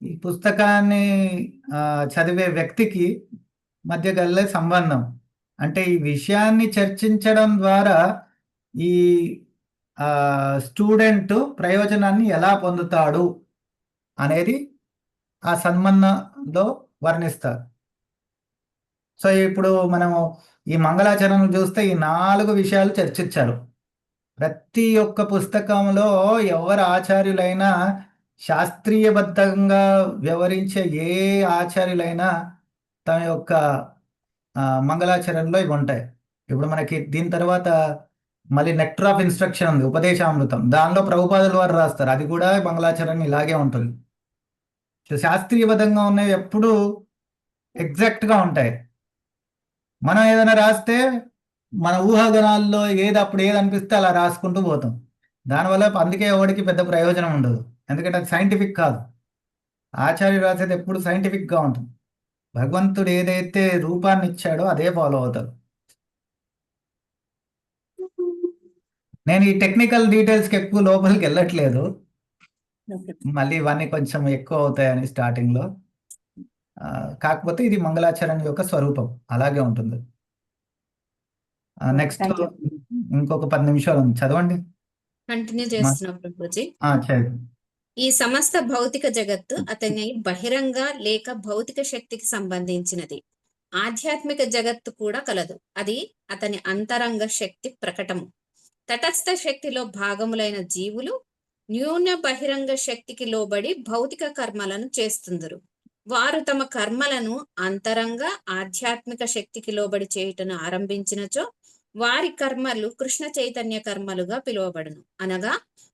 ఈ పుస్తకాన్ని చదివే వ్యక్తికి మధ్య కలిగే సంబంధం. అంటే ఈ విషయాన్ని చర్చించడం ద్వారా ఈ స్టూడెంట్ ప్రయోజనాన్ని ఎలా పొందుతాడు అనేది ఆ సంబంధంలో వర్ణిస్తారు. సో ఇప్పుడు మనము ఈ మంగళాచరణలు చూస్తే ఈ 4 విషయాలు చర్చించారు. ప్రతి ఒక్క పుస్తకంలో ఎవరు ఆచార్యులైనా, శాస్త్రీయబద్ధంగా వ్యవహరించే ఏ ఆచార్యులైనా తమ యొక్క మంగళాచరణలో ఇవి ఉంటాయి. ఇప్పుడు మనకి దీని తర్వాత మళ్ళీ నెక్టర్ ఆఫ్ ఇన్స్ట్రక్షన్ ఉంది, ఉపదేశామృతం. దానిలో ప్రభుపాదుల వారు రాస్తారు, అది కూడా మంగళాచరణ ఇలాగే ఉంటుంది. శాస్త్రీయబద్ధంగా ఉన్నవి ఎప్పుడు ఎగ్జాక్ట్గా ఉంటాయి. మనం ఏదైనా రాస్తే మన ఊహాగణాల్లో అప్పుడు ఏది అనిపిస్తే అలా రాసుకుంటూ పోతాం. దానివల్ల అందుకే ఎవరికి పెద్ద ప్రయోజనం ఉండదు, ఎందుకంటే అది సైంటిఫిక్ కాదు. ఆచార్యులు రాసేది ఎప్పుడు సైంటిఫిక్గా ఉంటుంది. భగవంతుడు ఏదైతే రూపాన్ని ఇచ్చాడో అదే ఫాలో అవుతారు. నేను ఈ టెక్నికల్ డీటెయిల్స్కి ఎక్కువ లోపలికి వెళ్ళట్లేదు, మళ్ళీ ఇవన్నీ కొంచెం ఎక్కువ అవుతాయని స్టార్టింగ్లో. కాకపోతే ఇది మంగళాచరణ యొక్క స్వరూపం, అలాగే ఉంటుంది. నెక్స్ట్ ఇంకొక 10 నిమిషాలు ఉంది, చదవండి. కంటిన్యూ చేస్తున్నాం ప్రభుజీ. చదువు. ఈ సమస్త భౌతిక జగత్తు అతని బహిరంగ లేక భౌతిక శక్తికి సంబంధించినది. ఆధ్యాత్మిక జగత్తు కూడా కలదు, అది అతని అంతరంగ శక్తి ప్రకటము. తటస్థ శక్తిలో భాగములైన జీవులు న్యూన బహిరంగ శక్తికి లోబడి భౌతిక కర్మలను చేస్తుందరు. వారు తమ కర్మలను అంతరంగ ఆధ్యాత్మిక శక్తికి లోబడి చేయుటను ఆరంభించినచో వారి కర్మలు కృష్ణ చైతన్య కర్మలుగా పిలువబడును. అనగా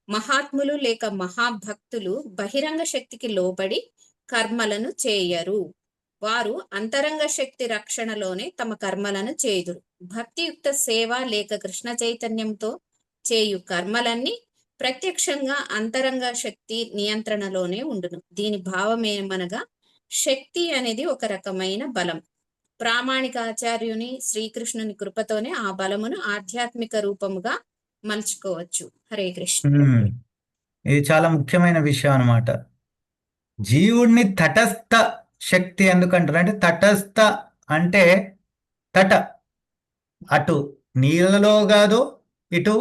మహాత్ములు లేక మహాభక్తులు బహిరంగ శక్తికి లోబడి కర్మలను చేయరు. వారు అంతరంగ శక్తి రక్షణలోనే తమ కర్మలను చేయుదురు. భక్తియుక్త సేవ లేక కృష్ణ చైతన్యంతో చేయు కర్మలన్నీ ప్రత్యక్షంగా అంతరంగ శక్తి నియంత్రణలోనే ఉండును. దీని భావమేమనగా శక్తి అనేది ఒక రకమైన బలం. ప్రామాణిక ఆచార్యుని శ్రీకృష్ణుని కృపతోనే ఆ బలమును ఆధ్యాత్మిక రూపముగా మలుచుకోవచ్చు. హరే కృష్ణ. ఇది చాలా ముఖ్యమైన విషయం అన్నమాట. జీవుణ్ణి తటస్థ శక్తి ఎందుకంటారు అంటే, తటస్థ అంటే అటు నీళ్ళలో కాదు, ఇటు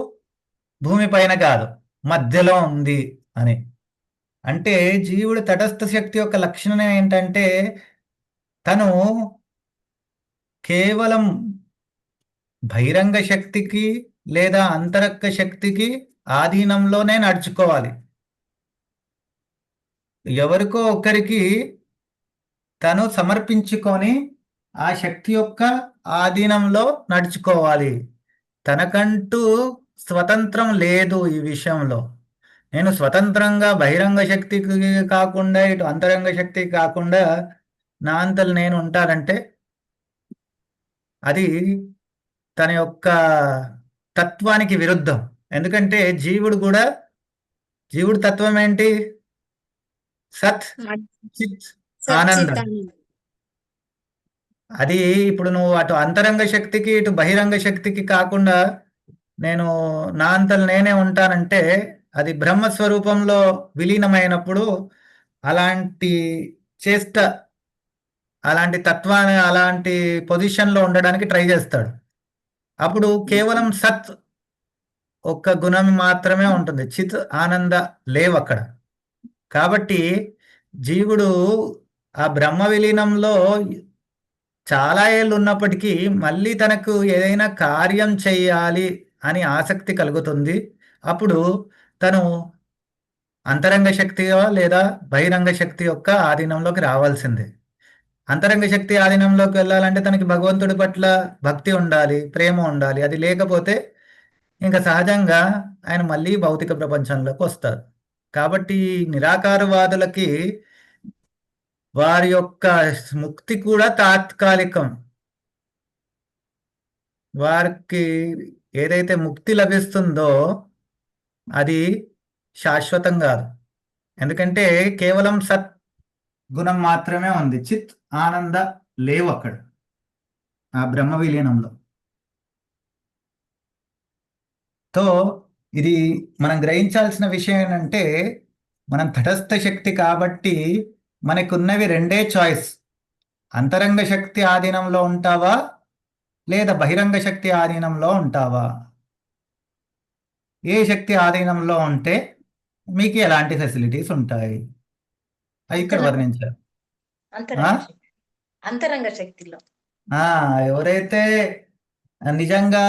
భూమి పైన కాదు, మధ్యలో ఉంది అని. అంటే జీవుడు తటస్థ శక్తి యొక్క లక్షణం ఏంటంటే తను కేవలం బహిరంగ శక్తికి లేదా అంతరక్క శక్తికి ఆధీనంలోనే నడుచుకోవాలి. ఎవరికో ఒకరికి తను సమర్పించుకొని ఆ శక్తి యొక్క ఆధీనంలో నడుచుకోవాలి. తనకంటూ స్వతంత్రం లేదు ఈ విషయంలో. నేను స్వతంత్రంగా బహిరంగ శక్తికి కాకుండా ఇటు అంతరంగ శక్తికి కాకుండా నా అంతలు నేను ఉంటానంటే అది తన యొక్క తత్వానికి విరుద్ధం. ఎందుకంటే జీవుడు తత్వం ఏంటి? సత్ చిత్ ఆనందం. సచ్చిదానంద. అది ఇప్పుడు నువ్వు అటు అంతరంగ శక్తికి ఇటు బహిరంగ శక్తికి కాకుండా నేను నా అంతలు నేనే ఉంటానంటే అది బ్రహ్మస్వరూపంలో విలీనమైనప్పుడు అలాంటి చేష్ట అలాంటి తత్వాన్ని అలాంటి పొజిషన్లో ఉండడానికి ట్రై చేస్తాడు. అప్పుడు కేవలం సత్ ఒక్క గుణం మాత్రమే ఉంటుంది, చిత్ ఆనంద లేవు అక్కడ. కాబట్టి జీవుడు ఆ బ్రహ్మ విలీనంలో చాలా ఏళ్ళు ఉన్నప్పటికీ మళ్ళీ తనకు ఏదైనా కార్యం చేయాలి అని ఆసక్తి కలుగుతుంది. అప్పుడు తను అంతరంగ శక్తిగా లేదా బహిరంగ శక్తి యొక్క ఆధీనంలోకి రావాల్సిందే. అంతరంగ శక్తి ఆధీనంలోకి వెళ్ళాలంటే తనకి భగవంతుడి పట్ల భక్తి ఉండాలి, ప్రేమ ఉండాలి. అది లేకపోతే ఇంకా సహజంగా ఆయన మళ్ళీ భౌతిక ప్రపంచంలోకి వస్తారు. కాబట్టి నిరాకారవాదులకి వారి యొక్క ముక్తి కూడా తాత్కాలికం. వారికి ఏదైతే ముక్తి లభిస్తుందో అది శాశ్వతం కాదు. ఎందుకంటే కేవలం సత్ గుణం మాత్రమే ఉంది, చిత్ ఆనంద లేవు అక్కడ ఆ బ్రహ్మ విలీనంలో. తో ఇది మనం గ్రహించాల్సిన విషయం ఏంటంటే మనం తటస్థ శక్తి కాబట్టి మనకున్నవి రెండే చాయిస్. అంతరంగ శక్తి ఆధీనంలో ఉంటావా లేదా బహిరంగ శక్తి ఆధీనంలో ఉంటావా? ఏ శక్తి ఆధీనంలో ఉంటే మీకు ఎలాంటి ఫెసిలిటీస్ ఉంటాయి అవి ఇక్కడ వర్ణించారు. అంతరంగ శక్తిలో ఎవరైతే నిజంగా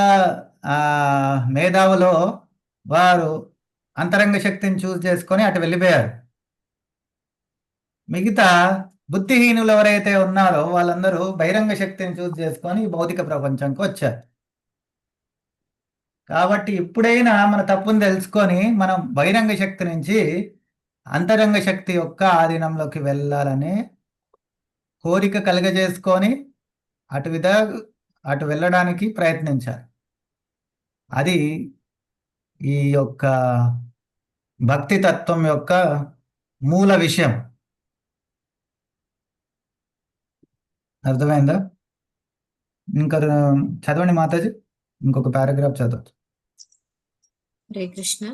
మేధావులో వారు అంతరంగ శక్తిని చూస్ చేసుకొని అటు వెళ్ళిపోయారు. మిగతా బుద్ధిహీనులు ఎవరైతే ఉన్నారో వాళ్ళందరూ బహిరంగ శక్తిని చూస్ చేసుకొని భౌతిక ప్రపంచంకి వచ్చారు. కాబట్టి ఎప్పుడైనా మన తప్పును తెలుసుకొని మనం బహిరంగ శక్తి నుంచి అంతరంగ శక్తి యొక్క ఆధీనంలోకి వెళ్ళాలనే కోరిక కలుగజేసుకొని అటు వెళ్ళడానికి ప్రయత్నించాలి. అది ఈ యొక్క భక్తి తత్వం యొక్క మూల విషయం. అర్థమైందా? ఇంకా చదవండి మాతాజీ, ఇంకొక పారాగ్రాఫ్ చదవచ్చు. హరే కృష్ణ.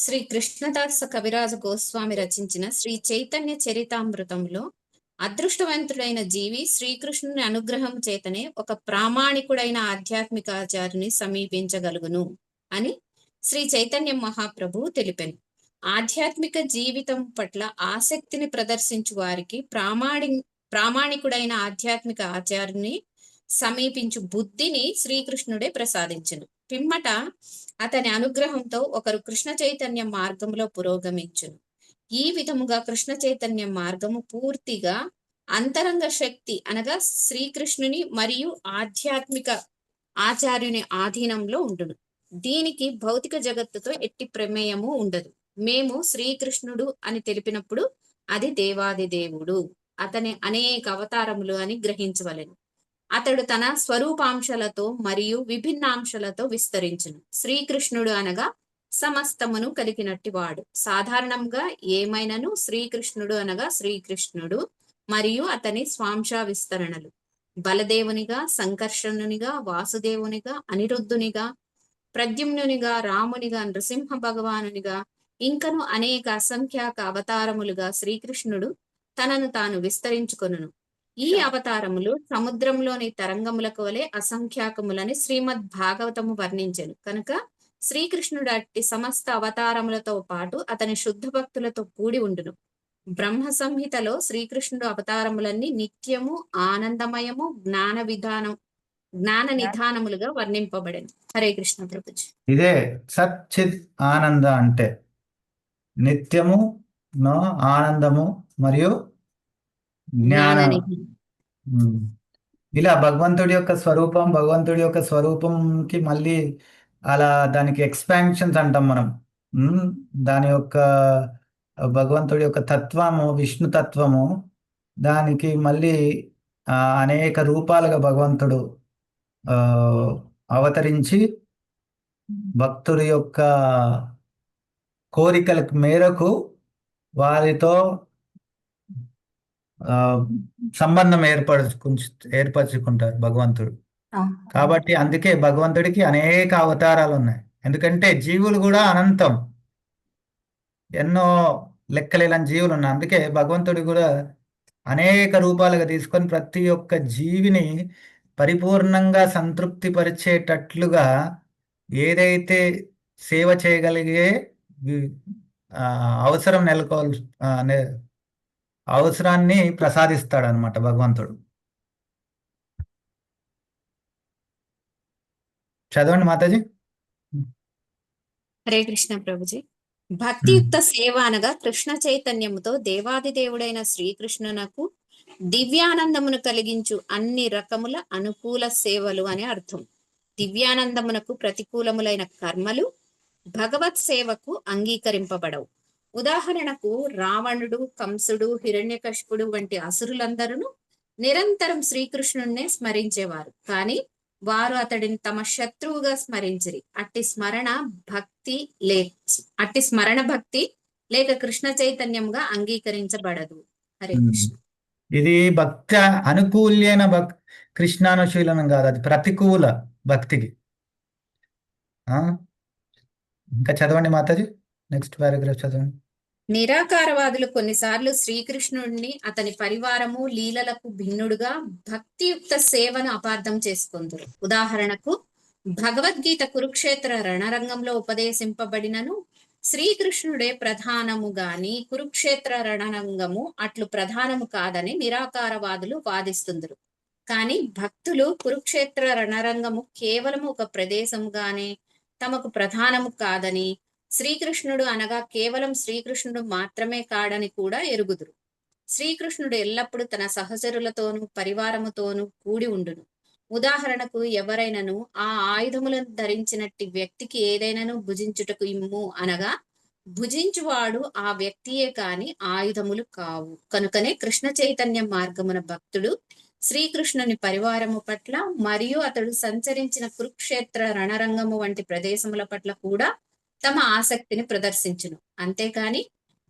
శ్రీ కృష్ణదాస కవిరాజ గోస్వామి రచించిన శ్రీ చైతన్య చరితామృతంలో అదృష్టవంతుడైన జీవి శ్రీకృష్ణుని అనుగ్రహం చేతనే ఒక ప్రామాణికుడైన ఆధ్యాత్మిక ఆచార్యుని సమీపించగలుగును అని శ్రీ చైతన్య మహాప్రభు తెలిపాను. ఆధ్యాత్మిక జీవితం పట్ల ఆసక్తిని ప్రదర్శించు వారికి ప్రామాణికుడైన ఆధ్యాత్మిక ఆచార్యుని సమీపించు బుద్ధిని శ్రీకృష్ణుడే ప్రసాదించును. పిమ్మట అతని అనుగ్రహంతో ఒకరు కృష్ణ చైతన్య మార్గంలో పురోగమించును. ఈ విధముగా కృష్ణ చైతన్య మార్గము పూర్తిగా అంతరంగ శక్తి అనగా శ్రీకృష్ణుని మరియు ఆధ్యాత్మిక ఆచార్యుని ఆధీనంలో ఉండును. దీనికి భౌతిక జగత్తుతో ఎట్టి ప్రమేయము ఉండదు. మేము శ్రీకృష్ణుడు అని తెలిపినప్పుడు అది దేవాది దేవుడు, అతని అనేక అవతారములు అని గ్రహించవలెను. అతడు తన స్వరూపాంశాలతో మరియు విభిన్నాంశాలతో విస్తరించును. శ్రీకృష్ణుడు అనగా సమస్తమును కలిగినట్టి వాడు. సాధారణంగా ఏమైనను శ్రీకృష్ణుడు అనగా శ్రీకృష్ణుడు మరియు అతని స్వాంశ విస్తరణలు బలదేవునిగా, సంకర్షణునిగా, వాసుదేవునిగా, అనిరుద్ధునిగా, ప్రద్యుమ్నునిగా, రామునిగా, నృసింహ భగవానునిగా, ఇంకను అనేక అసంఖ్యాక అవతారములుగా శ్రీకృష్ణుడు తనను తాను విస్తరించుకొనును. ఈ అవతారములు సముద్రంలోని తరంగములకు వలె అసంఖ్యాకములని శ్రీమద్ భాగవతము వర్ణించెను కనుక శ్రీకృష్ణుడు అట్టి సమస్త అవతారములతో పాటు అతని శుద్ధ భక్తులతో కూడి ఉండును. బ్రహ్మ సంహితలో శ్రీకృష్ణుడు అవతారములన్నీ నిత్యము ఆనందమయము జ్ఞాన నిధానములుగా వర్ణింపబడెను. హరే కృష్ణ ప్రభుజీ. ఇదే సచ్చిత్ ఆనంద అంటే నిత్యము ఆనందము మరియు జ్ఞానం. ఇలా భగవంతుడి యొక్క స్వరూపంకి మళ్ళీ అలా దానికి ఎక్స్పాన్షన్స్ అంటాం మనం. దాని యొక్క భగవంతుడి యొక్క తత్వము, విష్ణు తత్వము, దానికి మళ్ళీ అనేక రూపాలుగా భగవంతుడు అవతరించి భక్తుడి యొక్క కోరికల మేరకు వారితో సంబంధం ఏర్పరచుకుంటారు భగవంతుడు. కాబట్టి అందుకే భగవంతుడికి అనేక అవతారాలు ఉన్నాయి. ఎందుకంటే జీవులు కూడా అనంతం, ఎన్నో లెక్కలేని జీవులు ఉన్నాయి. అందుకే భగవంతుడు కూడా అనేక రూపాలుగా తీసుకొని ప్రతి ఒక్క జీవిని పరిపూర్ణంగా సంతృప్తి పరిచేటట్లుగా ఏదైతే సేవ చేయగలిగే అవసరం అవసరాన్ని ప్రసాదిస్తాడు అనమాట భగవంతుడు. చదవండి మాతాజీ. హరే కృష్ణ ప్రభుజీ. భక్తియుక్త సేవ అనగా కృష్ణ చైతన్యముతో దేవాది దేవుడైన శ్రీకృష్ణునకు దివ్యానందమును కలిగించు అన్ని రకముల అనుకూల సేవలు అని అర్థం. దివ్యానందమునకు ప్రతికూలములైన కర్మలు భగవత్ సేవకు అంగీకరింపబడవు. ఉదాహరణకు రావణుడు, కంసుడు, హిరణ్యకశిపుడు వంటి అసురులందరూ నిరంతరం శ్రీకృష్ణున్నే స్మరించేవారు. కానీ వారు అతడిని తమ శత్రువుగా స్మరించిరి. అట్టి స్మరణ భక్తి లేక కృష్ణ చైతన్యంగా అంగీకరించబడదు. హరే కృష్ణ. ఇది భక్తి అనుకూల్యైన కృష్ణానుశీలనం కాదు, అది ప్రతికూల భక్తికి. ఇంకా చదవండి మాతాజీ, నెక్స్ట్ పారాగ్రాఫ్ చదవండి. నిరాకారవాదులు కొన్నిసార్లు శ్రీకృష్ణుడిని అతని పరివారము లీలలకు భిన్నుడుగా భక్తియుక్త సేవను అపార్థం చేసుకుందరు. ఉదాహరణకు భగవద్గీత కురుక్షేత్ర రణరంగంలో ఉపదేశింపబడినను శ్రీకృష్ణుడే ప్రధానము గాని కురుక్షేత్ర రణరంగము అట్లు ప్రధానము కాదని నిరాకారవాదులు వాదిస్తుందరు. కానీ భక్తులు కురుక్షేత్ర రణరంగము కేవలము ఒక ప్రదేశముగానే తమకు ప్రధానము కాదని, శ్రీకృష్ణుడు అనగా కేవలం శ్రీకృష్ణుడు మాత్రమే కాడని కూడా ఎరుగుదురు. శ్రీకృష్ణుడు ఎల్లప్పుడూ తన సహచరులతోనూ పరివారముతోనూ కూడి ఉండును. ఉదాహరణకు ఎవరైనను ఆ ఆయుధములను ధరించినట్టి వ్యక్తికి ఏదైనాను భుజించుటకు ఇమ్ము అనగా భుజించువాడు ఆ వ్యక్తియే కాని ఆయుధములు కావు. కనుకనే కృష్ణ చైతన్య మార్గమున భక్తుడు శ్రీకృష్ణుని పరివారము పట్ల మరియు అతడు సంచరించిన కురుక్షేత్ర రణరంగము వంటి ప్రదేశముల పట్ల కూడా తమ ఆసక్తిని ప్రదర్శించును. అంతేకాని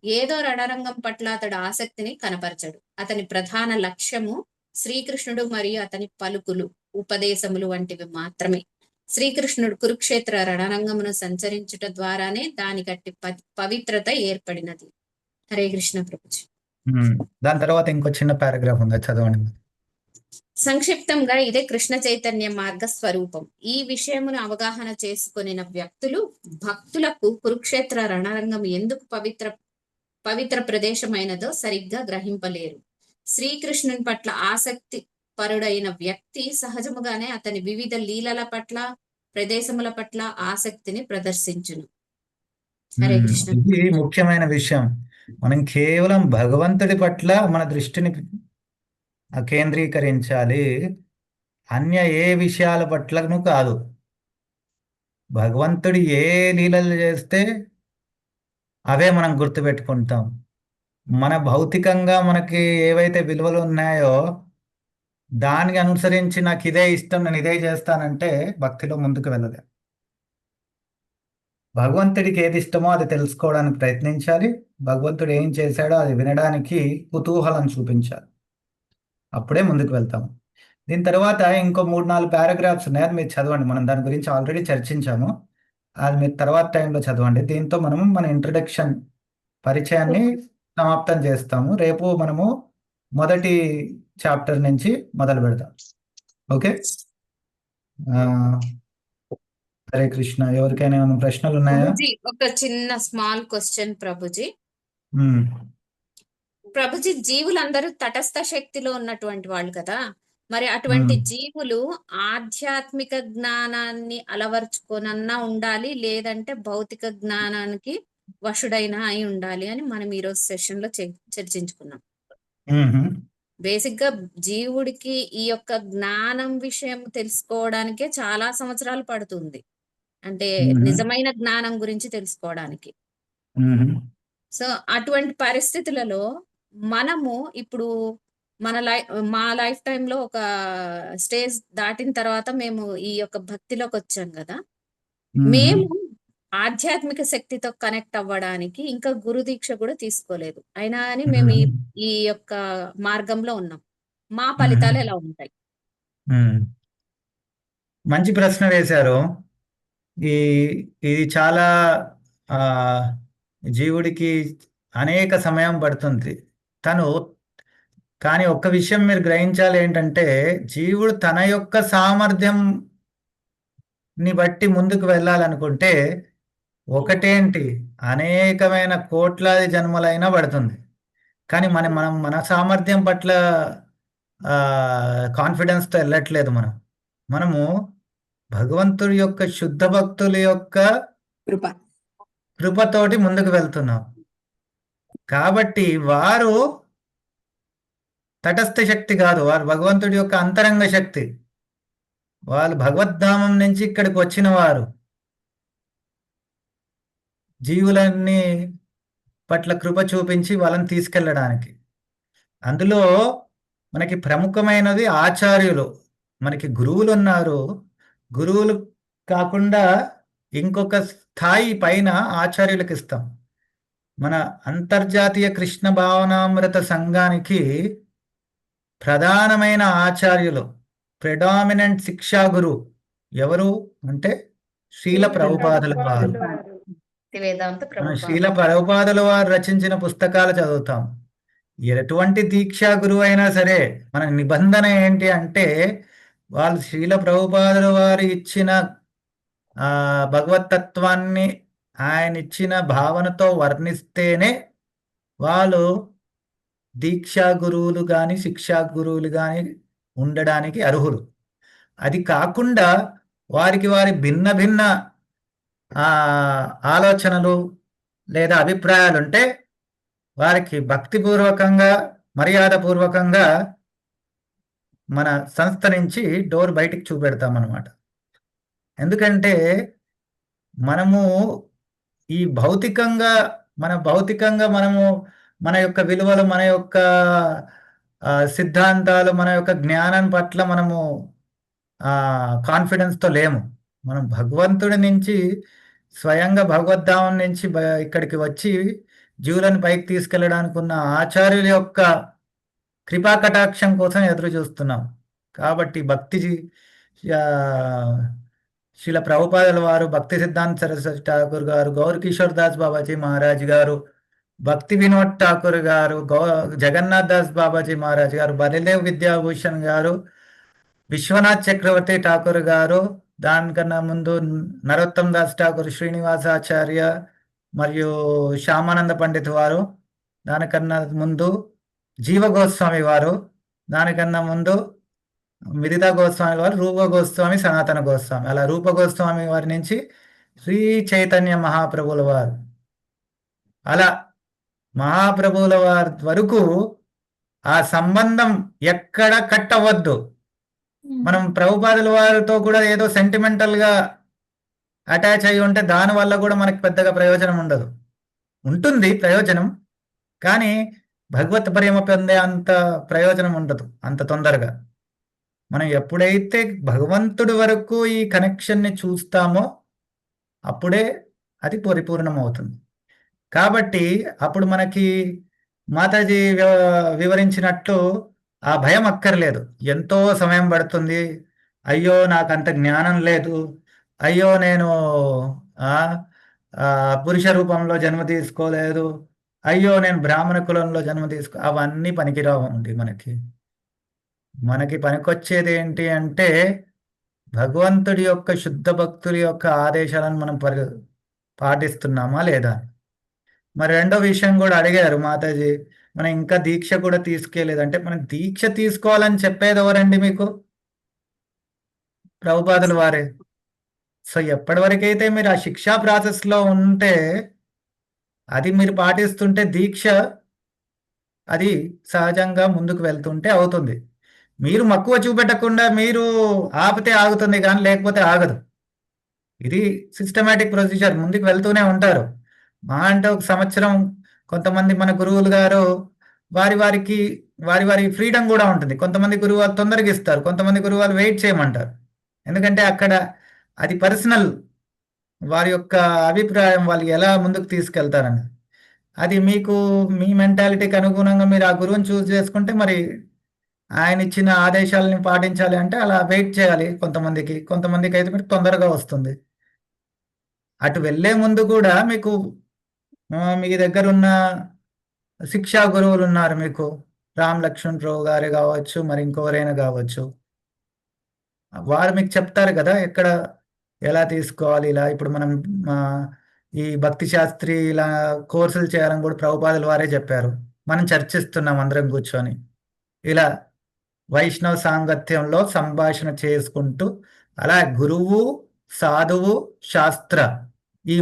ఏదో రణరంగం పట్ల అతడు ఆసక్తిని కనపరచడు. అతని ప్రధాన లక్ష్యము శ్రీకృష్ణుడు మరియు అతని పలుకులు, ఉపదేశములు వంటివి మాత్రమే. శ్రీకృష్ణుడు కురుక్షేత్ర రణరంగమును సంచరించుట ద్వారానే దానికట్టి పవిత్రత ఏర్పడినది. హరే కృష్ణ ప్రభుజీ. దాని తర్వాత ఇంకో చిన్న పారాగ్రాఫ్ ఉంది, చదవండి. సంక్షిప్తంగా ఇదే కృష్ణ చైతన్య మార్గ స్వరూపం. ఈ విషయమును అవగాహన చేసుకొనిన వ్యక్తులు భక్తులకు కురుక్షేత్ర రణరంగం ఎందుకు పవిత్ర ప్రదేశమైనదో సరిగ్గా గ్రహింపలేరు. శ్రీకృష్ణుని పట్ల ఆసక్తి పరుడైన వ్యక్తి సహజముగానే అతని వివిధ లీలల పట్ల, ప్రదేశముల పట్ల ఆసక్తిని ప్రదర్శించును. హరే కృష్ణ. ఇది ముఖ్యమైన విషయం. మనం కేవలం భగవంతుడి పట్ల మన దృష్టిని కేంద్రీకరించాలి, అన్య ఏ విషయాల పట్లను కాదు. భగవంతుడు ఏ లీలలు చేస్తే అవే మనం గుర్తుపెట్టుకుంటాం. మన భౌతికంగా మనకి ఏవైతే విలువలు ఉన్నాయో దానికి అనుసరించి నాకు ఇదే ఇష్టం, నేను ఇదే చేస్తానంటే భక్తిలో ముందుకు వెళ్ళలేదు. భగవంతుడికి ఏది ఇష్టమో అది తెలుసుకోవడానికి ప్రయత్నించాలి. భగవంతుడు ఏం చేశాడో అది వినడానికి కుతూహలం చూపించాలి. అప్పుడే ముందుకు వెళ్తాము. దీని తర్వాత ఇంకో 3-4 పారాగ్రాఫ్స్ ఉన్నాయి, అది మీరు చదవండి. మనం దాని గురించి ఆల్రెడీ చర్చించాము, అది మీరు తర్వాత టైంలో చదవండి. దీంతో మనము మన ఇంట్రడక్షన్ పరిచయాన్ని సమాప్తం చేస్తాము. రేపు మనము మొదటి చాప్టర్ నుంచి మొదలు పెడదాం. ఓకే, హరే కృష్ణ. ఎవరికైనా ఏమైనా ప్రశ్నలు ఉన్నాయా? ప్రభుజీ ఒక చిన్న స్మాల్ క్వశ్చన్ ప్రభుజీ. ఉమ్, ప్రభుజీ జీవులందరూ తటస్థ శక్తిలో ఉన్నటువంటి వాళ్ళు కదా, మరి అటువంటి ఉమ్, జీవులు ఆధ్యాత్మిక జ్ఞానాన్ని అలవర్చుకోనన్నా ఉండాలి, లేదంటే భౌతిక జ్ఞానానికి వశుడైనా అయి ఉండాలి అని మనం ఈరోజు సెషన్ లో చర్చించుకున్నాం. ఉమ్, బేసిక్ గా జీవుడికి ఈ యొక్క జ్ఞానం విషయం తెలుసుకోవడానికే చాలా సంవత్సరాలు పడుతుంది, అంటే ఉమ్, నిజమైన జ్ఞానం గురించి తెలుసుకోవడానికి. ఉమ్, సో అటువంటి పరిస్థితులలో మనము ఇప్పుడు మా లైఫ్ టైంలో ఒక స్టేజ్ దాటిన తర్వాత మేము ఈ యొక్క భక్తిలోకి వచ్చాం కదా, ఉమ్, మేము ఆధ్యాత్మిక శక్తితో కనెక్ట్ అవ్వడానికి ఇంకా గురు దీక్ష కూడా తీసుకోలేదు, అయినా అని మేము ఈ యొక్క మార్గంలో ఉన్నాం. మా ఫలితాలు ఎలా ఉంటాయి? ఉమ్. మంచి ప్రశ్న వేశారు. ఈ ఇది చాలా ఆ జీవుడికి అనేక సమయం పడుతుంది. కానీ ఒక్క విషయం మీరు గ్రహించాలి ఏంటంటే, జీవుడు తన యొక్క సామర్థ్యంని బట్టి ముందుకు వెళ్ళాలనుకుంటే ఒకటేంటి, అనేకమైన కోట్లాది జన్మలైనా పడుతుంది. కానీ మనం మన సామర్థ్యం పట్ల కాన్ఫిడెన్స్తో వెళ్ళట్లేదు. మనము భగవంతుడి యొక్క శుద్ధ భక్తుల యొక్క కృప. కృపతోటి ముందుకు వెళ్తున్నాం. కాబట్టి వారు తటస్థ శక్తి కాదు, వారు భగవంతుడి యొక్క అంతరంగ శక్తి. వాళ్ళు భగవద్ధామం నుంచి ఇక్కడికి వచ్చిన వారు, జీవులన్నీ పట్ల కృప చూపించి వాళ్ళని తీసుకెళ్ళడానికి. అందులో మనకి ప్రముఖమైనది ఆచార్యులు. మనకి గురువులు ఉన్నారు. గురువులు కాకుండా ఇంకొక స్థాయి పైన ఆచార్యులకు ఇస్తాం. మన అంతర్జాతీయ కృష్ణ భావనామృత సంఘానికి ప్రధానమైన ఆచార్యులు, ప్రెడామినెంట్ శిక్షా గురువు ఎవరు అంటే శ్రీల ప్రభుపాదుల వారు. వేదాంత మనం ప్రభుపాద. శ్రీల ప్రభుపాదుల వారు రచించిన పుస్తకాలు చదువుతాం. ఎటువంటి దీక్షా గురువు అయినా సరే మన నిబంధన ఏంటి అంటే, వాళ్ళు శ్రీల ప్రభుపాదుల వారు ఇచ్చిన భగవతత్వాన్ని ఆయన ఇచ్చిన భావనతో వర్ణిస్తేనే వాళ్ళు దీక్షా గురువులు కానీ శిక్షా గురువులు కానీ ఉండడానికి అర్హులు. అది కాకుండా వారి భిన్న భిన్న ఆలోచనలు లేదా అభిప్రాయాలు ఉంటే వారికి భక్తిపూర్వకంగా మర్యాదపూర్వకంగా మన సంస్థ నుంచి డోర్ బయటికి చూపెడతామన్నమాట. ఎందుకంటే మనము ఈ భౌతికంగా మనము మన యొక్క విలువలు, మన యొక్క సిద్ధాంతాలు, మన యొక్క జ్ఞానం పట్ల మనము కాన్ఫిడెన్స్తో లేము. మనం భగవంతుడి నుంచి స్వయంగా భగవద్ధామం నుంచి ఇక్కడికి వచ్చి జీవులను పైకి తీసుకెళ్ళడానికి ఉన్న ఆచార్యుల యొక్క కృపా కటాక్షం కోసం ఎదురు చూస్తున్నాం. కాబట్టి శ్రీల ప్రభుపాదుల వారు, భక్తి సిద్ధాంత సరస్వతి ఠాకూర్ గారు, గౌర్ కిషోర్ దాస్ బాబాజీ మహారాజ్ గారు, భక్తి వినోద్ ఠాకూర్ గారు, జగన్నాథ్ దాస్ బాబాజీ మహారాజ్ గారు, బలిదేవ్ విద్యాభూషణ్ గారు, విశ్వనాథ్ చక్రవర్తి ఠాకూర్ గారు, దానికన్నా ముందు నరోత్తమ్ దాస్ ఠాకూర్, శ్రీనివాసాచార్య మరియు శ్యామానంద పండిత్ వారు, దానికన్నా ముందు జీవ గోస్వామి వారు, దానికన్నా ముందు మిరిదా గోస్వామి వారు, రూప గోస్వామి, సనాతన గోస్వామి, అలా రూప గోస్వామి వారి నుంచి శ్రీ చైతన్య మహాప్రభుల వారు, అలా మహాప్రభువుల వారి వరకు ఆ సంబంధం ఎక్కడ కట్ అవ్వద్దు. మనం ప్రభుపాదుల వారితో కూడా ఏదో సెంటిమెంటల్గా అటాచ్ అయి ఉంటే దానివల్ల కూడా మనకు పెద్దగా ప్రయోజనం ఉండదు. ఉంటుంది ప్రయోజనం, కానీ భగవత్ ప్రేమ పొందే అంత ప్రయోజనం ఉండదు అంత తొందరగా. మనం ఎప్పుడైతే భగవంతుడి వరకు ఈ కనెక్షన్ని చూస్తామో అప్పుడే అది పరిపూర్ణమవుతుంది. కాబట్టి అప్పుడు మనకి మాతాజీ వివరించినట్లు ఆ భయం అక్కర్లేదు. ఎంతో సమయం పడుతుంది, అయ్యో నాకు అంత జ్ఞానం లేదు, అయ్యో నేను పురుష రూపంలో జన్మ తీసుకోలేదు, అయ్యో నేను బ్రాహ్మణ కులంలో జన్మ అవన్నీ పనికిరావండి. మనకి పనికొచ్చేది ఏంటి అంటే భగవంతుడి యొక్క శుద్ధ భక్తుల యొక్క ఆదేశాలను మనం పాటిస్తున్నామా లేదా? మరి రెండో విషయం కూడా అడిగారు మాతాజీ, మనం ఇంకా దీక్ష కూడా తీసుకోలేదు అంటే, మనం దీక్ష తీసుకోవాలని చెప్పేది ఎవరండి మీకు? ప్రభుపాదుల వారే. సో ఎప్పటి వరకైతే మీరు ఆ శిక్షా ప్రాసెస్లో ఉంటే, అది మీరు పాటిస్తుంటే దీక్ష అది సహజంగా ముందుకు వెళ్తుంటే అవుతుంది. మీరు మక్కువ చూపెట్టకుండా మీరు ఆపితే ఆగుతుంది కానీ లేకపోతే ఆగదు. ఇది సిస్టమేటిక్ ప్రొసీజర్, ముందుకు వెళ్తూనే ఉంటారు. మా అంటే ఒక సంవత్సరం కొంతమంది మన గురువులు గారు వారి ఫ్రీడమ్ కూడా ఉంటుంది. కొంతమంది గురువు వాళ్ళు తొందరగా ఇస్తారు, కొంతమంది గురువు వాళ్ళు వెయిట్ చేయమంటారు. ఎందుకంటే అక్కడ అది పర్సనల్, వారి యొక్క అభిప్రాయం, వాళ్ళు ఎలా ముందుకు తీసుకెళ్తారని. అది మీకు మీ మెంటాలిటీకి అనుగుణంగా మీరు ఆ గురువుని చూస్ చేసుకుంటే, మరి ఆయన ఇచ్చిన ఆదేశాలని పాటించాలి అంటే అలా వెయిట్ చేయాలి. కొంతమందికి అయితే మీకు తొందరగా వస్తుంది. అటు వెళ్ళే ముందు కూడా మీకు మీ దగ్గర ఉన్న శిక్షా గురువులు ఉన్నారు మీకు, రామ్ లక్ష్మణ్ రావు గారు కావచ్చు, మరి ఇంకెవరైనా కావచ్చు. వారు మీకు చెప్తారు కదా ఎక్కడ ఎలా తీసుకోవాలి. ఇలా ఇప్పుడు మనం ఈ భక్తి శాస్త్రి ఇలా కోర్సులు చేయాలని కూడా ప్రభుపాదుల వారే చెప్పారు. మనం చర్చిస్తున్నాం అందరం కూర్చొని. ఇలా వైష్ణవ సాంగత్యంలో సంభాషణ చేసుకుంటూ అలా గురువు, సాధువు, శాస్త్ర ఈ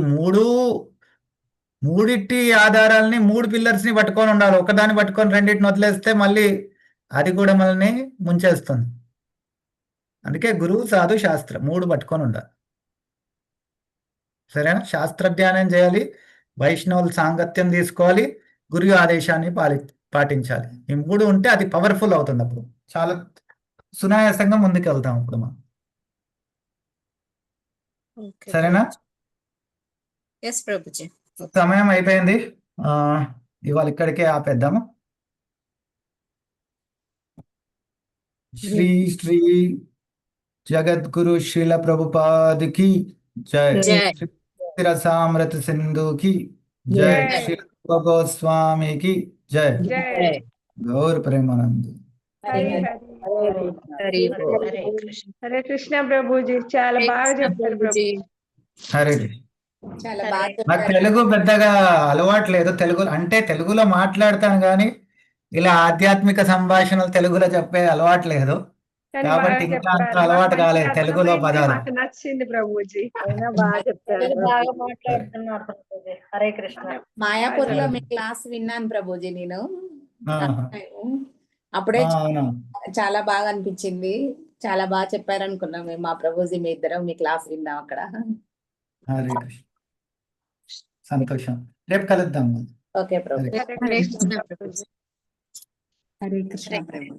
మూడిటి ఆధారాలని, 3 పిల్లర్స్ని పట్టుకొని ఉండాలి. ఒకదాన్ని పట్టుకొని రెండింటిని వదిలేస్తే మళ్ళీ అది కూడా మనల్ని ముంచేస్తుంది. అందుకే గురువు, సాధు, శాస్త్ర 3 పట్టుకొని ఉండాలి. సరేనా? శాస్త్ర ధ్యానం చేయాలి, వైష్ణవుల సాంగత్యం తీసుకోవాలి, గురువు ఆదేశాన్ని పాటించాలి. ఈ 3 ఉంటే అది పవర్ఫుల్ అవుతుంది. అప్పుడు చాలా సునాయాసంగా ముందుకు వెళ్తాం అప్పుడు మనం. సరేనా? ఎస్ ప్రభుజీ. సమయం అయిపోయింది. ఇవాళ ఇక్కడికే ఆపేద్దాము. శ్రీ శ్రీ జగద్గురు శ్రీల ప్రభుపాదికి జై. శ్రీ రసామృత సింధుకి జై. శ్రీ గోస్వామికి జై. గౌర్ ప్రేమానంద్. హరే కృష్ణ ప్రభుజీ, చాలా బాగా చెప్పారు ప్రభుజీ. హరే. చాలా బాగా నాకు తెలుగు పెద్దగా అలవాటు లేదు. తెలుగులో మాట్లాడతాను కానీ ఇలా ఆధ్యాత్మిక సంభాషణలు తెలుగులో చెప్పే అలవాటు లేదు. కాబట్టి ఇంకా అంత అలవాటు కాలేదు తెలుగులో పదాలు. నాకు నచ్చింది ప్రభుజీ. బాగా చెప్తారు, బాగా మాట్లాడుతున్నారు ప్రభుజీ. హరే కృష్ణ. మాయాపూర్లో మీ క్లాస్ విన్నాను ప్రభుజీ నేను. అప్పుడే అవునా? చాలా బాగా అనిపించింది. చాలా బాగా చెప్పారనుకున్నాం మేము. మా ప్రభుజీ మీ ఇద్దరం మీ క్లాస్ విన్నాం అక్కడ. హరే కృష్ణ. సంతోషం. రేపు కలుద్దాం. ఓకే ప్రభు. హరే కృష్ణ ప్రభుజీ. హరే కృష్ణ ప్రభు.